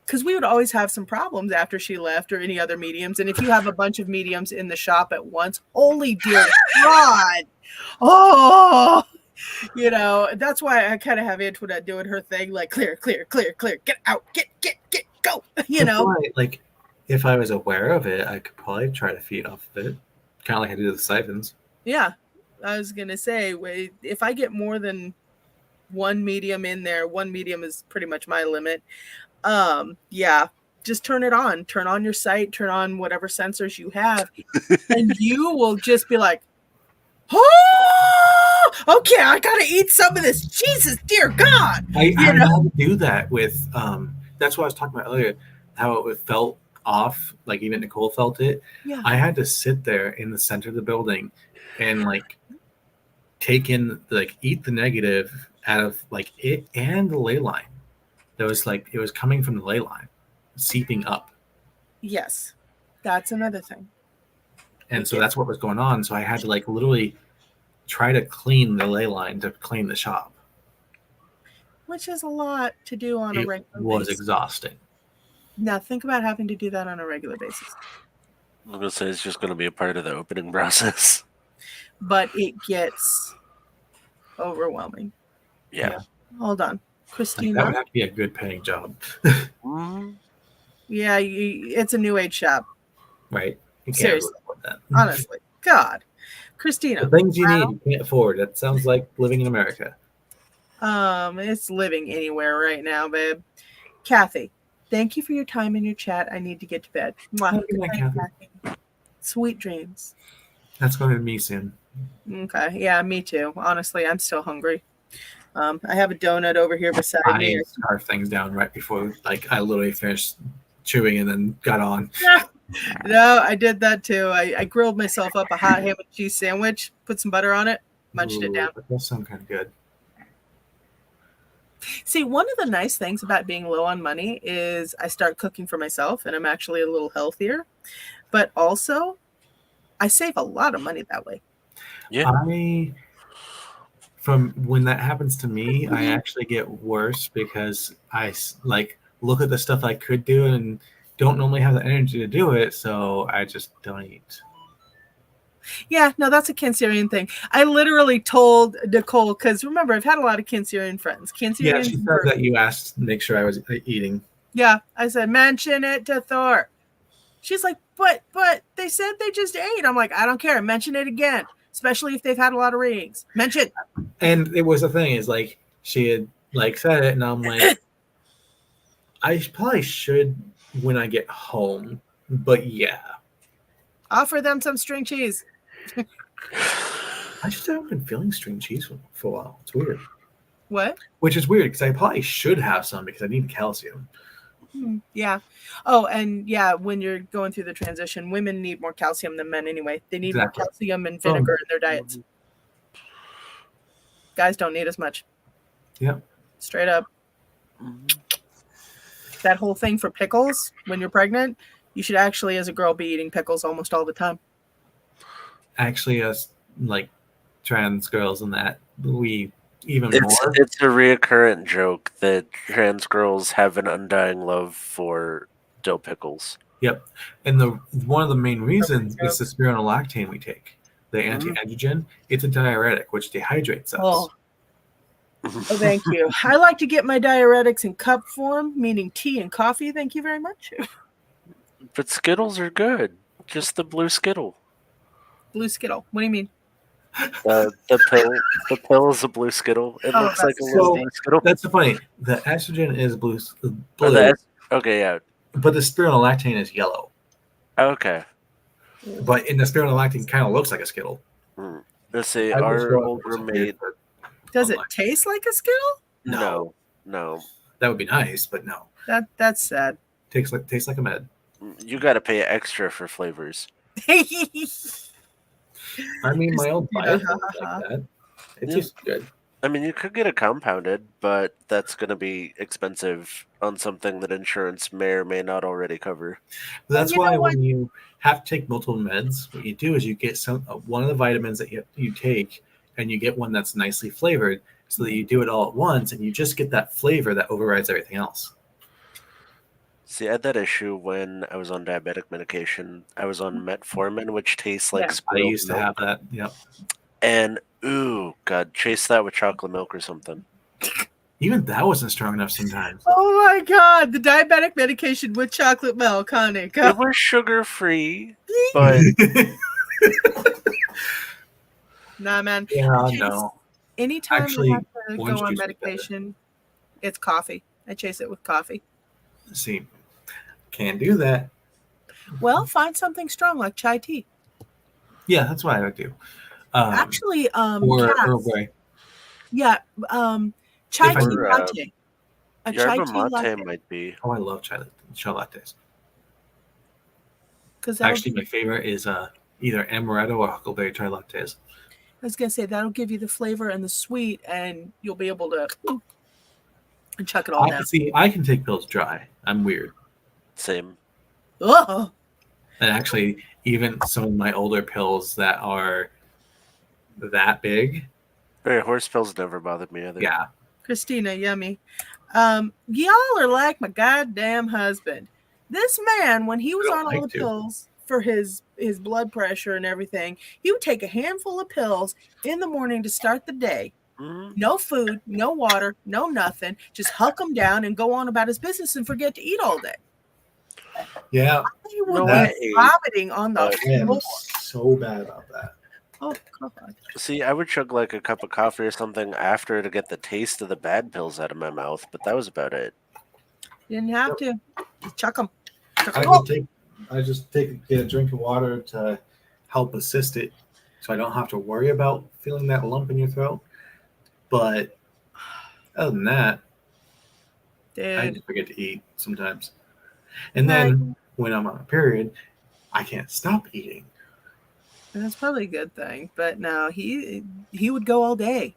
because we would always have some problems after she left or any other mediums. And if you have a bunch of mediums in the shop at once, holy dear God, oh, you know, that's why I kind of have Antoinette doing her thing, like clear, get out, get, go, you know. Why, like, if I was aware of it, I could probably try to feed off of it, kind of like I do with the siphons. Yeah, I was gonna say, if I get more than one medium in there, one medium is pretty much my limit. Yeah, just turn it on. Turn on your sight. Turn on whatever sensors you have, and you will just be like, "Oh, okay, I gotta eat some of this. Jesus, dear God!" I had to do that with. That's what I was talking about earlier. How it felt off. Like even Nicole felt it. Yeah. I had to sit there in the center of the building, and like take in, like, eat the negative out of like it and the ley line. That was like it was coming from the ley line, seeping up. Yes, that's another thing. And so that's what was going on. So I had to like literally try to clean the ley line to clean the shop. Which is a lot to do on a regular basis. It was exhausting. Now think about having to do that on a regular basis. I'm going to say it's just going to be a part of the opening process. But it gets overwhelming. Yeah. Hold on. Like, Christina. that would have to be a good paying job. Yeah, it's a new age shop. Right. You can't Seriously. really afford that. Honestly. God. Christina. The things you need, you can't afford. That sounds like living in America. It's living anywhere right now, babe. Kathy, thank you for your time in your chat. I need to get to bed. Mwah. Good night, Kathy. Sweet dreams. That's going to be me soon. Okay. Yeah, me too. Honestly, I'm still hungry. I have a donut over here beside me. I scarfed things down right before, like, I literally finished chewing and then got on. No, I did that too. I grilled myself up a hot ham and cheese sandwich, put some butter on it, munched it down. That does sound kind of good. See, one of the nice things about being low on money is I start cooking for myself and I'm actually a little healthier. But also, I save a lot of money that way. Yeah. From when that happens to me, I actually get worse because I like look at the stuff I could do and don't normally have the energy to do it, so I just don't eat. Yeah, no, that's a Cancerian thing. I literally told Nicole, because remember, I've had a lot of Cancerian friends. Yeah, she said that you asked to make sure I was eating. Yeah, I said, mention it to Thor. She's like, but they said they just ate. I'm like, I don't care. Mention it again, especially if they've had a lot of readings. Mention. And it was the thing is, like, she had like said it, and I'm like, I probably should when I get home, but yeah. Offer them some string cheese. I just haven't been feeling string cheese for a while. It's weird. What? Which is weird because I probably should have some because I need calcium. Yeah. Oh, and yeah, when you're going through the transition, women need more calcium than men anyway. They need more calcium and vinegar in their diets. Guys don't need as much. Yeah. Straight up. That whole thing for pickles when you're pregnant, you should actually, as a girl, be eating pickles almost all the time. Actually, us like trans girls and that, we even more. It's a reoccurrent joke that trans girls have an undying love for dill pickles. Yep. And one of the main reasons is the spironolactane we take, the anti-androgen. It's a diuretic, which dehydrates us. Oh, thank you. I like to get my diuretics in cup form, meaning tea and coffee. Thank you very much. But Skittles are good. Just the blue Skittle. Blue Skittle. What do you mean? The pill is a blue Skittle. It looks like a little blue Skittle. That's the funny. The estrogen is blue. Okay, yeah. But the spironolactane is yellow. Okay. But in the spironolactone, kind of looks like a Skittle. Let's say I would our throw it old for some roommate. weird- Does it Online. taste like a Skittle? No. That would be nice, but no. That's sad. Tastes like a med. You got to pay extra for flavors. I mean, my old Yeah, bias was like that. It tastes good. I mean, you could get it compounded, but that's going to be expensive on something that insurance may or may not already cover. That's you know why what? when you have to take multiple meds, what you do is you get one of the vitamins that you take, and you get one that's nicely flavored, so that you do it all at once, and you just get that flavor that overrides everything else. See, I had that issue when I was on diabetic medication. I was on metformin, which tastes like Yeah. I spoiled used to milk. have that. Yep. And, ooh, God, chase that with chocolate milk or something. Even that wasn't strong enough sometimes. Oh my God, the diabetic medication with chocolate milk, honey. It was sugar-free, but Nah, man. Yeah, Chase, no. Anytime Actually, I have to orange go on juice is better. medication, it's coffee. I chase it with coffee. See, can't do that. Well, find something strong like chai tea. Yeah, that's what I would do. Actually, Or Cass, Earl Grey. yeah, chai If I tea were, latte. A chai yerba tea mate latte. might be. Oh, I love chai lattes. Because Actually, my favorite is either amaretto or huckleberry chai lattes. I was gonna say that'll give you the flavor and the sweet, and you'll be able to and chuck it all down. I can take pills dry. I'm weird. Same. Oh, And actually, even some of my older pills that are that big, Hey, horse pills never bothered me either. yeah. Christina, yummy. Y'all are like my goddamn husband. This man, when he was I don't on all like the to. pills for his blood pressure and everything, he would take a handful of pills in the morning to start the day. Mhm. No food, no water, no nothing. Just huck them down and go on about his business and forget to eat all day. Yeah, He would No be way. vomiting on the But- I am floor. so bad about that. Oh God. See, I would chug like a cup of coffee or something after to get the taste of the bad pills out of my mouth, but that was about it. You didn't have to. Just chuck them. I just get a drink of water to help assist it, so I don't have to worry about feeling that lump in your throat. But other than that, I Dude. just forget to eat sometimes. And then when I'm on a period, I can't stop eating. That's probably a good thing. But no, he would go all day.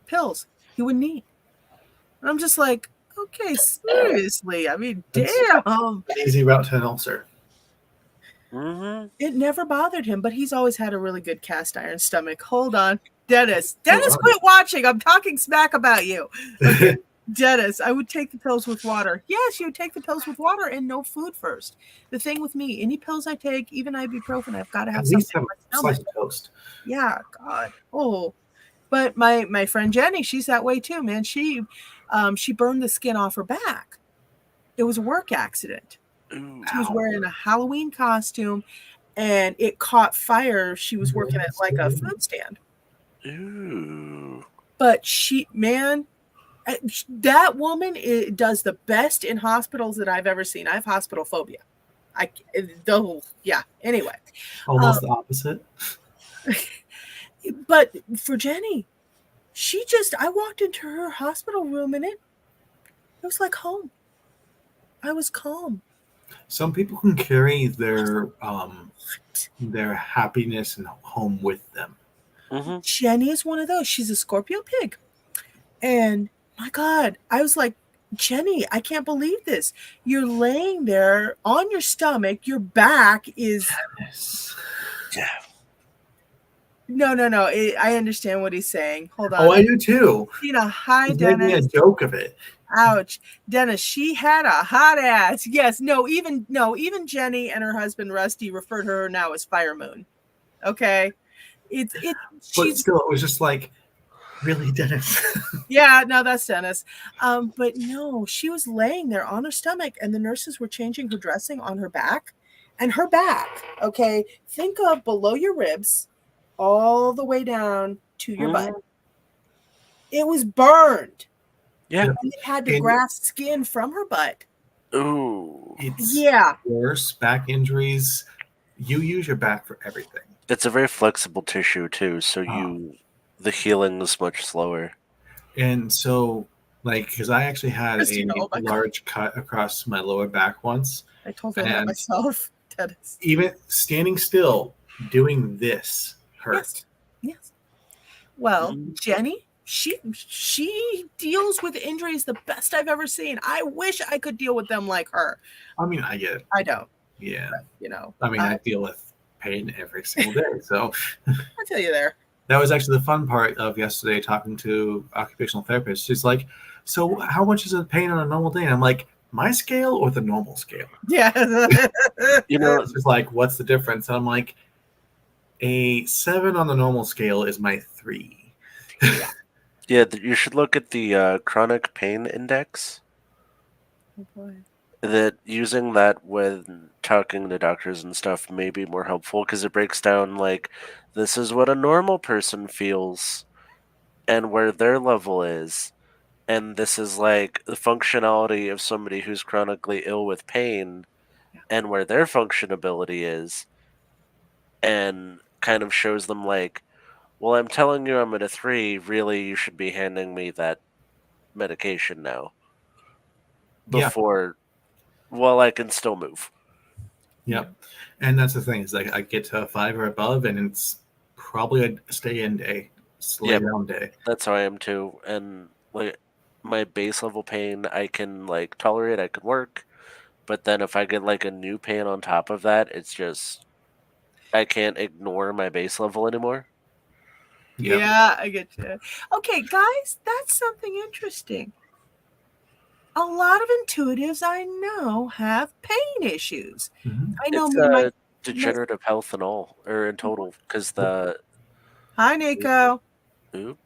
Pills. He wouldn't eat. And I'm just like, okay, seriously. I mean, damn. An easy route to an ulcer. Mm-hmm. It never bothered him, but he's always had a really good cast iron stomach. Hold on. Dennis, quit watching. I'm talking smack about you. Okay. Dennis, I would take the pills with water. Yes, you would take the pills with water and no food first. The thing with me, any pills I take, even ibuprofen, I've got to have At least something have in my a slice stomach. of toast. Yeah, God. Oh, but my friend Jenny, she's that way too, man. She burned the skin off her back. It was a work accident. Ooh. She was wearing a Halloween costume, and it caught fire. She was working at like a food stand. Ooh. But that woman does the best in hospitals that I've ever seen. I have hospital phobia. Anyway. Almost the opposite. But for Jenny, I walked into her hospital room and it was like home. I was calm. Some people can carry their happiness and home with them. Mm-hmm. Jenny is one of those. She's a Scorpio pig. And my God, I was like, Jenny, I can't believe this. You're laying there on your stomach. Your back is. Yeah. No. I understand what he's saying. Hold on. Oh, I do too. Hi, He's making Dennis. a joke of it. Ouch. Dennis, she had a hot ass. Yes. Even Jenny and her husband, Rusty, refer to her now as Fire Moon. Okay. But still, it was just like, really, Dennis? Yeah, no, that's Dennis. But no, she was laying there on her stomach and the nurses were changing her dressing on her back. And her back, okay, think of below your ribs all the way down to your butt. It was burned. Yeah. And they had to graft skin from her butt. Ooh. It's Yeah. worse. Back injuries you use your back for everything. It's a very flexible tissue too, so the healing is much slower. And so, like, because I actually had Christina, oh my God. large cut across my lower back once. I told her that And myself. Dennis. even standing still, doing this hurt. Yes. Well, Mm. Jenny, she deals with injuries the best I've ever seen. I wish I could deal with them like her. I mean, I get it. I don't. Yeah. But, you know. I mean, I deal with pain every single day. So I feel you there. that was actually the fun part of yesterday, talking to occupational therapist. She's like, so how much is the pain on a normal day? And I'm like, my scale or the normal scale? Yeah. You know, She's like, what's the difference? And I'm like, a 7 on the normal scale is my 3. yeah, you should look at the chronic pain index. Oh boy. That using that when talking to doctors and stuff may be more helpful because it breaks down like this is what a normal person feels and where their level is, and this is like the functionality of somebody who's chronically ill with pain and where their functionability is, and kind of shows them like, well, I'm telling you I'm at a 3, really you should be handing me that medication now before well, I can still move. Yep. And that's the thing, is like I get to a 5 or above and it's probably a stay-in day, slow down day. That's how I am too. And like my base level pain I can like tolerate, I can work. But then if I get like a new pain on top of that, it's just I can't ignore my base level anymore. Yep. Yeah, I get you. Okay, guys, that's something interesting. A lot of intuitives I know have pain issues. Mhm. I know It's degenerative health and all, or in total, because the... Hi, Nico. Oop.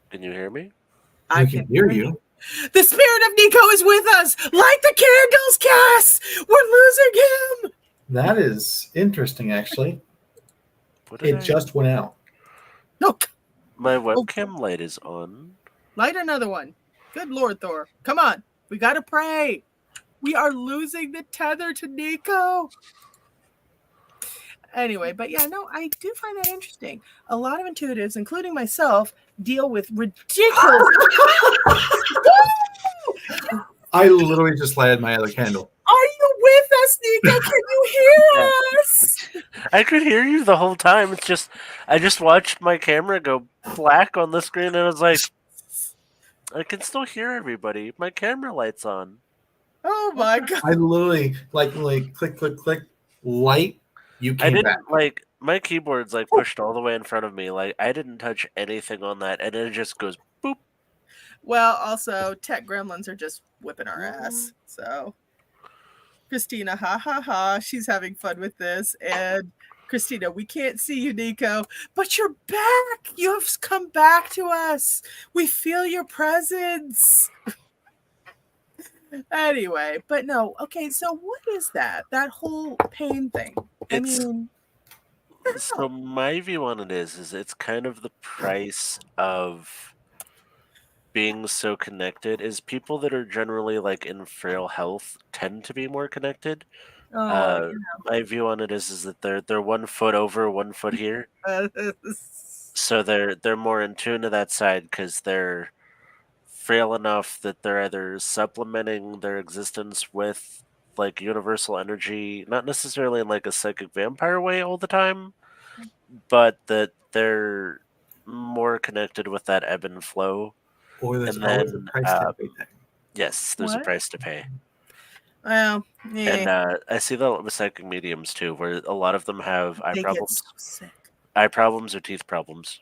Can you hear me? I can hear you. The spirit of Nico is with us. Light the candles, Cass. We're losing him. That is interesting, actually. What did It just went out. No, My webcam light is on. light another one. Good Lord, Thor. Come on. We got to pray. We are losing the tether to Nico. Anyway, but yeah, no, I do find that interesting. A lot of intuitives, including myself, deal with ridiculous. I literally just lighted my other candle. Are you with us, Nico? Can you hear us? I could hear you the whole time. It's just I just watched my camera go black on the screen, and I was like, I can still hear everybody. My camera light's on. Oh my God. I literally like click, click, click, light. You I came didn't back. like my keyboard's like pushed all the way in front of me. Like I didn't touch anything on that, and it just goes boop. Well, also, tech gremlins are just whipping our ass. So, Christina, ha ha ha, she's having fun with this. And Christina, we can't see you, Nico, but you're back. You have come back to us. We feel your presence. Anyway, but no, okay, so what is that? That whole pain thing? So my view on it is it's kind of the price of being so connected. Is people that are generally like in frail health tend to be more connected. My view on it is that they're 1 foot over, 1 foot here. So they're more in tune to that side because they're frail enough that they're either supplementing their existence with like universal energy, not necessarily in like a psychic vampire way all the time, but that they're more connected with that ebb and flow. Or there's And always then, a price to everything. Yes, there's a price to pay. Well, yeah. And I see that with psychic mediums too, where a lot of them have eye They problems. get so sick. Eye problems or teeth problems.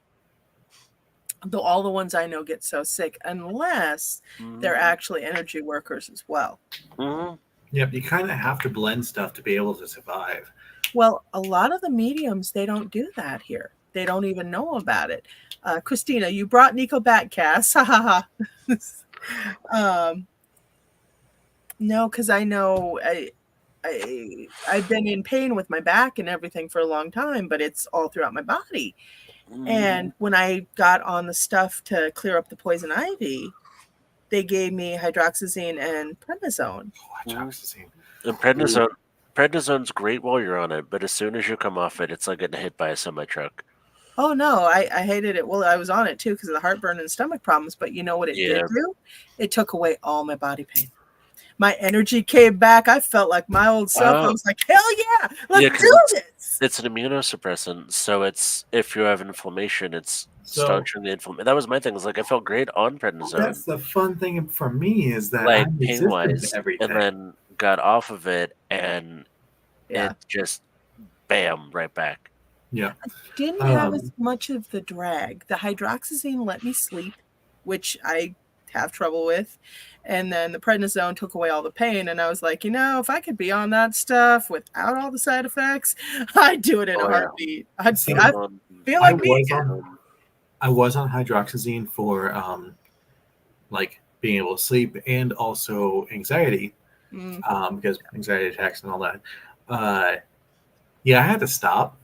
Though all the ones I know get so sick unless they're actually energy workers as well. Mm-hmm. Yep, you kind of have to blend stuff to be able to survive. Well, a lot of the mediums, they don't do that here. They don't even know about it. Christina, you brought Nico back, Cass. Ha ha ha. No, because I know I've been in pain with my back and everything for a long time, but it's all throughout my body. And when I got on the stuff to clear up the poison ivy, they gave me hydroxyzine and prednisone. Hydroxyzine. And prednisone, prednisone's great while you're on it, but as soon as you come off it, it's like getting hit by a semi-truck. Oh no, I hated it. Well, I was on it too because of the heartburn and stomach problems. But you know what it did do? It took away all my body pain. My energy came back. I felt like my old self. I was like, hell yeah, let's do this. It's an immunosuppressant, so it's if you have inflammation, it's staunching the inflammation. That was my thing. It's like I felt great on prednisone. That's the fun thing for me is that like I'm pain wise, everything. and then got off of it, and it just bam right back. Yeah, I didn't have as much of the drag. The hydroxyzine let me sleep, which I have trouble with, and then the prednisone took away all the pain. And I was like, if I could be on that stuff without all the side effects, I'd do it in a heartbeat. I feel like me. I was on hydroxyzine for like being able to sleep and also anxiety, because anxiety attacks and all that. Yeah, I had to stop.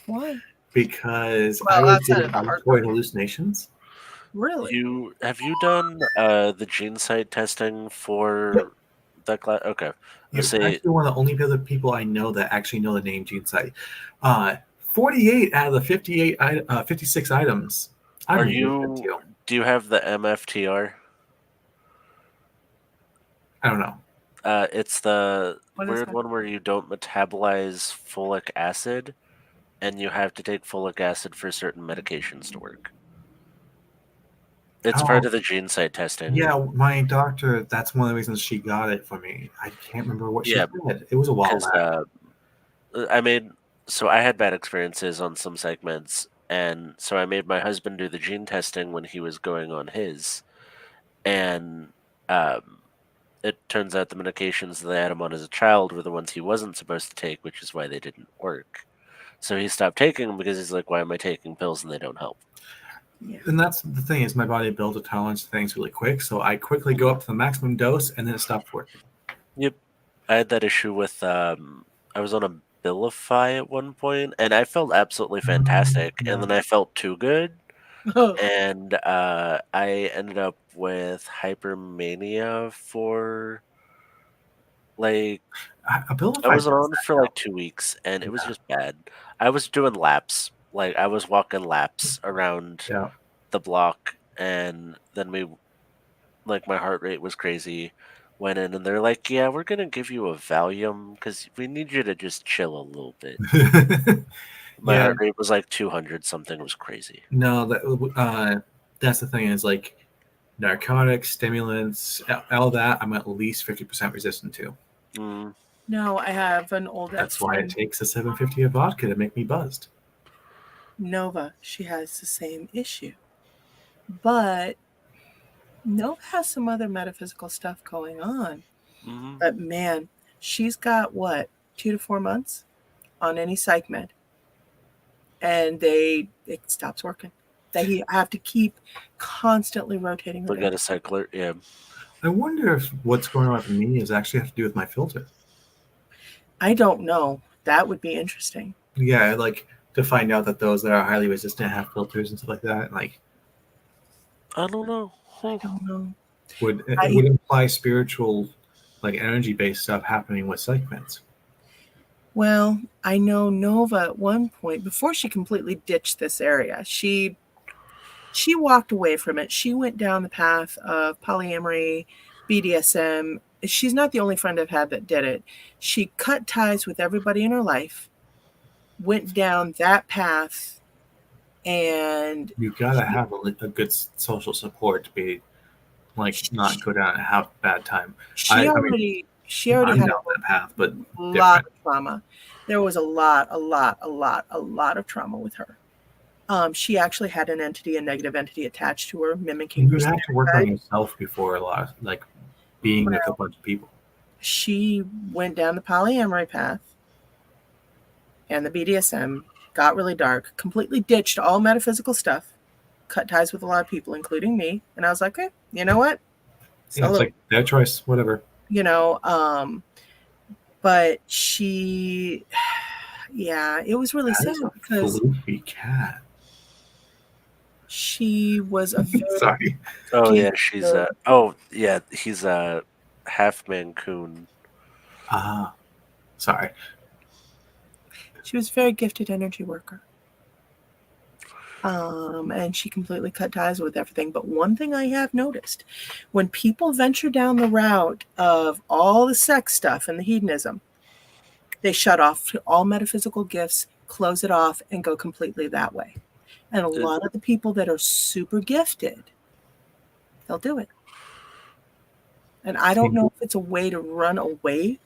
Why? Because I was getting auditory hallucinations. Really? Have you done the gene site testing for that class? Okay. You're actually one of the only other people I know that actually know the name gene site. 48 out of the 56 items. Do you have the MFTR? I don't know. It's the weird one where you don't metabolize folic acid, and you have to take folic acid for certain medications to work. It's part of the gene site testing. Yeah, my doctor, that's one of the reasons she got it for me. I can't remember what she said. It was a while back. So I had bad experiences on some psych meds, and so I made my husband do the gene testing when he was going on his, and it turns out the medications that they had him on as a child were the ones he wasn't supposed to take, which is why they didn't work. So he stopped taking them because he's like, why am I taking pills and they don't help? Yeah. And that's the thing is my body builds a tolerance to things really quick. So I quickly go up to the maximum dose and then it stops working. Yep. I had that issue with, I was on a Abilify at one point and I felt absolutely fantastic. And then I felt too good. And I ended up with hypermania for like I was on for like 2 weeks and it was just bad. I was doing laps, like I was walking laps around the block, and then my heart rate was crazy. Went in and they're like, yeah, we're gonna give you a Valium because we need you to just chill a little bit. My heart rate was like 200 something. It was crazy. No, that's the thing is like narcotics, stimulants, all that I'm at least 50% resistant to. No, I have an old That's why it takes a 750 of vodka to make me buzzed. Nova, she has the same issue. But Nova has some other metaphysical stuff going on. But man, she's got 2 to 4 months on any psych med. And it stops working. They have to keep constantly rotating. They got a cycler, yeah. I wonder if what's going on with me is actually have to do with my filter. I don't know. That would be interesting. Yeah, like to find out that those that are highly resistant have filters and stuff like that. Like, I don't know. I don't know. Would imply spiritual, like energy-based stuff happening with psych meds. Well, I know Nova at one point, before she completely ditched this area, she walked away from it. She went down the path of polyamory, BDSM. She's not the only friend I've had that did it. She cut ties with everybody in her life, went down that path, and you gotta have a good social support to be like not go down and have a bad time. She already had down that path, but a lot of trauma. There was a lot of trauma with her. She actually had a negative entity attached to her, mimicking. You have to work on yourself before a lot, like being with a bunch of people. She went down the polyamory path and the BDSM, got really dark, completely ditched all metaphysical stuff, cut ties with a lot of people, including me. And I was like, okay, you know what? Yeah, it's like their choice, whatever. But she, it was really sad because floofy cat. She was a very sorry. Oh yeah, she's he's a half Mancoon. Sorry. She was a very gifted energy worker. And she completely cut ties with everything. But one thing I have noticed, when people venture down the route of all the sex stuff and the hedonism, they shut off all metaphysical gifts, close it off, and go completely that way. And a lot of the people that are super gifted, they'll do it. And I don't know if it's a way to run away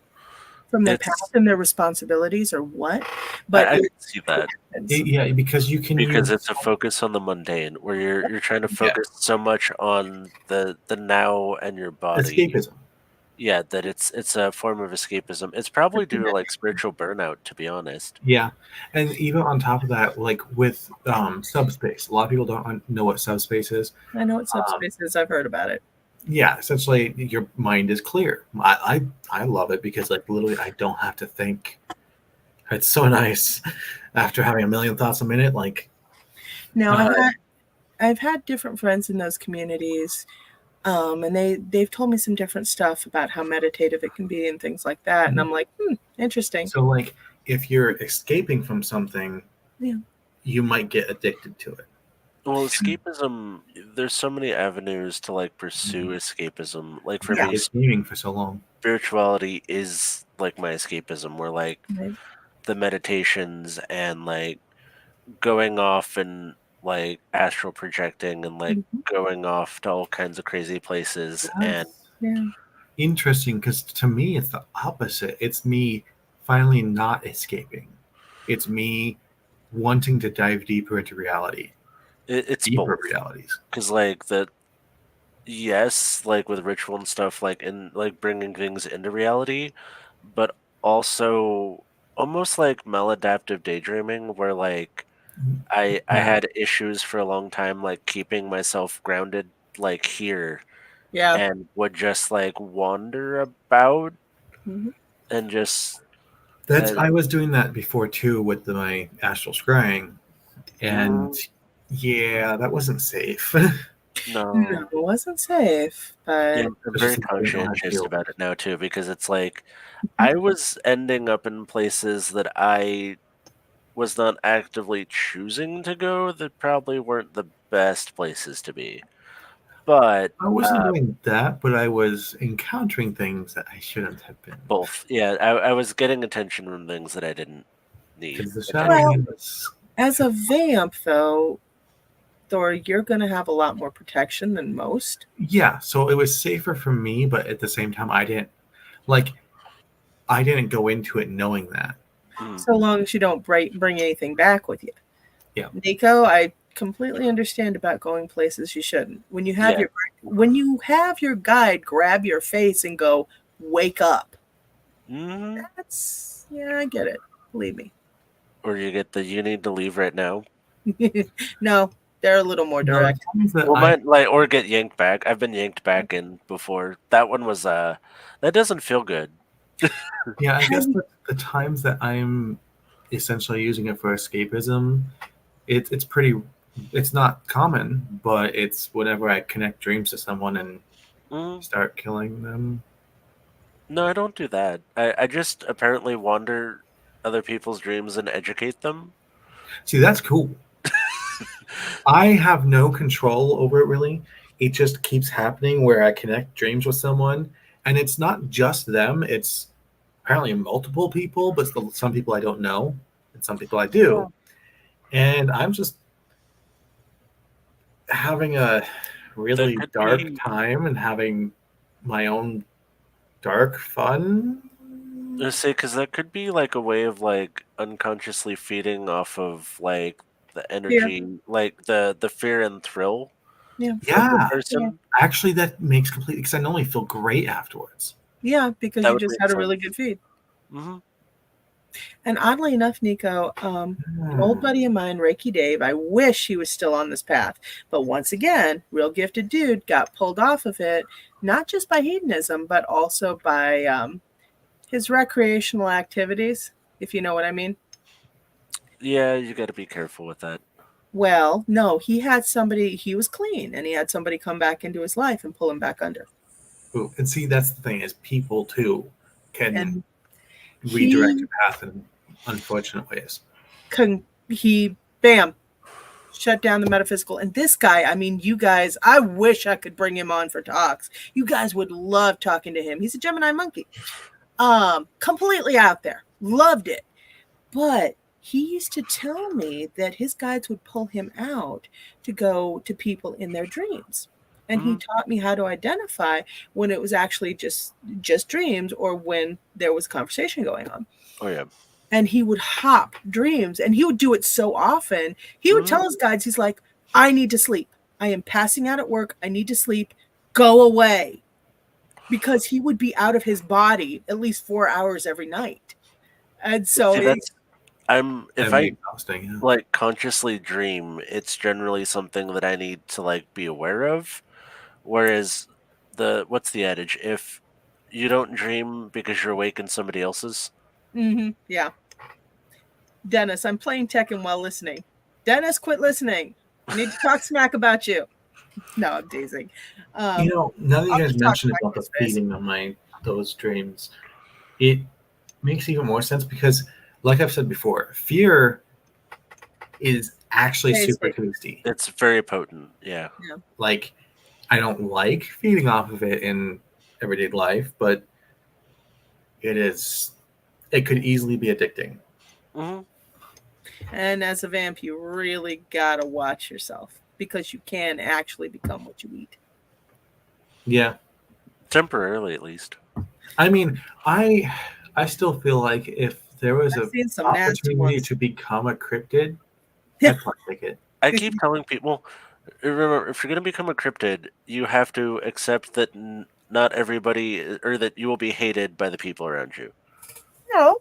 from their path and their responsibilities or what, but I can see that. Yeah, because you can it's a focus on the mundane, where you're trying to focus so much on the now and your body. Escapism. Yeah, that it's a form of escapism. It's probably due to like spiritual burnout, to be honest. Yeah, and even on top of that, like with subspace, a lot of people don't know what subspace is. I know what subspace is. I've heard about it. Yeah, essentially, your mind is clear. I love it because like literally, I don't have to think. It's so nice after having a million thoughts a minute. Like, now I've had different friends in those communities. And they've told me some different stuff about how meditative it can be and things like that. And I'm like, interesting. So like if you're escaping from something, you might get addicted to it. Well, escapism, there's so many avenues to like pursue escapism. Like for me, gaming for so long. Spirituality is like my escapism, where like the meditations and like going off and like astral projecting and like going off to all kinds of crazy places. Interesting, because to me it's the opposite. It's me finally not escaping. It's me wanting to dive deeper into reality. It's deeper both realities, because like like with ritual and stuff, like in like bringing things into reality, but also almost like maladaptive daydreaming, where like I had issues for a long time, like keeping myself grounded, like here, and would just like wander about and just. I was doing that before too with my astral scrying, and yeah, that wasn't safe. No, it wasn't safe. But I'm very conscientious about it now too, because it's like I was ending up in places that I was not actively choosing to go, that probably weren't the best places to be. But I wasn't doing that, but I was encountering things that I shouldn't have been. Both. Yeah, I was getting attention from things that I didn't need. As a vamp, though, Thor, you're going to have a lot more protection than most. Yeah, so it was safer for me, but at the same time, I didn't go into it knowing that. So long as you don't bring anything back with you. Yeah. Nico, I completely understand about going places you shouldn't. When you have your guide grab your face and go, wake up. That's, I get it. Believe me. Or you get you need to leave right now. No, they're a little more direct. Or get yanked back. I've been yanked back in before. That one was that doesn't feel good. Yeah, I guess the times that I'm essentially using it for escapism, it's not common, but it's whenever I connect dreams to someone and start killing them. No, I don't do that. I just apparently wander other people's dreams and educate them. See, that's cool. I have no control over it, really. It just keeps happening where I connect dreams with someone, and it's not just them. It's apparently multiple people, but some people I don't know, and some people I do. And I'm just having a really dark time and having my own dark fun. I say, because that could be like a way of like unconsciously feeding off of like the energy, like the fear and thrill. Yeah. Actually, that makes complete, because I normally feel great afterwards. Yeah, because you just had a really good feed. And oddly enough, Nico, an old buddy of mine, Reiki Dave, I wish he was still on this path. But once again, real gifted dude, got pulled off of it, not just by hedonism, but also by his recreational activities, if you know what I mean. Yeah, you got to be careful with that. Well, no, he was clean, and he had somebody come back into his life and pull him back under. Ooh, and see, that's the thing, is people too can redirect your path in unfortunate ways. He bam, shut down the metaphysical. And this guy, I mean, you guys, I wish I could bring him on for talks. You guys would love talking to him. He's a Gemini monkey. Completely out there. Loved it. But he used to tell me that his guides would pull him out to go to people in their dreams. And he taught me how to identify when it was actually just dreams or when there was conversation going on. Oh, yeah. And he would hop dreams, and he would do it so often. He would tell his guides, he's like, I need to sleep. I am passing out at work. I need to sleep. Go away. Because he would be out of his body at least 4 hours every night. And so if I exhausting, yeah. like consciously dream, it's generally something that I need to like be aware of. Whereas what's the adage? If you don't dream because you're awake in somebody else's. Yeah. Dennis, I'm playing Tekken while listening. Dennis, quit listening. I need to talk smack about you. No, I'm teasing. Now that you guys mentioned about the feeding on those dreams, it makes even more sense because, like I've said before, fear is actually super tasty. It's very potent, yeah. Like, I don't like feeding off of it in everyday life, but it could easily be addicting. And as a vamp, you really gotta watch yourself because you can actually become what you eat. Yeah. Temporarily, at least. I mean, I still feel like if there was an opportunity to become a cryptid, I'd take it. I keep telling people, remember, if you're going to become a cryptid, you have to accept that not everybody, or that you will be hated by the people around you. No,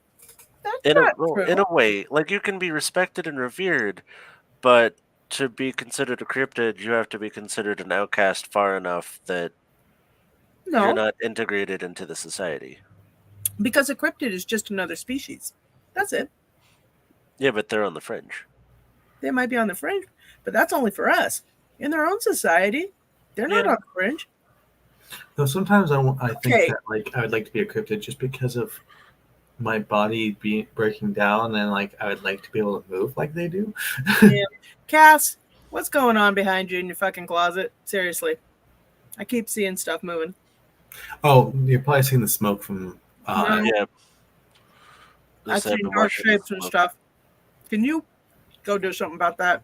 that's not true. In a way, like you can be respected and revered, but to be considered a cryptid, you have to be considered an outcast far enough that you're not integrated into the society. Because a cryptid is just another species. That's it. Yeah, but they're on the fringe. They might be on the fringe, but that's only for us. In their own society, they're not on the fringe. No, sometimes I think that like I would like to be a cryptid just because of my body breaking down, and like I would like to be able to move like they do. Yeah. Cass, what's going on behind you in your fucking closet? Seriously, I keep seeing stuff moving. Oh, you're probably seeing the smoke from. Yeah. I've seen dark shapes and stuff. Can you go do something about that?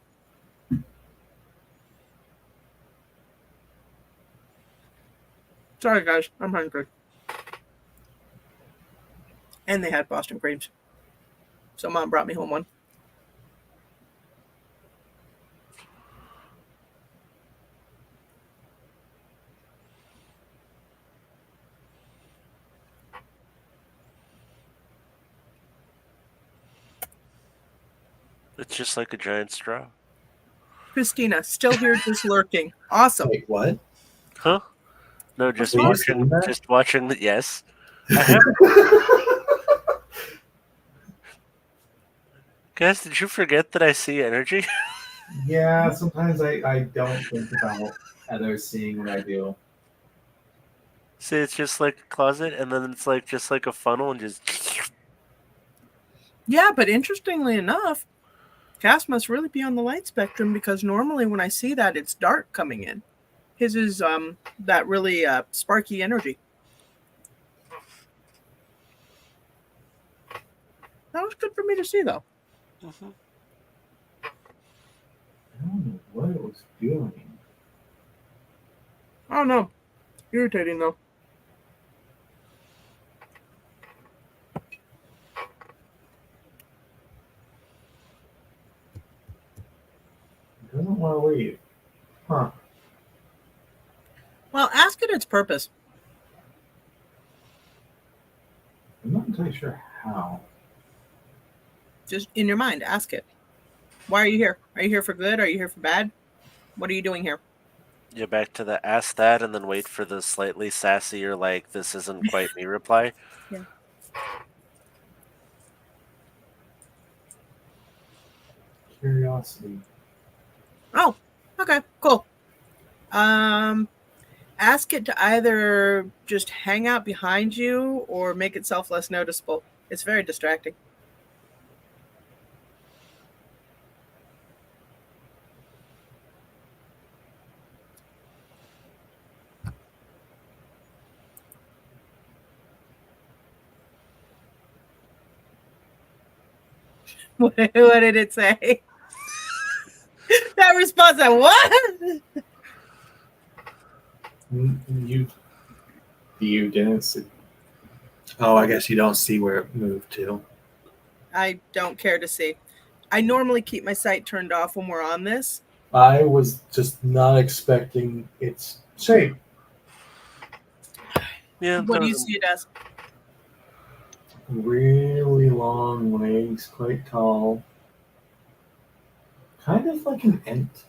Sorry, guys. I'm hungry. And they had Boston creams. So Mom brought me home one. It's just like a giant straw. Christina, still here just lurking. Awesome. Wait, what? Huh? No, just watching. Just watching. Yes. I have. Guys, did you forget that I see energy? Yeah, sometimes I don't think about others seeing what I do. See, it's just like a closet, and then it's like just like a funnel, and just. Yeah, but interestingly enough, Cass must really be on the light spectrum because normally when I see that, it's dark coming in. His is that really sparky energy. That was good for me to see, though. Mm-hmm. I don't know what it was doing. I don't know. Irritating, though. It doesn't want to leave. Huh. Well, ask it its purpose. I'm not entirely sure how. Just in your mind, ask it. Why are you here? Are you here for good? Are you here for bad? What are you doing here? You're back to the ask that and then wait for the slightly sassy or like, this isn't quite me reply. Yeah. Curiosity. Oh, okay, cool. Ask it to either just hang out behind you or make itself less noticeable. It's very distracting. What did it say? That response, I what? You didn't see. Oh, I guess you don't see where it moved to. I don't care to see. I normally keep my sight turned off when we're on this. I was just not expecting its shape. Yeah, What do you see it as? Really long legs, quite tall. Kind of like an ant.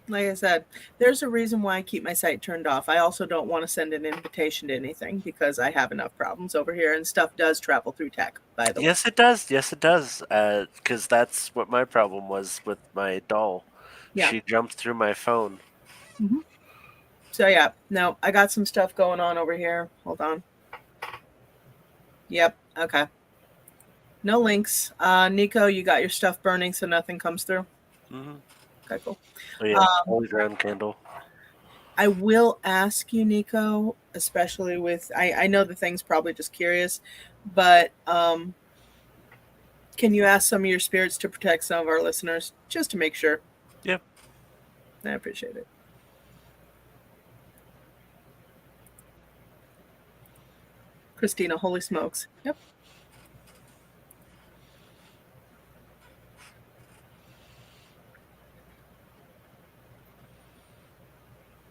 Like I said, there's a reason why I keep my sight turned off. I also don't want to send an invitation to anything because I have enough problems over here, and stuff does travel through tech, by the way. Yes, it does. Yes, it does. Because that's what my problem was with my doll. Yeah. She jumped through my phone. Mm-hmm. So yeah, no, I got some stuff going on over here. Hold on. Yep. Okay. No links. Nico, you got your stuff burning, so nothing comes through. Mm-hmm. Okay, cool. Oh yeah, holy ground candle. I will ask you, Nico, especially with I know the thing's probably just curious, but can you ask some of your spirits to protect some of our listeners just to make sure? Yep. I appreciate it. Christina, holy smokes. Yep.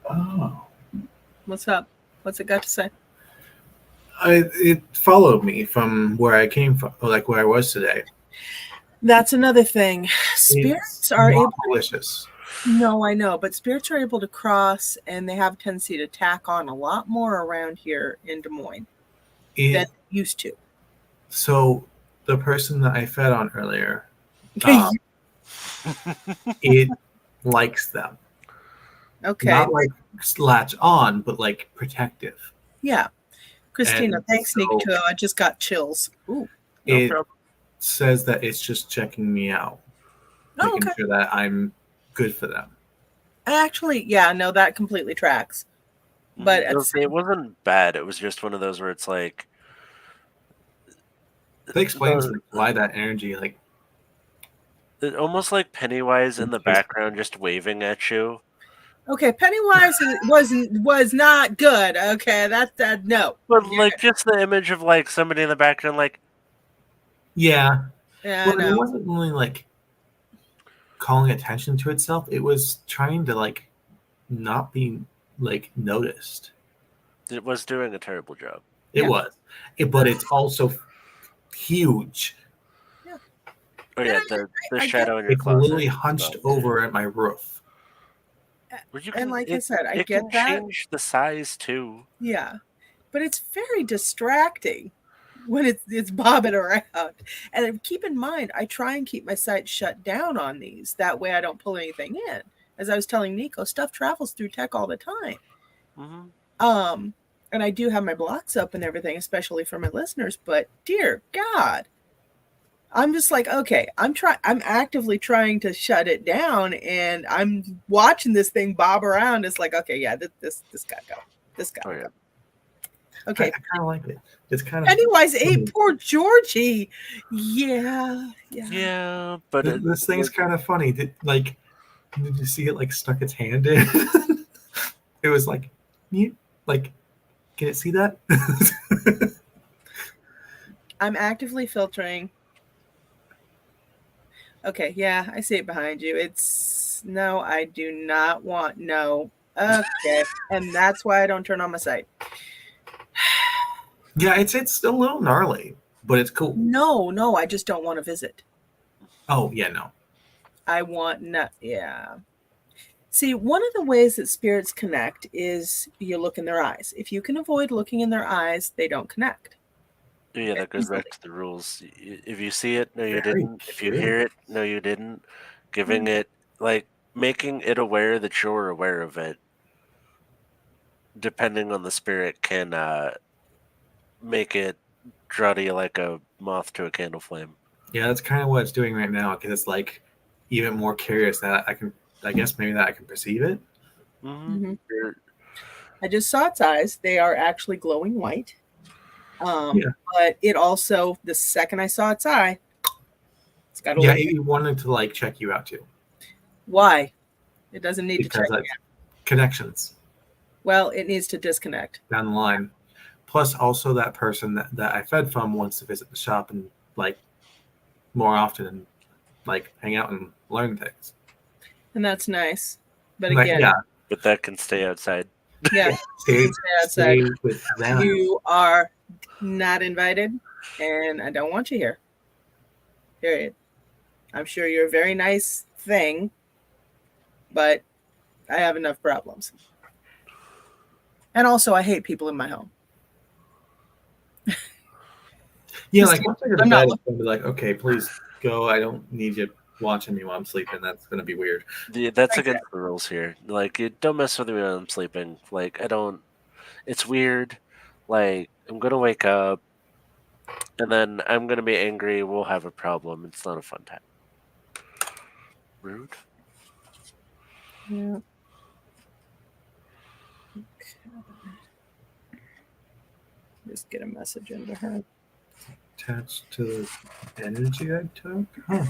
Oh. What's up? What's it got to say? It followed me from where I came from, like where I was today. That's another thing. Spirits are able. Delicious. No, I know, but spirits are able to cross, and they have a tendency to tack on a lot more around here in Des Moines than they used to. So the person that I fed on earlier, it likes them. Okay. Not like latch on, but like protective. Yeah. Christina, And thanks, so Nico. I just got chills. Ooh. No it problem. says that it's just checking me out, Oh, making okay. sure that I'm good for them. Actually, yeah, no, that completely tracks. But it wasn't bad. It was just one of those where it's like. They explains why that energy, like. Almost like Pennywise in the background just waving at you. Okay, Pennywise was not good. Okay, that no. But like just the image of like somebody in the background, like. Yeah. Yeah, but it wasn't really like calling attention to itself. It was trying to like not be like noticed. It was doing a terrible job. It was. But it's also huge. Yeah. Oh yeah, the shadow in your it's closet. It's literally hunched over at my roof. Well, and like I said, I it get can that. change the size too. Yeah, but it's very distracting when it's bobbing around. And keep in mind, I try and keep my sight shut down on these. That way, I don't pull anything in. As I was telling Nico, stuff travels through tech all the time. Mm-hmm. And I do have my blocks up and everything, especially for my listeners. But dear God, I'm just like, okay, I'm actively trying to shut it down, and I'm watching this thing bob around. It's like, okay, yeah, this gotta go. This gotta go. Okay, I kind of like it. It's kind of Pennywise ate poor Georgie. Yeah, but this thing's kind of funny. Did you see it like stuck its hand in? It was like, can it see that? I'm actively filtering. Okay, yeah, I see it behind you. It's no, I do not want no. Okay, and that's why I don't turn on my sight. Yeah, it's a little gnarly, but it's cool. No, I just don't want to visit. Oh yeah, no. I want yeah. See, one of the ways that spirits connect is you look in their eyes. If you can avoid looking in their eyes, they don't connect. Yeah, that goes back to the rules. If you see it, no, you didn't. If you hear it, no, you didn't. Giving it, like, making it aware that you're aware of it. depending on the spirit, can make it draw to you like a moth to a candle flame. Yeah, that's kind of what it's doing right now, because it's like even more curious that I guess maybe that I can perceive it. Mm-hmm. I just saw its eyes. They are actually glowing white. Yeah. But it also, the second I saw its eye, it's got a Yeah, little- it wanted to like check you out too. Why? It doesn't need Because to check. connections Well, it needs to disconnect. down the line. Plus, also that person that I fed from wants to visit the shop and like more often and like hang out and learn things. And that's nice. But Like, again, yeah, But that can stay outside. yeah, stay outside. with them. You are not invited, and I don't want you here. Period. I'm sure you're a very nice thing, but I have enough problems. And also, I hate people in my home. Yeah, like once I go to I'm bed, not- it's gonna be like, okay, please go. I don't need you watching me while I'm sleeping. That's gonna be weird. Yeah, that's against the rules here. Like, you don't mess with me when I'm sleeping. Like, I don't. It's weird. Like, I'm gonna wake up, and then I'm gonna be angry. We'll have a problem. It's not a fun time. Rude. Yeah. Just get a message into her. Attached to the energy I took. Huh.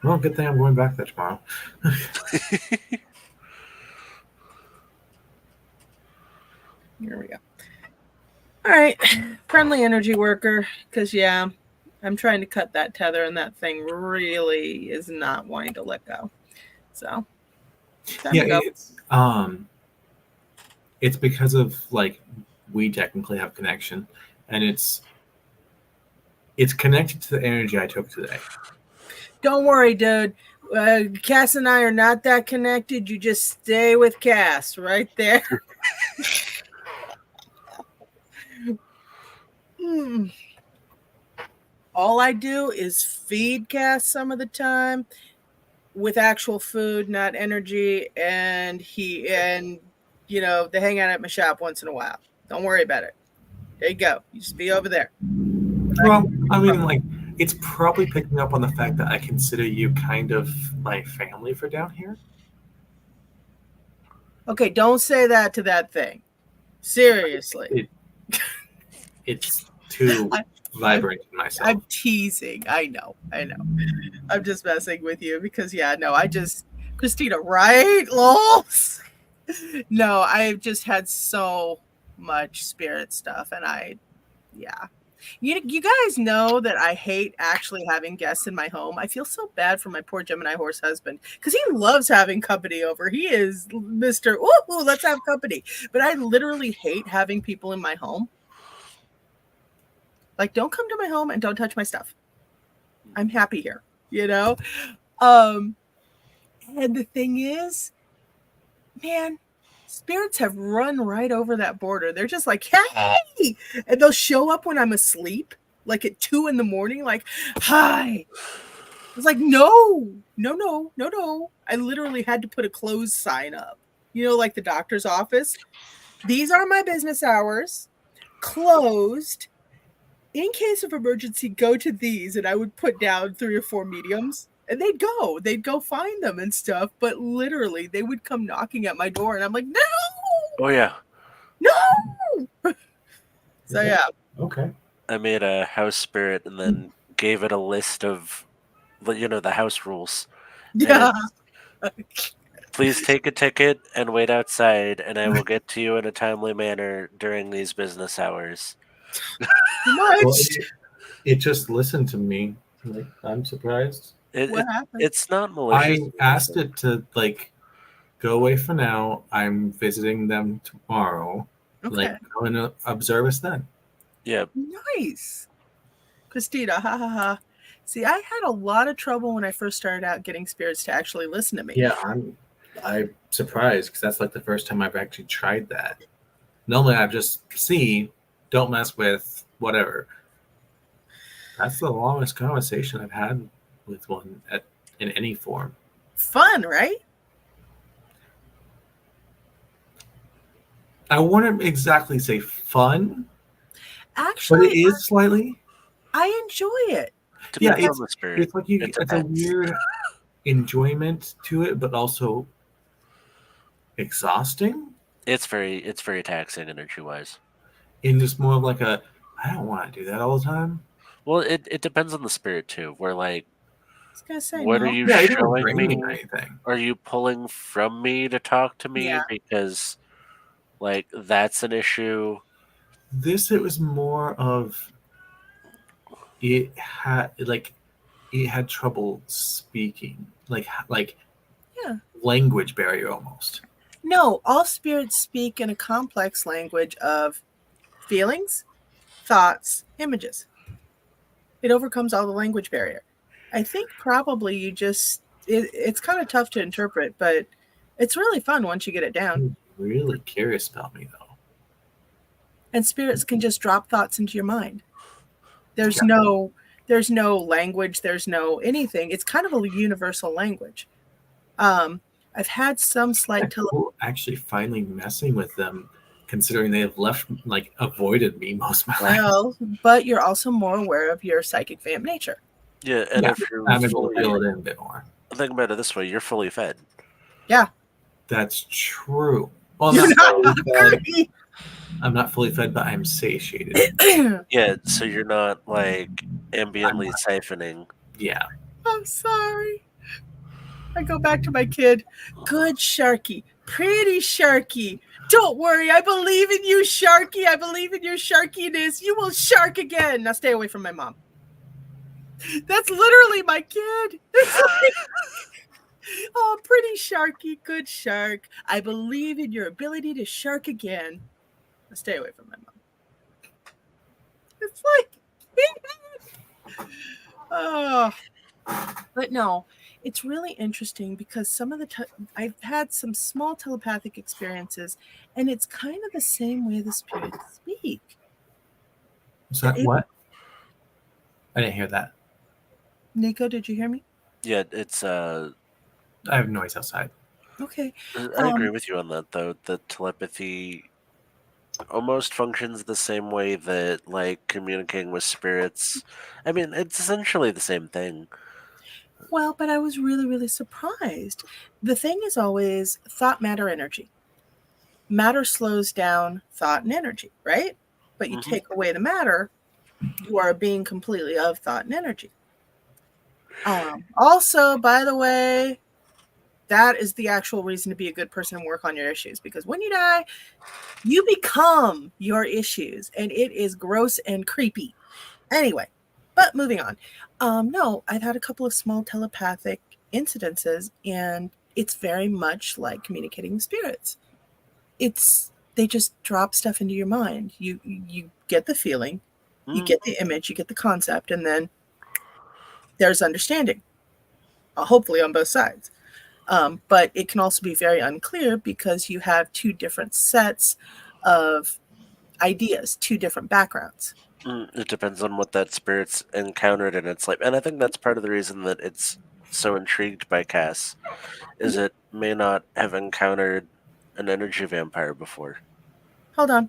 Well, good thing I'm going back there tomorrow. Here we go. All right. Friendly energy worker. Because, yeah, I'm trying to cut that tether, and that thing really is not wanting to let go. So, time to go. It's because of like we technically have connection, and it's connected to the energy I took today. Don't worry, dude. Cass and I are not that connected. You just stay with Cass right there. All I do is feed Cass some of the time with actual food, not energy, and they hang out at my shop once in a while. Don't worry about it. There you go. You just be over there. Well, I mean, like, it's probably picking up on the fact that I consider you kind of my family for down here. Okay, don't say that to that thing. Seriously. It's too vibrant in myself. I'm teasing. I know. I'm just messing with you because, Christina, right? Lols? No, I've just had so much spirit stuff, and You guys know that I hate actually having guests in my home. I feel so bad for my poor Gemini horse husband because he loves having company over. He is Mr. Ooh, let's have company. But I literally hate having people in my home. Like, don't come to my home and don't touch my stuff. I'm happy here, And the thing is, man, spirits have run right over that border. They're just like, hey! And they'll show up when I'm asleep, like at 2 a.m, like, hi. It's like, no. I literally had to put a closed sign up, like the doctor's office. These are my business hours. Closed. In case of emergency, go to these. And I would put down 3 or 4 mediums. And they'd go find them and stuff. But literally, they would come knocking at my door. And I'm like, no! Oh, yeah. No! So, yeah. Okay. I made a house spirit and then gave it a list of, the house rules. Yeah. Please take a ticket and wait outside, and I will get to you in a timely manner during these business hours. Well, it just listened to me. Like, I'm surprised. What happened? It's not malicious. I asked it to like go away for now. I'm visiting them tomorrow. Okay. Like, I'm gonna observe us then. Yeah. Nice. Christina, ha ha ha. See, I had a lot of trouble when I first started out getting spirits to actually listen to me. Yeah, I'm surprised because that's like the first time I've actually tried that. Normally, I just don't mess with whatever. That's the longest conversation I've had with one in any form. Fun, right? I wouldn't exactly say fun, but Actually, it is slightly. I enjoy it. Yeah, Depends on the spirit. it's like It it's a depends. weird enjoyment to it, but also exhausting. It's very taxing energy wise. And just more of like a, I don't want to do that all the time. Well, it depends on the spirit too. Where like, I was gonna say what no. are you Yeah, it doesn't showing drain me me? or anything. Are you pulling from me to talk to me? Yeah. Because like that's an issue. It was more of it had trouble speaking, like Yeah. language barrier almost. No, all spirits speak in a complex language of feelings, thoughts, images. It overcomes all the language barrier. I think probably it's kind of tough to interpret, but it's really fun once you get it down. You're really curious about me though. And spirits can just drop thoughts into your mind. There's Yeah. no language, there's no anything. It's kind of a universal language. I've had some slight Cool. Actually, finally messing with them, considering they have avoided me most of my life. well, but you're also more aware of your psychic vamp nature. Yeah, and Yeah, if you're I'm able to fully, feel it in a bit more. think about it this way, you're fully fed. That's true. Well, You're not not fully fed. hungry. I'm not fully fed, but I'm satiated. Yeah, so you're not like ambiently siphoning. Yeah. I'm sorry. I go back to my kid. Good Sharky. Pretty Sharky. Don't worry. I believe in you, Sharky. I believe in your sharkiness. You will shark again. Now stay away from my mom. That's literally my kid. Oh, pretty Sharky. Good shark. I believe in your ability to shark again. Now stay away from my mom. It's like... oh. But no, it's really interesting because some of I've had some small telepathic experiences, and it's kind of the same way the spirits speak. Is that what? I didn't hear that. Nico, did you hear me? Yeah, it's I have noise outside. Okay. I agree with you on that though. The telepathy almost functions the same way that like communicating with spirits. I mean, it's essentially the same thing. Well, but I was really, really surprised. The thing is always thought, matter, energy. Matter slows down thought and energy, right? But you take away the matter, you are a being completely of thought and energy. Also, by the way, that is the actual reason to be a good person and work on your issues, because when you die, you become your issues, and it is gross and creepy. Anyway, but moving on. No, I've had a couple of small telepathic incidences, and it's very much like communicating with spirits. They just drop stuff into your mind. You get the feeling, you get the image, you get the concept, and then there's understanding, hopefully on both sides. But it can also be very unclear because you have two different sets of ideas, two different backgrounds. It depends on what that spirit's encountered in its life. And I think that's part of the reason that it's so intrigued by Cass, is it may not have encountered an energy vampire before. Hold on.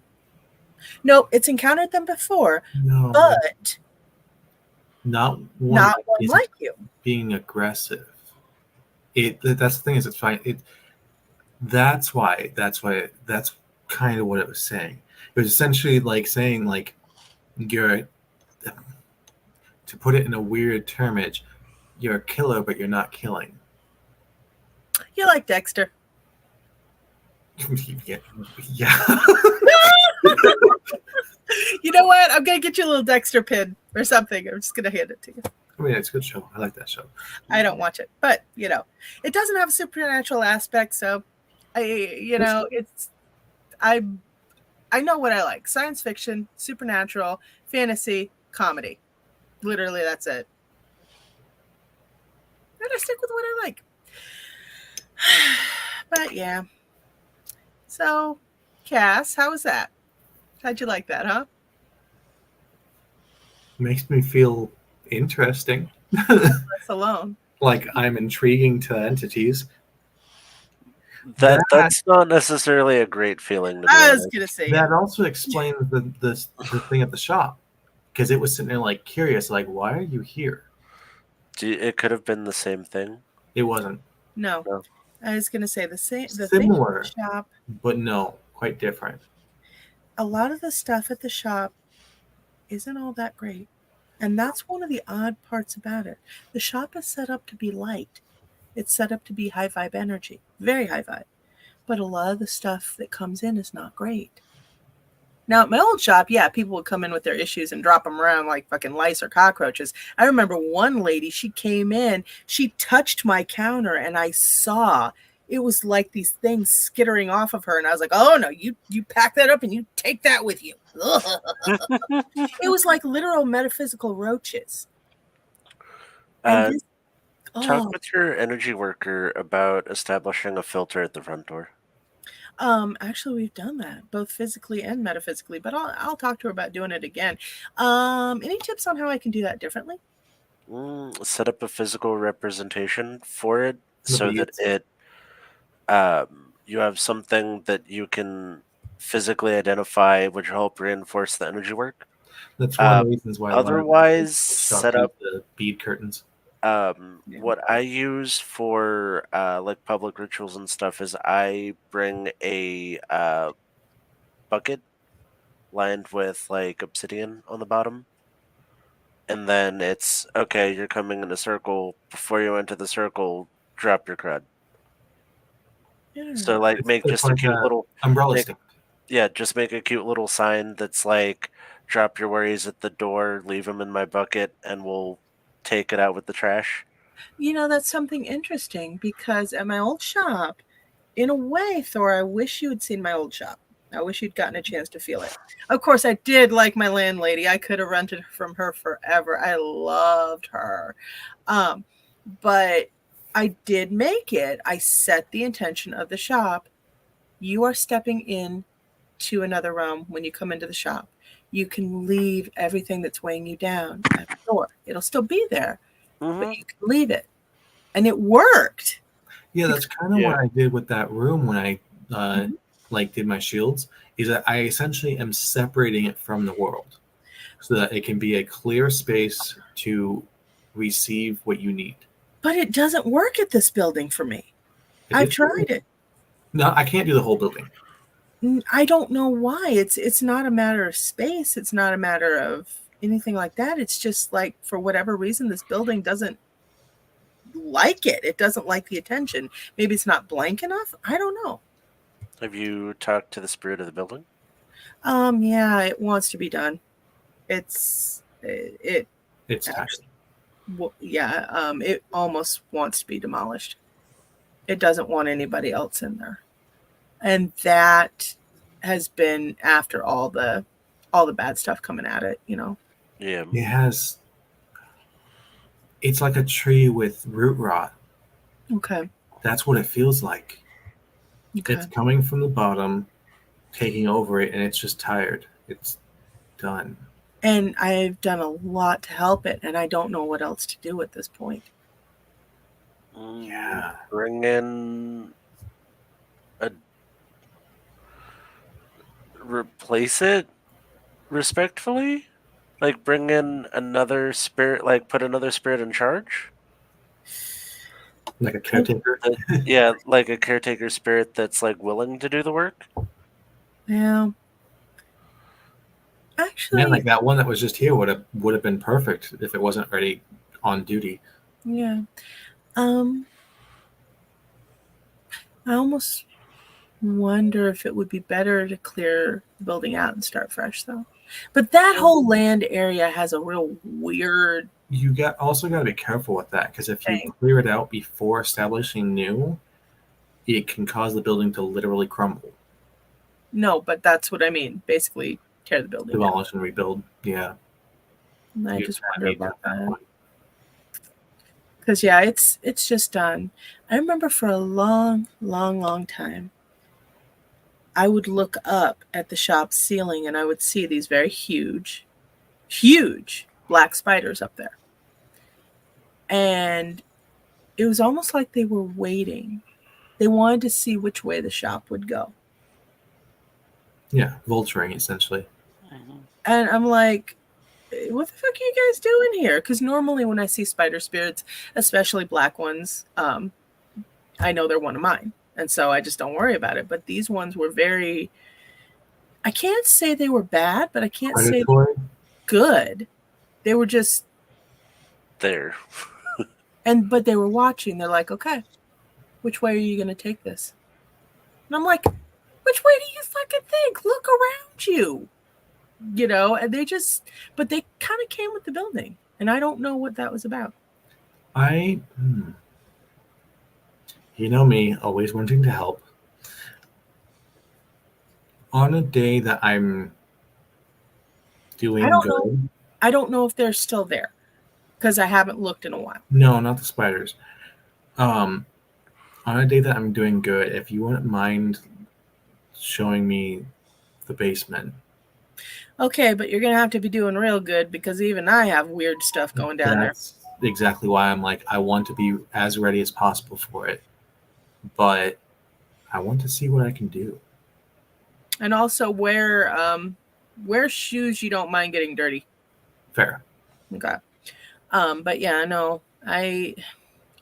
No, it's encountered them before, No, but not one not one is like you. being aggressive. That's the thing, is it's fine. That's kind of what it was saying. It was essentially like saying like you're, to put it in a weird termage, you're a killer but you're not killing. You like Dexter. Yeah. You know what? I'm going to get you a little Dexter pin or something. I'm just going to hand it to you. I mean, it's a good show. I like that show. I don't watch it, but it doesn't have a supernatural aspect. So I know what I like: science fiction, supernatural, fantasy, comedy. Literally, that's it. And I stick with what I like. But yeah. So, Cass, how was that? How'd you like that, huh? Makes me feel interesting. That's alone. like I'm intriguing to entities. That's not necessarily a great feeling, to be I was honest. gonna say That also explains the thing at the shop, because it was sitting there like curious, like, why are you here? It could have been the same thing. It wasn't. no. No. I was gonna say the same. The thing Similar. at the shop. But no, quite different. A lot of the stuff at the shop isn't all that great, and that's one of the odd parts about it. The shop is set up to be light. It's set up to be high vibe energy, very high vibe. But a lot of the stuff that comes in is not great. Now, at my old shop, yeah, people would come in with their issues and drop them around like fucking lice or cockroaches. I remember one lady, she came in, she touched my counter, and I saw it was like these things skittering off of her. And I was like, oh, no, you pack that up and you take that with you. It was like literal metaphysical roaches. And this, Talk with your energy worker about establishing a filter at the front door. Actually, we've done that both physically and metaphysically, but I'll talk to her about doing it again. Any tips on how I can do that differently? Set up a physical representation for it so that beads. it you have something that you can physically identify, which will help reinforce the energy work. That's one of the reasons why. Otherwise, Stop set up the bead curtains. what I use for like public rituals and stuff is I bring a bucket lined with like obsidian on the bottom, and then it's okay. You're coming in a circle. Before you enter the circle, drop your crud. So like make just a cute little umbrella stick. Yeah, just make a cute little sign that's like, drop your worries at the door, leave them in my bucket, and we'll take it out with the trash. You know, that's something interesting because at my old shop, in a way, Thor, I wish you had seen my old shop. I wish you'd gotten a chance to feel it. Of course, I did like my landlady. I could have rented from her forever. I loved her. But I did make it. I set the intention of the shop. You are stepping in to another realm when you come into the shop. You can leave everything that's weighing you down at the door. It'll still be there, but you can leave it. And it worked. Yeah, that's kind of what I did with that room when I like did my shields, is that I essentially am separating it from the world so that it can be a clear space to receive what you need. But it doesn't work at this building for me. I've tried it. No, I can't do the whole building. I don't know why. It's not a matter of space. It's not a matter of anything like that. It's just like, for whatever reason, this building doesn't like it. It doesn't like the attention. Maybe it's not blank enough. I don't know. Have you talked to the spirit of the building? Yeah, it wants to be done. It's actually, it almost wants to be demolished. It doesn't want anybody else in there. And that has been after all the bad stuff coming at it, you know. Yeah. It has. It's like a tree with root rot. Okay. That's what it feels like. Okay. It's coming from the bottom, taking over it, and it's just tired. It's done. And I've done a lot to help it, and I don't know what else to do at this point. Yeah. Bring in replace it respectfully? Like bring in another spirit, like put another spirit in charge? Like a caretaker? Yeah, like a caretaker spirit that's like willing to do the work? Yeah. Actually, like that one that was just here would have been perfect if it wasn't already on duty. Yeah. I almost wonder if it would be better to clear the building out and start fresh, though. But that whole land area has a real weird. You also got to be careful with that, because if you clear it out before establishing new, it can cause the building to literally crumble. No, but that's what I mean. Basically, tear the building demolish and rebuild. Yeah. And I just wonder about that. Because it's just done. I remember for a long, long, long time, I would look up at the shop ceiling and I would see these very huge, huge black spiders up there. And it was almost like they were waiting. They wanted to see which way the shop would go. Yeah, vulturing essentially. And I'm like, what the fuck are you guys doing here? Because normally when I see spider spirits, especially black ones, I know they're one of mine. And so I just don't worry about it. But these ones were very, I can't say they were bad, but I can't say they were Predatory. good. They were just, There. but they were watching. They're like, okay, which way are you going to take this? And I'm like, which way do you fucking think? Look around you. You know, and but they kind of came with the building. And I don't know what that was about. You know me, always wanting to help. On a day that I'm doing good. I don't know if they're still there because I haven't looked in a while. No, not the spiders. On a day that I'm doing good, if you wouldn't mind showing me the basement. Okay, but you're going to have to be doing real good because even I have weird stuff going down there. That's exactly why I'm like, I want to be as ready as possible for it. But I want to see what I can do. And also wear shoes you don't mind getting dirty. Fair. Okay. But yeah, no, I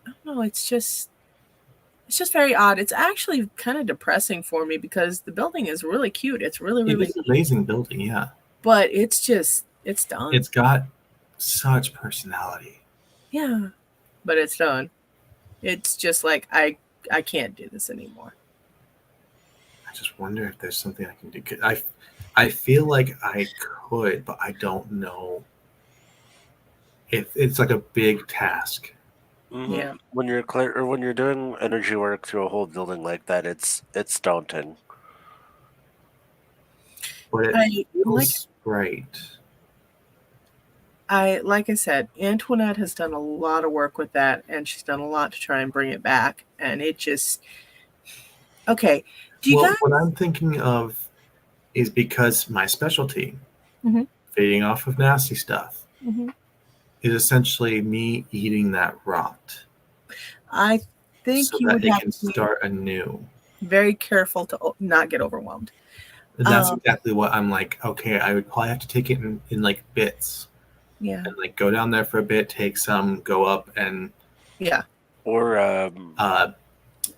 don't know. It's just very odd. It's actually kind of depressing for me because the building is really cute. It's really, really It's an amazing building, yeah. But it's done. It's got such personality. Yeah, but it's done. It's just like I can't do this anymore. I just wonder if there's something I can do. I feel like I could, but I don't know. It's like a big task. Mm-hmm. Yeah. When you're doing energy work through a whole building like that, it's daunting. But it feels right. Like I said, Antoinette has done a lot of work with that, and she's done a lot to try and bring it back. And it just okay. Do you guys? What I'm thinking of is because my specialty, Mhm. feeding off of nasty stuff, Mhm. is essentially me eating that rot. I think so you that would it have can to be start anew. very careful to not get overwhelmed. And that's exactly what I'm like. Okay, I would probably have to take it in like bits. Yeah. And like go down there for a bit, take some, go up and or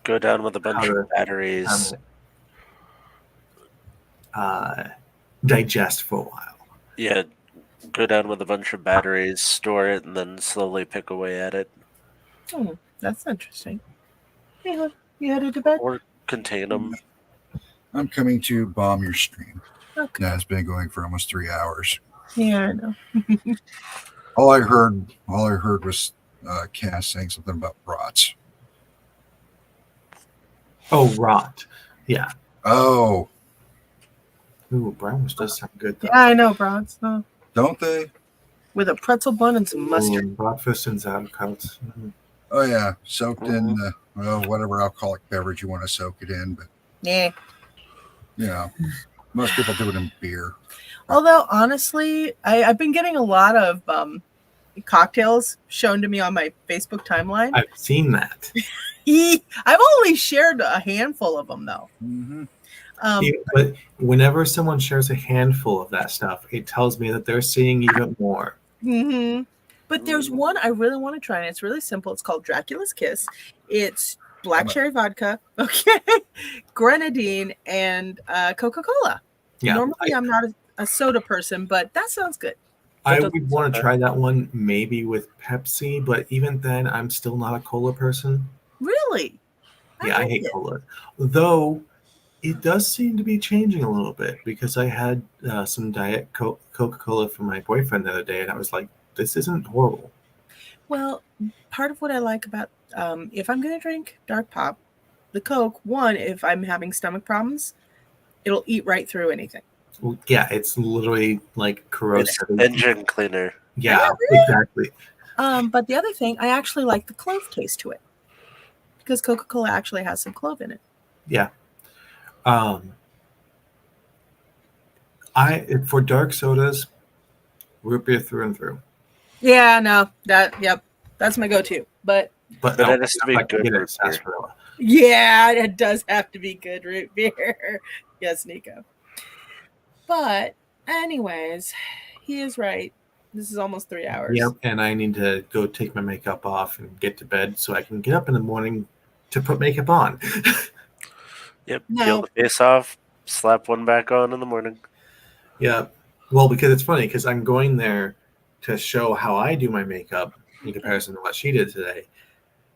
go down with a bunch of batteries. Digest for a while. Yeah, go down with a bunch of batteries, store it, and then slowly pick away at it. Oh, that's interesting. Yeah, you headed to bed? Or contain them. I'm coming to bomb your stream. Okay. Now it's been going for almost 3 hours. Yeah, I know. All I heard was Cass saying something about rots. Oh, rot. Yeah. Oh. Ooh, brownish does sound good though. Yeah, I know, brats. No. Don't they? With a pretzel bun and some mustard. Breakfast and sauerkraut. Mm-hmm. Oh yeah, soaked in whatever alcoholic beverage you want to soak it in, but Yeah. you know, most people do it in beer. Although honestly, I've been getting a lot of cocktails shown to me on my Facebook timeline. I've seen that. I've only shared a handful of them though. Mm-hmm. But whenever someone shares a handful of that stuff, it tells me that they're seeing even more. Mm-hmm. But there's one I really want to try, and it's really simple. It's called Dracula's Kiss. It's black cherry vodka, okay, grenadine, and Coca-Cola. Yeah, Normally, I'm not a soda person, but that sounds good. I would want to try that one maybe with Pepsi, but even then, I'm still not a cola person. Really? I hate cola. Though it does seem to be changing a little bit because I had some Diet Coca-Cola from my boyfriend the other day, and I was like, this isn't horrible. Well, part of what I like about if I'm going to drink dark pop, the Coke, one, if I'm having stomach problems, it'll eat right through anything. Well, yeah, it's literally like corrosive. Engine cleaner. Yeah, exactly. But the other thing, I actually like the clove taste to it because Coca-Cola actually has some clove in it. Yeah. For dark sodas, root beer through and through. Yeah, no, that's my go-to. But But But no, it has to be I can good get it root beer. sarsaparilla. Yeah, it does have to be good root beer. Yes, Nico. But anyways, he is right. This is almost 3 hours. Yep, and I need to go take my makeup off and get to bed so I can get up in the morning to put makeup on. Yep. No. Peel the face off, slap one back on in the morning. Yeah, well, because it's funny because I'm going there to show how I do my makeup in comparison to what she did today,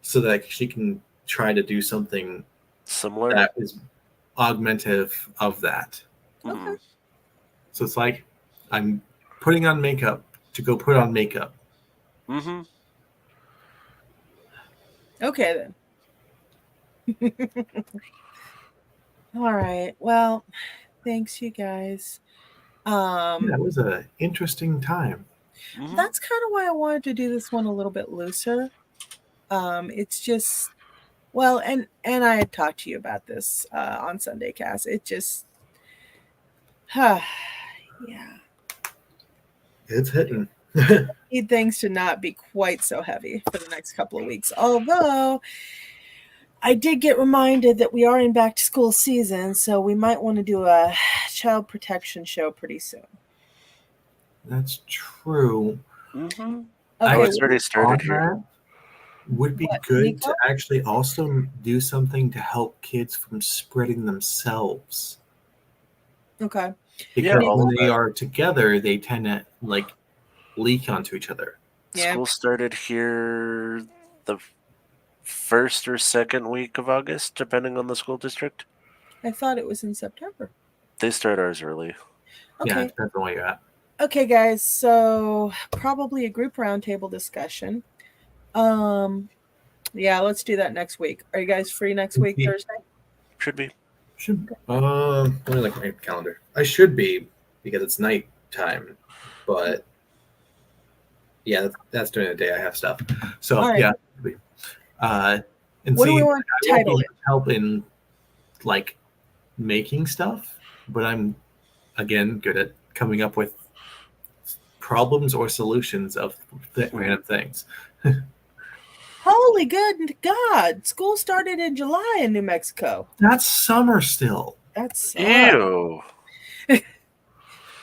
so that she can try to do something Similar. that is augmentative of that. Mhm. So it's like I'm putting on makeup to go put on makeup. Mhm. Okay then. All right. Well, thanks you guys. Yeah, it was an interesting time. Mhm. That's kind of why I wanted to do this one a little bit looser. It's just well, and I had talked to you about this on Sunday cast. It just yeah. It's hitting. Need things to not be quite so heavy for the next couple of weeks. Although I did get reminded that we are in back to school season, so we might want to do a child protection show pretty soon. That's true. Mhm. Okay, It's already started On here. that, would be What, good Nico? to actually also do something to help kids from spreading themselves. okay. Because all when of they that. are together, they tend to like leak onto each other. Yeah. School started here the first or second week of August, depending on the school district. I thought it was in September. They start ours early. Yeah, Okay. it depends on where you're at. Okay, guys. So probably a group roundtable discussion. Yeah, let's do that next week. Are you guys free next week, Yeah. Thursday? Should be. Should let me look at my calendar. I should be because it's night time, but yeah, that's during the day. I have stuff, so All right. yeah. And What do see, we want I to won't be title able it? to help in like making stuff, but I'm again good at coming up with problems or solutions of random things. Holy good God! School started in July in New Mexico. That's summer still. That's Ew.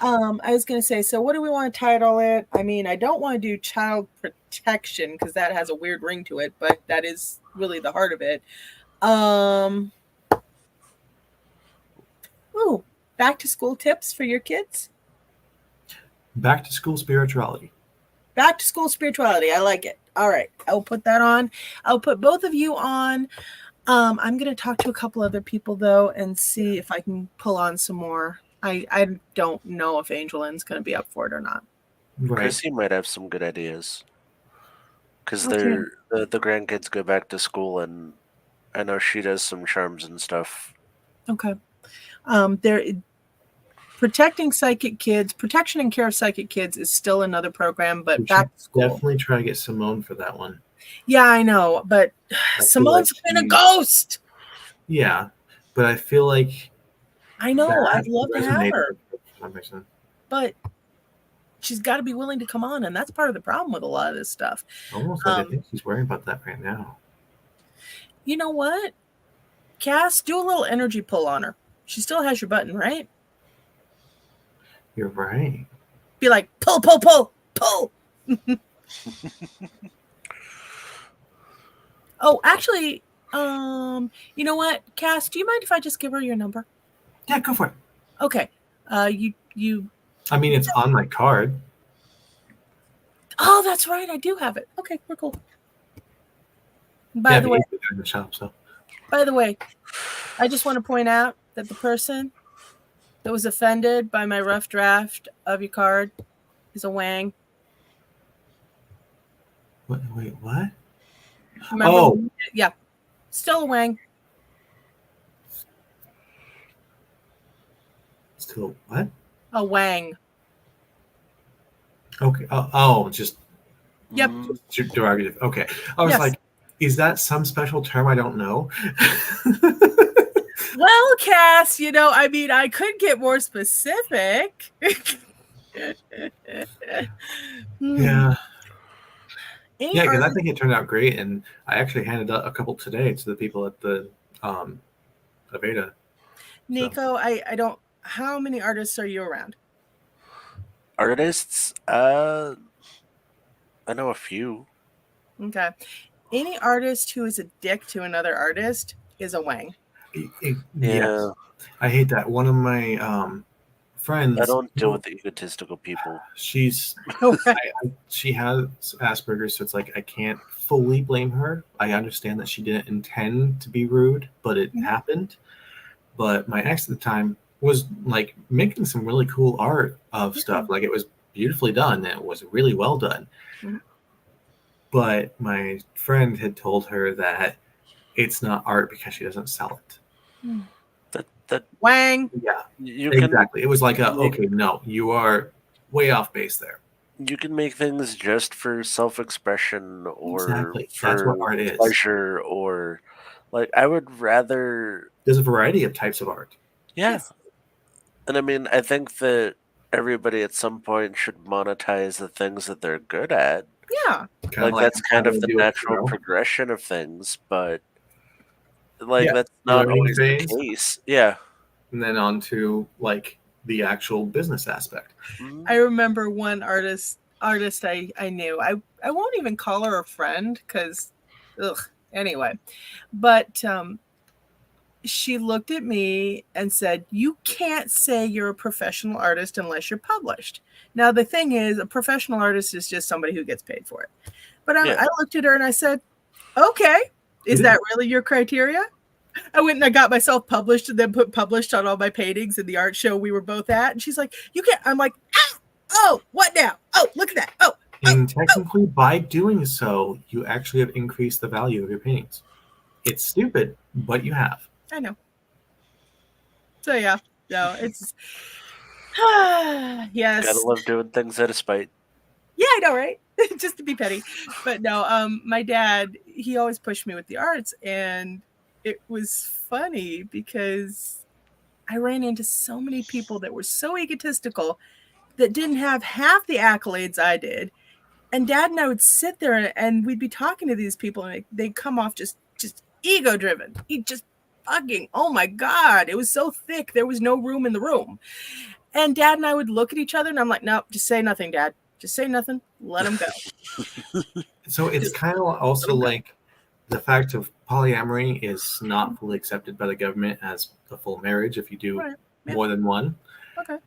I was going to say, so what do we want to title it? I mean, I don't want to do child protection because that has a weird ring to it, but that is really the heart of it. Ooh, back to school tips for your kids. Back to school spirituality. Back to school spirituality. I like it. All right, I'll put that on. I'll put both of you on. I'm going to talk to a couple other people though and see if I can pull on some more. I don't know if AngelLynn's going to be up for it or not. Right. Chrissy might have some good ideas. Because Okay. the grandkids go back to school, and I know she does some charms and stuff. Okay. There, protecting psychic kids, protection and care of psychic kids is still another program, but We back should to school. definitely try to get Symone for that one. Yeah, I know, but feel Simone's like been a she- ghost. Yeah, but I feel like I know. that I'd love to have resonated her, with some person. but she's got to be willing to come on, and that's part of the problem with a lot of this stuff. Almost like I think she's worrying about that right now. You know what? Cass, do a little energy pull on her. She still has your button, right? You're right. Be like, pull, pull, pull, pull. Oh, actually, you know what, Cass, do you mind if I just give her your number? Yeah, go for it. Okay. You. I mean, it's on my card. Oh, that's right. I do have it. Okay, we're cool. By Yeah, the way, in the shop. So I just want to point out that the person that was offended by my rough draft of your card is a Wang. wait, what? Remember? Oh. Yeah, still a Wang. Still what? A Wang. Okay. Oh, just Yep. derogative. Okay. I was Yes. like, is that some special term I don't know? Well, Cass, I mean, I could get more specific. Yeah. Any Yeah, because I artist, think it turned out great, and I actually handed out a couple today to the people at the Aveda. Nico, I don't. How many artists are you around? Artists, I know a few. Okay. Any artist who is a dick to another artist is a wang. Yes, Yeah, I hate that. One of my friends. I don't deal with egotistical people. She's Okay. she has Asperger's, so it's like I can't fully blame her. I understand that she didn't intend to be rude, but it happened. But my ex at the time was like making some really cool art of stuff. Like it was beautifully done. It was really well done. Mhm. But my friend had told her that it's not art because she doesn't sell it. That Wang. Yeah, you can exactly. It was like okay, no, you are way off base there. you can make things just for self-expression or Exactly. for That's what art is. pleasure, or like I would rather. There's a variety of types of art. Yeah. Yes. And I mean, I think that everybody at some point should monetize the things that they're good at. Yeah. Kinda Like that's kind how of they the do it, natural progression of things, but like Yeah, that's not learning always phase. the case. Yeah. And then on to like the actual business aspect. Mhm. I remember one artist I knew. I won't even call her a friend because, anyway. But she looked at me and said, "You can't say you're a professional artist unless you're published." Now, the thing is, a professional artist is just somebody who gets paid for it. But Yeah. I looked at her and I said, "Okay, is that really your criteria?" I went and I got myself published and then put published on all my paintings in the art show we were both at. And she's like, "You can't." I'm like, "Ah, oh, what now? Oh, look at that. Oh, And technically, by doing so, you actually have increased the value of your paintings. It's stupid, but you have. I know." So yeah, no, it's yes. Gotta love doing things out of spite. Yeah, I know, right? Just to be petty. But no, my dad, he always pushed me with the arts, and it was funny because I ran into so many people that were so egotistical that didn't have half the accolades I did. And Dad and I would sit there and we'd be talking to these people, and they'd come off just ego driven. He just fucking, oh my God, it was so thick. There was no room in the room. And Dad and I would look at each other and I'm like, "No, just say nothing, Dad. Just say nothing. Let him go." So it's kind of also like the fact of polyamory is not fully accepted by the government as a full marriage if you do Right. Yeah. more than one. Okay.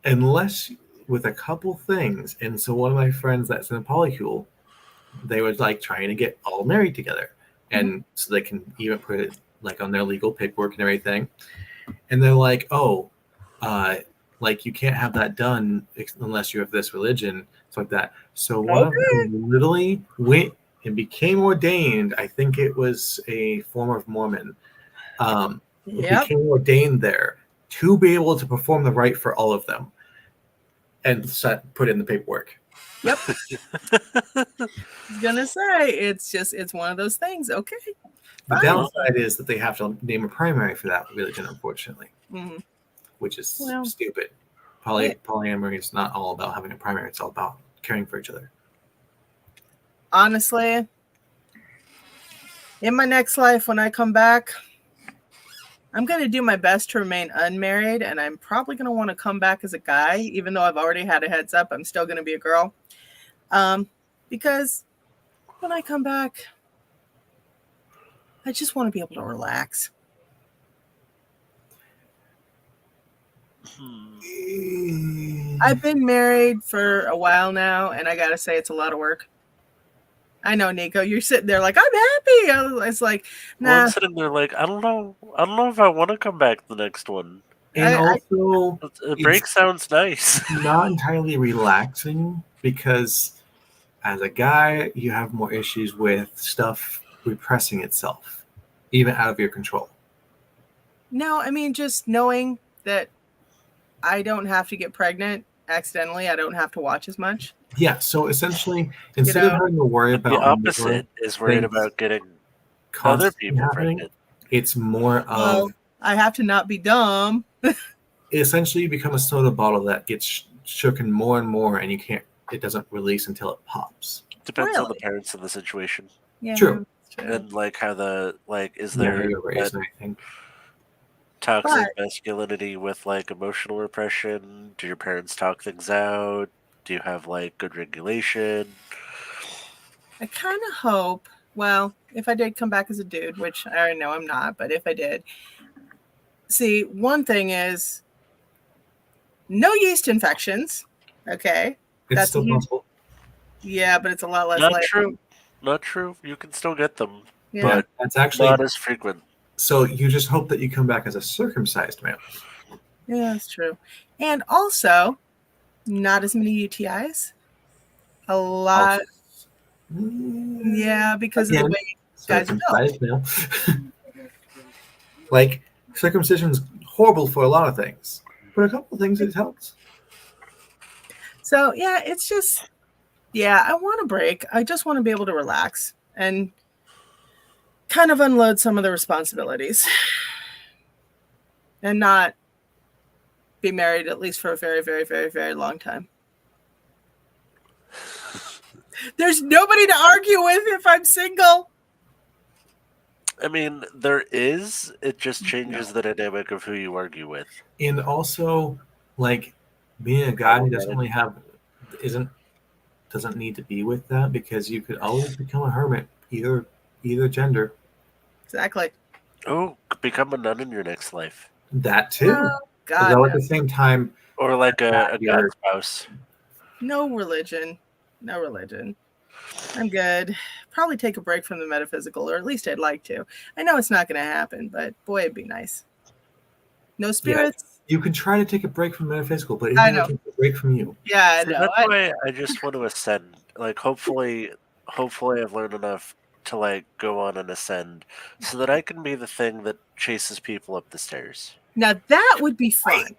Unless with a couple things. And so one of my friends that's in a polycule, they were like trying to get all married together. And so they can even put it like on their legal paperwork and everything. And they're like, oh, like you can't have that done unless you have this religion, stuff like that. So one of them literally went and became ordained. I think it was a form of Mormon. Yep. Became ordained there to be able to perform the rite for all of them and put in the paperwork. Yep. I was gonna say it's one of those things. Okay. The Fine. downside is that they have to name a primary for that religion, unfortunately, Mhm. which is Well, stupid. Polyamory is not all about having a primary; it's all about caring for each other. Honestly, in my next life, when I come back, I'm going to do my best to remain unmarried, and I'm probably going to want to come back as a guy, even though I've already had a heads up. I'm still going to be a girl. Because when I come back, I just want to be able to relax. I've been married for a while now, and I got to say it's a lot of work. I know, Nico, you're sitting there like, I'm happy. It's like, nah. Well, I'm sitting there like, I don't know if I want to come back the next one. And also, the break sounds nice. Not entirely relaxing because as a guy, you have more issues with stuff repressing itself, even out of your control. No, I mean, just knowing that I don't have to get pregnant accidentally. I don't have to watch as much. Yeah, so essentially, instead of having to worry about the opposite is worried about getting other people pregnant. It's more of well, I have to not be dumb. Essentially, you become a soda bottle that gets shooken more and more, and you can't it doesn't release until it pops. Depends on the Really? parents of the situation. Yeah, True. that's true. And like how the like is Yeah, there you're raised, I think. toxic masculinity with like emotional repression? Do your parents talk things out? Do you have like good regulation? I kind of hope, well, if I did come back as a dude, which I already know I'm not, but if I did, see, one thing is no yeast infections. Okay. It's That's still a huge, possible. yeah, but it's a lot less Not likely. true. Not true. You can still get them, Yeah. but That's actually not as frequent. so. You just hope that you come back as a circumcised male. Yeah, that's true. And also, not as many UTIs. A lot. Yeah, because of the Again, way guys are built. circumcised male. Like circumcision's horrible for a lot of things, but a couple of things it helps. So, yeah, it's just, yeah, I want a break. I just want to be able to relax and kind of unload some of the responsibilities and not be married at least for a very, very, very, very long time. There's nobody to argue with if I'm single. I mean, there is. It just changes the dynamic of who you argue with. And also, like being a guy who doesn't need to be with that, because you could always become a hermit, either gender. Exactly. Oh, become a nun in your next life. That too. Oh, God, Although no. at the same time, Or like a god You're- spouse. No religion. No religion. I'm good. Probably take a break from the metaphysical, or at least I'd like to. I know it's not going to happen, but boy, it'd be nice. No spirits? you can try to take a break from metaphysical, but it I never know. takes a break from you. Yeah, I See, know. that's why I just want to ascend. Like, hopefully I've learned enough to like go on and ascend, so that I can be the thing that chases people up the stairs. Now that would be fun.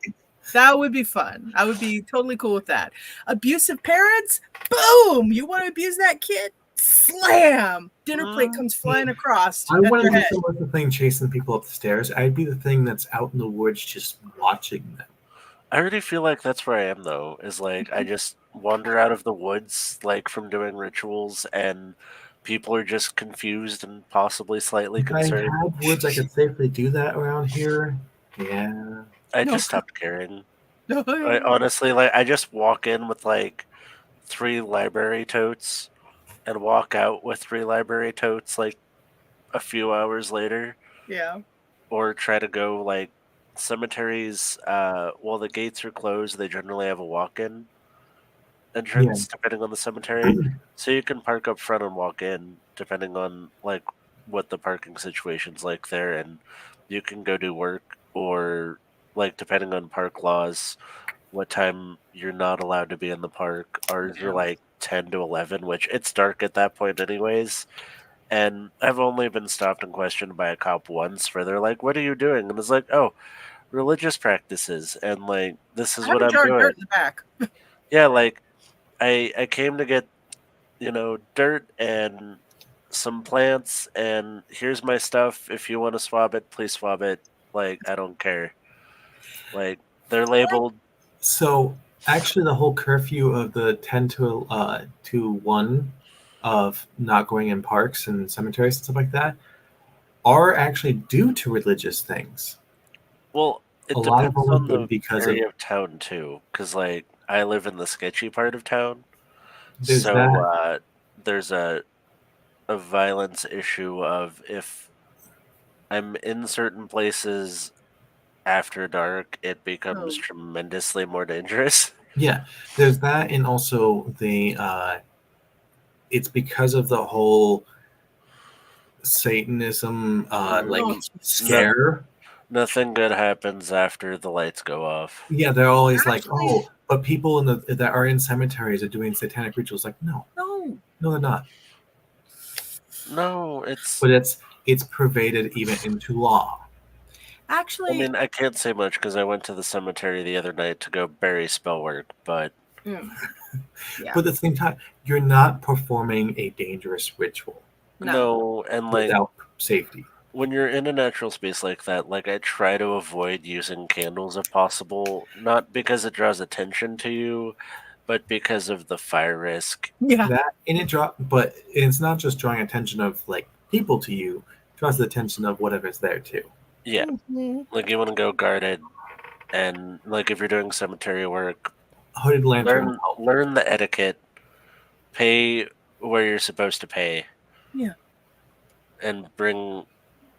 That would be fun. I would be totally cool with that. Abusive parents? Boom! You want to abuse that kid? Slam! Dinner plate comes flying across. I at wouldn't their be head. so much the thing chasing people up the stairs. I'd be the thing that's out in the woods just watching them. I already feel like that's where I am though. Is like I just wander out of the woods like from doing rituals, and people are just confused and possibly slightly If I concerned. had woods, I could safely do that around here. Yeah. I No. just stopped caring. I honestly like I just walk in with like 3 library totes and walk out with 3 library totes like a few hours later, Yeah. or try to go like cemeteries. While the gates are closed, they generally have a walk-in entrance depending on the cemetery, so you can park up front and walk in depending on like what the parking situation's like there, and you can go do work, or like depending on park laws, what time you're not allowed to be in the park. Ours are like 10 to 11, which it's dark at that point anyways. And I've only been stopped and questioned by a cop once where they're like, "What are you doing?" And it's like, "Oh, religious practices." And like, this is I have what a I'm jar of doing. dirt in the back. Yeah, like I came to get, dirt and some plants, and here's my stuff. If you want to swab it, please swab it. Like, I don't care. Like, they're labeled. So actually, the whole curfew of the 10 to 1 of not going in parks and cemeteries and stuff like that are actually due to religious things. Well, it A lot of depends them on have been the because area of town too, because like I live in the sketchy part of town, There's so that. there's a violence issue of if I'm in certain places after dark, it becomes Oh. tremendously more dangerous. Yeah, there's that, and also it's because of the whole Satanism Oh, scare. Nothing good happens after the lights go off. Yeah, they're always Actually- like, oh, but people that are in cemeteries are doing satanic rituals. Like, no, they're not. No, it's. But it's pervaded even into law. Actually, I mean, I can't say much because I went to the cemetery the other night to go bury spell work, but yeah. But at the same time, you're not performing a dangerous ritual no, and like without safety. when you're in a natural space like that, like I try to avoid using candles if possible, not because it draws attention to you, but because of the fire risk. Yeah. That and it but it's not just drawing attention of like people to you. It draws the attention of whatever's there too. Yeah, Mhm. like you want to go guarded, and like if you're doing cemetery work, Hooded lantern. learn the etiquette, pay where you're supposed to pay. Yeah. And bring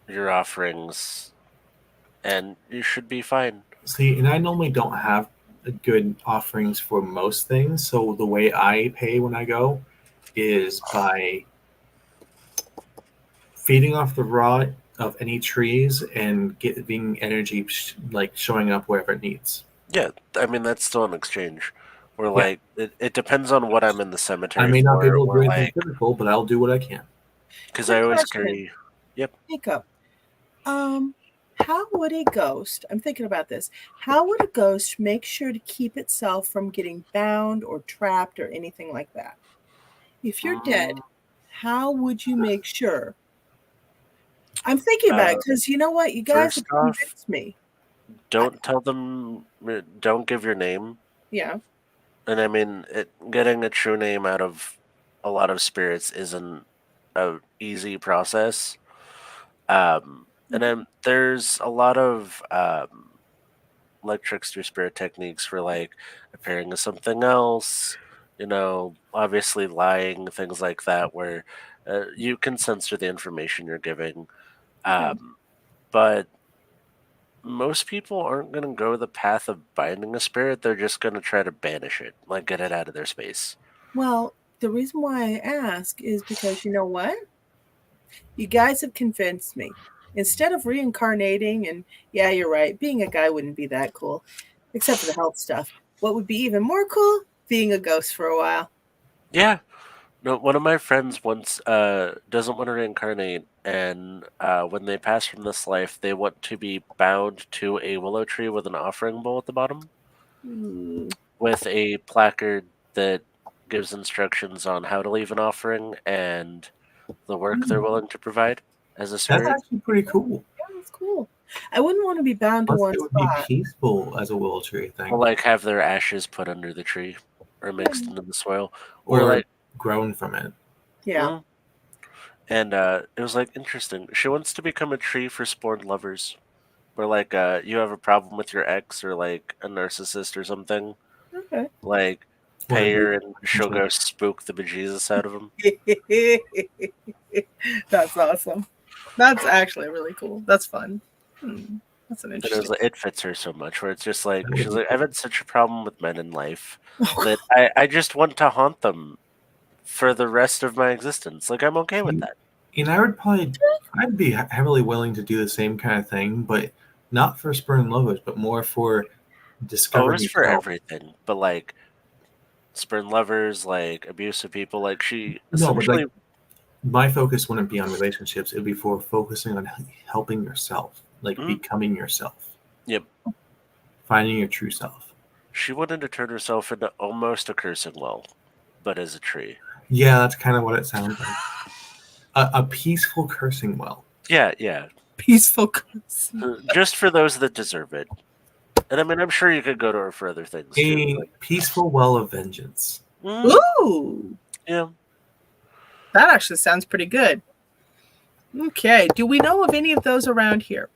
your offerings, and you should be fine. See, and I normally don't have good offerings for most things. So the way I pay when I go is by feeding off the raw of any trees and getting energy like showing up wherever it needs. Yeah, I mean that's still an exchange. Or Yeah. like it depends on what I'm in the cemetery. I may not be able to or do anything like physical, but I'll do what I can. because Quick I always question. carry. Yep. Nico, how would a ghost, I'm thinking about this, how would a ghost make sure to keep itself from getting bound or trapped or anything like that? If you're dead, how would you make sure? I'm thinking about it because you know what? You guys have first off- convinced me. Don't tell them. Don't give your name. Yeah. And I mean, getting a true name out of a lot of spirits isn't a easy process. And then there's a lot of like trickster spirit techniques for like appearing as something else, obviously lying, things like that, where you can censor the information you're giving. But most people aren't going to go the path of binding a spirit. They're just going to try to banish it, like get it out of their space. Well, the reason why I ask is because you know what? You guys have convinced me. Instead of reincarnating, and yeah, you're right, being a guy wouldn't be that cool, except for the health stuff. What would be even more cool? Being a ghost for a while. Yeah. No, one of my friends once doesn't want to reincarnate, and when they pass from this life, they want to be bound to a willow tree with an offering bowl at the bottom, with a placard that gives instructions on how to leave an offering and the work they're willing to provide as a spirit. That's actually pretty cool. Yeah, that's cool. I wouldn't want to be bound to Plus, one it would be spot. peaceful as a willow tree thing. Or like have their ashes put under the tree or mixed into the soil. Or Or like grown from it. Yeah. Mhm. And it was like interesting. She wants to become a tree for spawned lovers. Where like you have a problem with your ex or like a narcissist or something. Okay. Like Or pay a her and she'll go spook the bejesus out of him. That's awesome. That's actually really cool. That's fun. That's an But interesting. it fits her so much where it's just like That she's would like, be I've had such a problem with men in life Oh, that I just want to haunt them for the rest of my existence. Like I'm okay with that. And I'd be heavily willing to do the same kind of thing, but not for spurn lovers, but more for Oh, discovering it's for yourself. everything. But like spurn lovers, like abusive people, like she No, but essentially like my focus wouldn't be on relationships. It'd be for focusing on helping yourself, like becoming yourself. Yep. Finding your true self. She wanted to turn herself into almost a cursing well, but as a tree. Yeah, that's kind of what it sounds like. A peaceful cursing well. Yeah. peaceful curse. Just for those that deserve it. And I mean, I'm sure you could go to her for other things too. A peaceful well of vengeance. Ooh, Yeah. that actually sounds pretty good. Okay, do we know of any of those around here?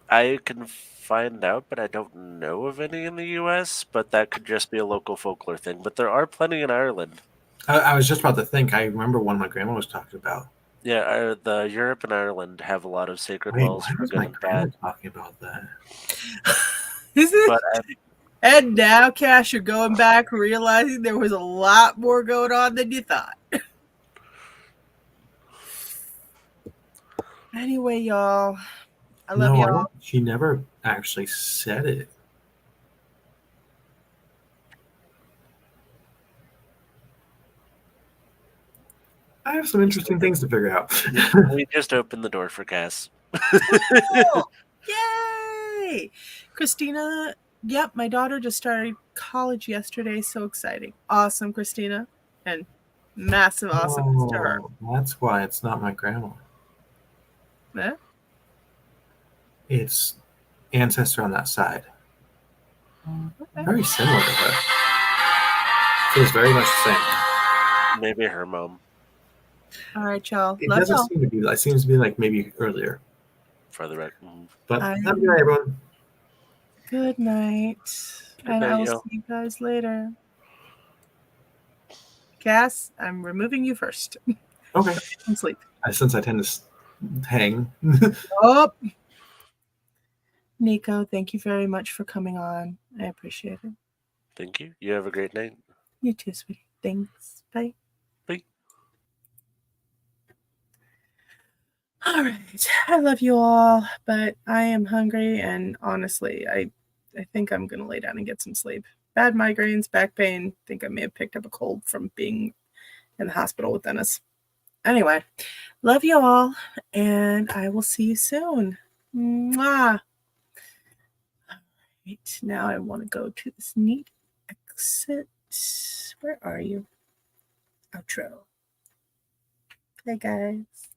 I can find out, but I don't know of any in the U.S., but that could just be a local folklore thing. But there are plenty in Ireland. I was just about to think. I remember one my grandma was talking about. Yeah, the Europe and Ireland have a lot of sacred Wait, wells why for was good my and grandma bad. talking about that? Is it? But And now, Cash, you're going back, realizing there was a lot more going on than you thought. Anyway, y'all, I love y'all. She never actually said it. I have some interesting things to figure out. we just opened the door for Cass. Cool. Yay! Christina, yep, my daughter just started college yesterday. So exciting. Awesome, Christina. And massive awesomeness to her. That's why it's not my grandma. Eh? It's ancestor on that side. Okay. Very similar to her. Feels very much the same. Maybe her mom. All right, y'all. It Love doesn't y'all. seem to be. It seems to be like maybe earlier. For the record. But I- have a good night, everyone. Good night. Good And I night, will y'all. see you guys later. Cass, I'm removing you first. Okay. And sleep. Since I tend to hang. Oh. Nico, thank you very much for coming on. I appreciate it. Thank you. You have a great night. You too, sweetie. Thanks. Bye. Bye. All right. I love you all, but I am hungry, and honestly, I think I'm gonna lay down and get some sleep. Bad migraines, back pain. I think I may have picked up a cold from being in the hospital with Dennis. Anyway, love you all, and I will see you soon. Mwah. All right. Now I want to go to this neat exit. Where are you? Outro. Hey guys.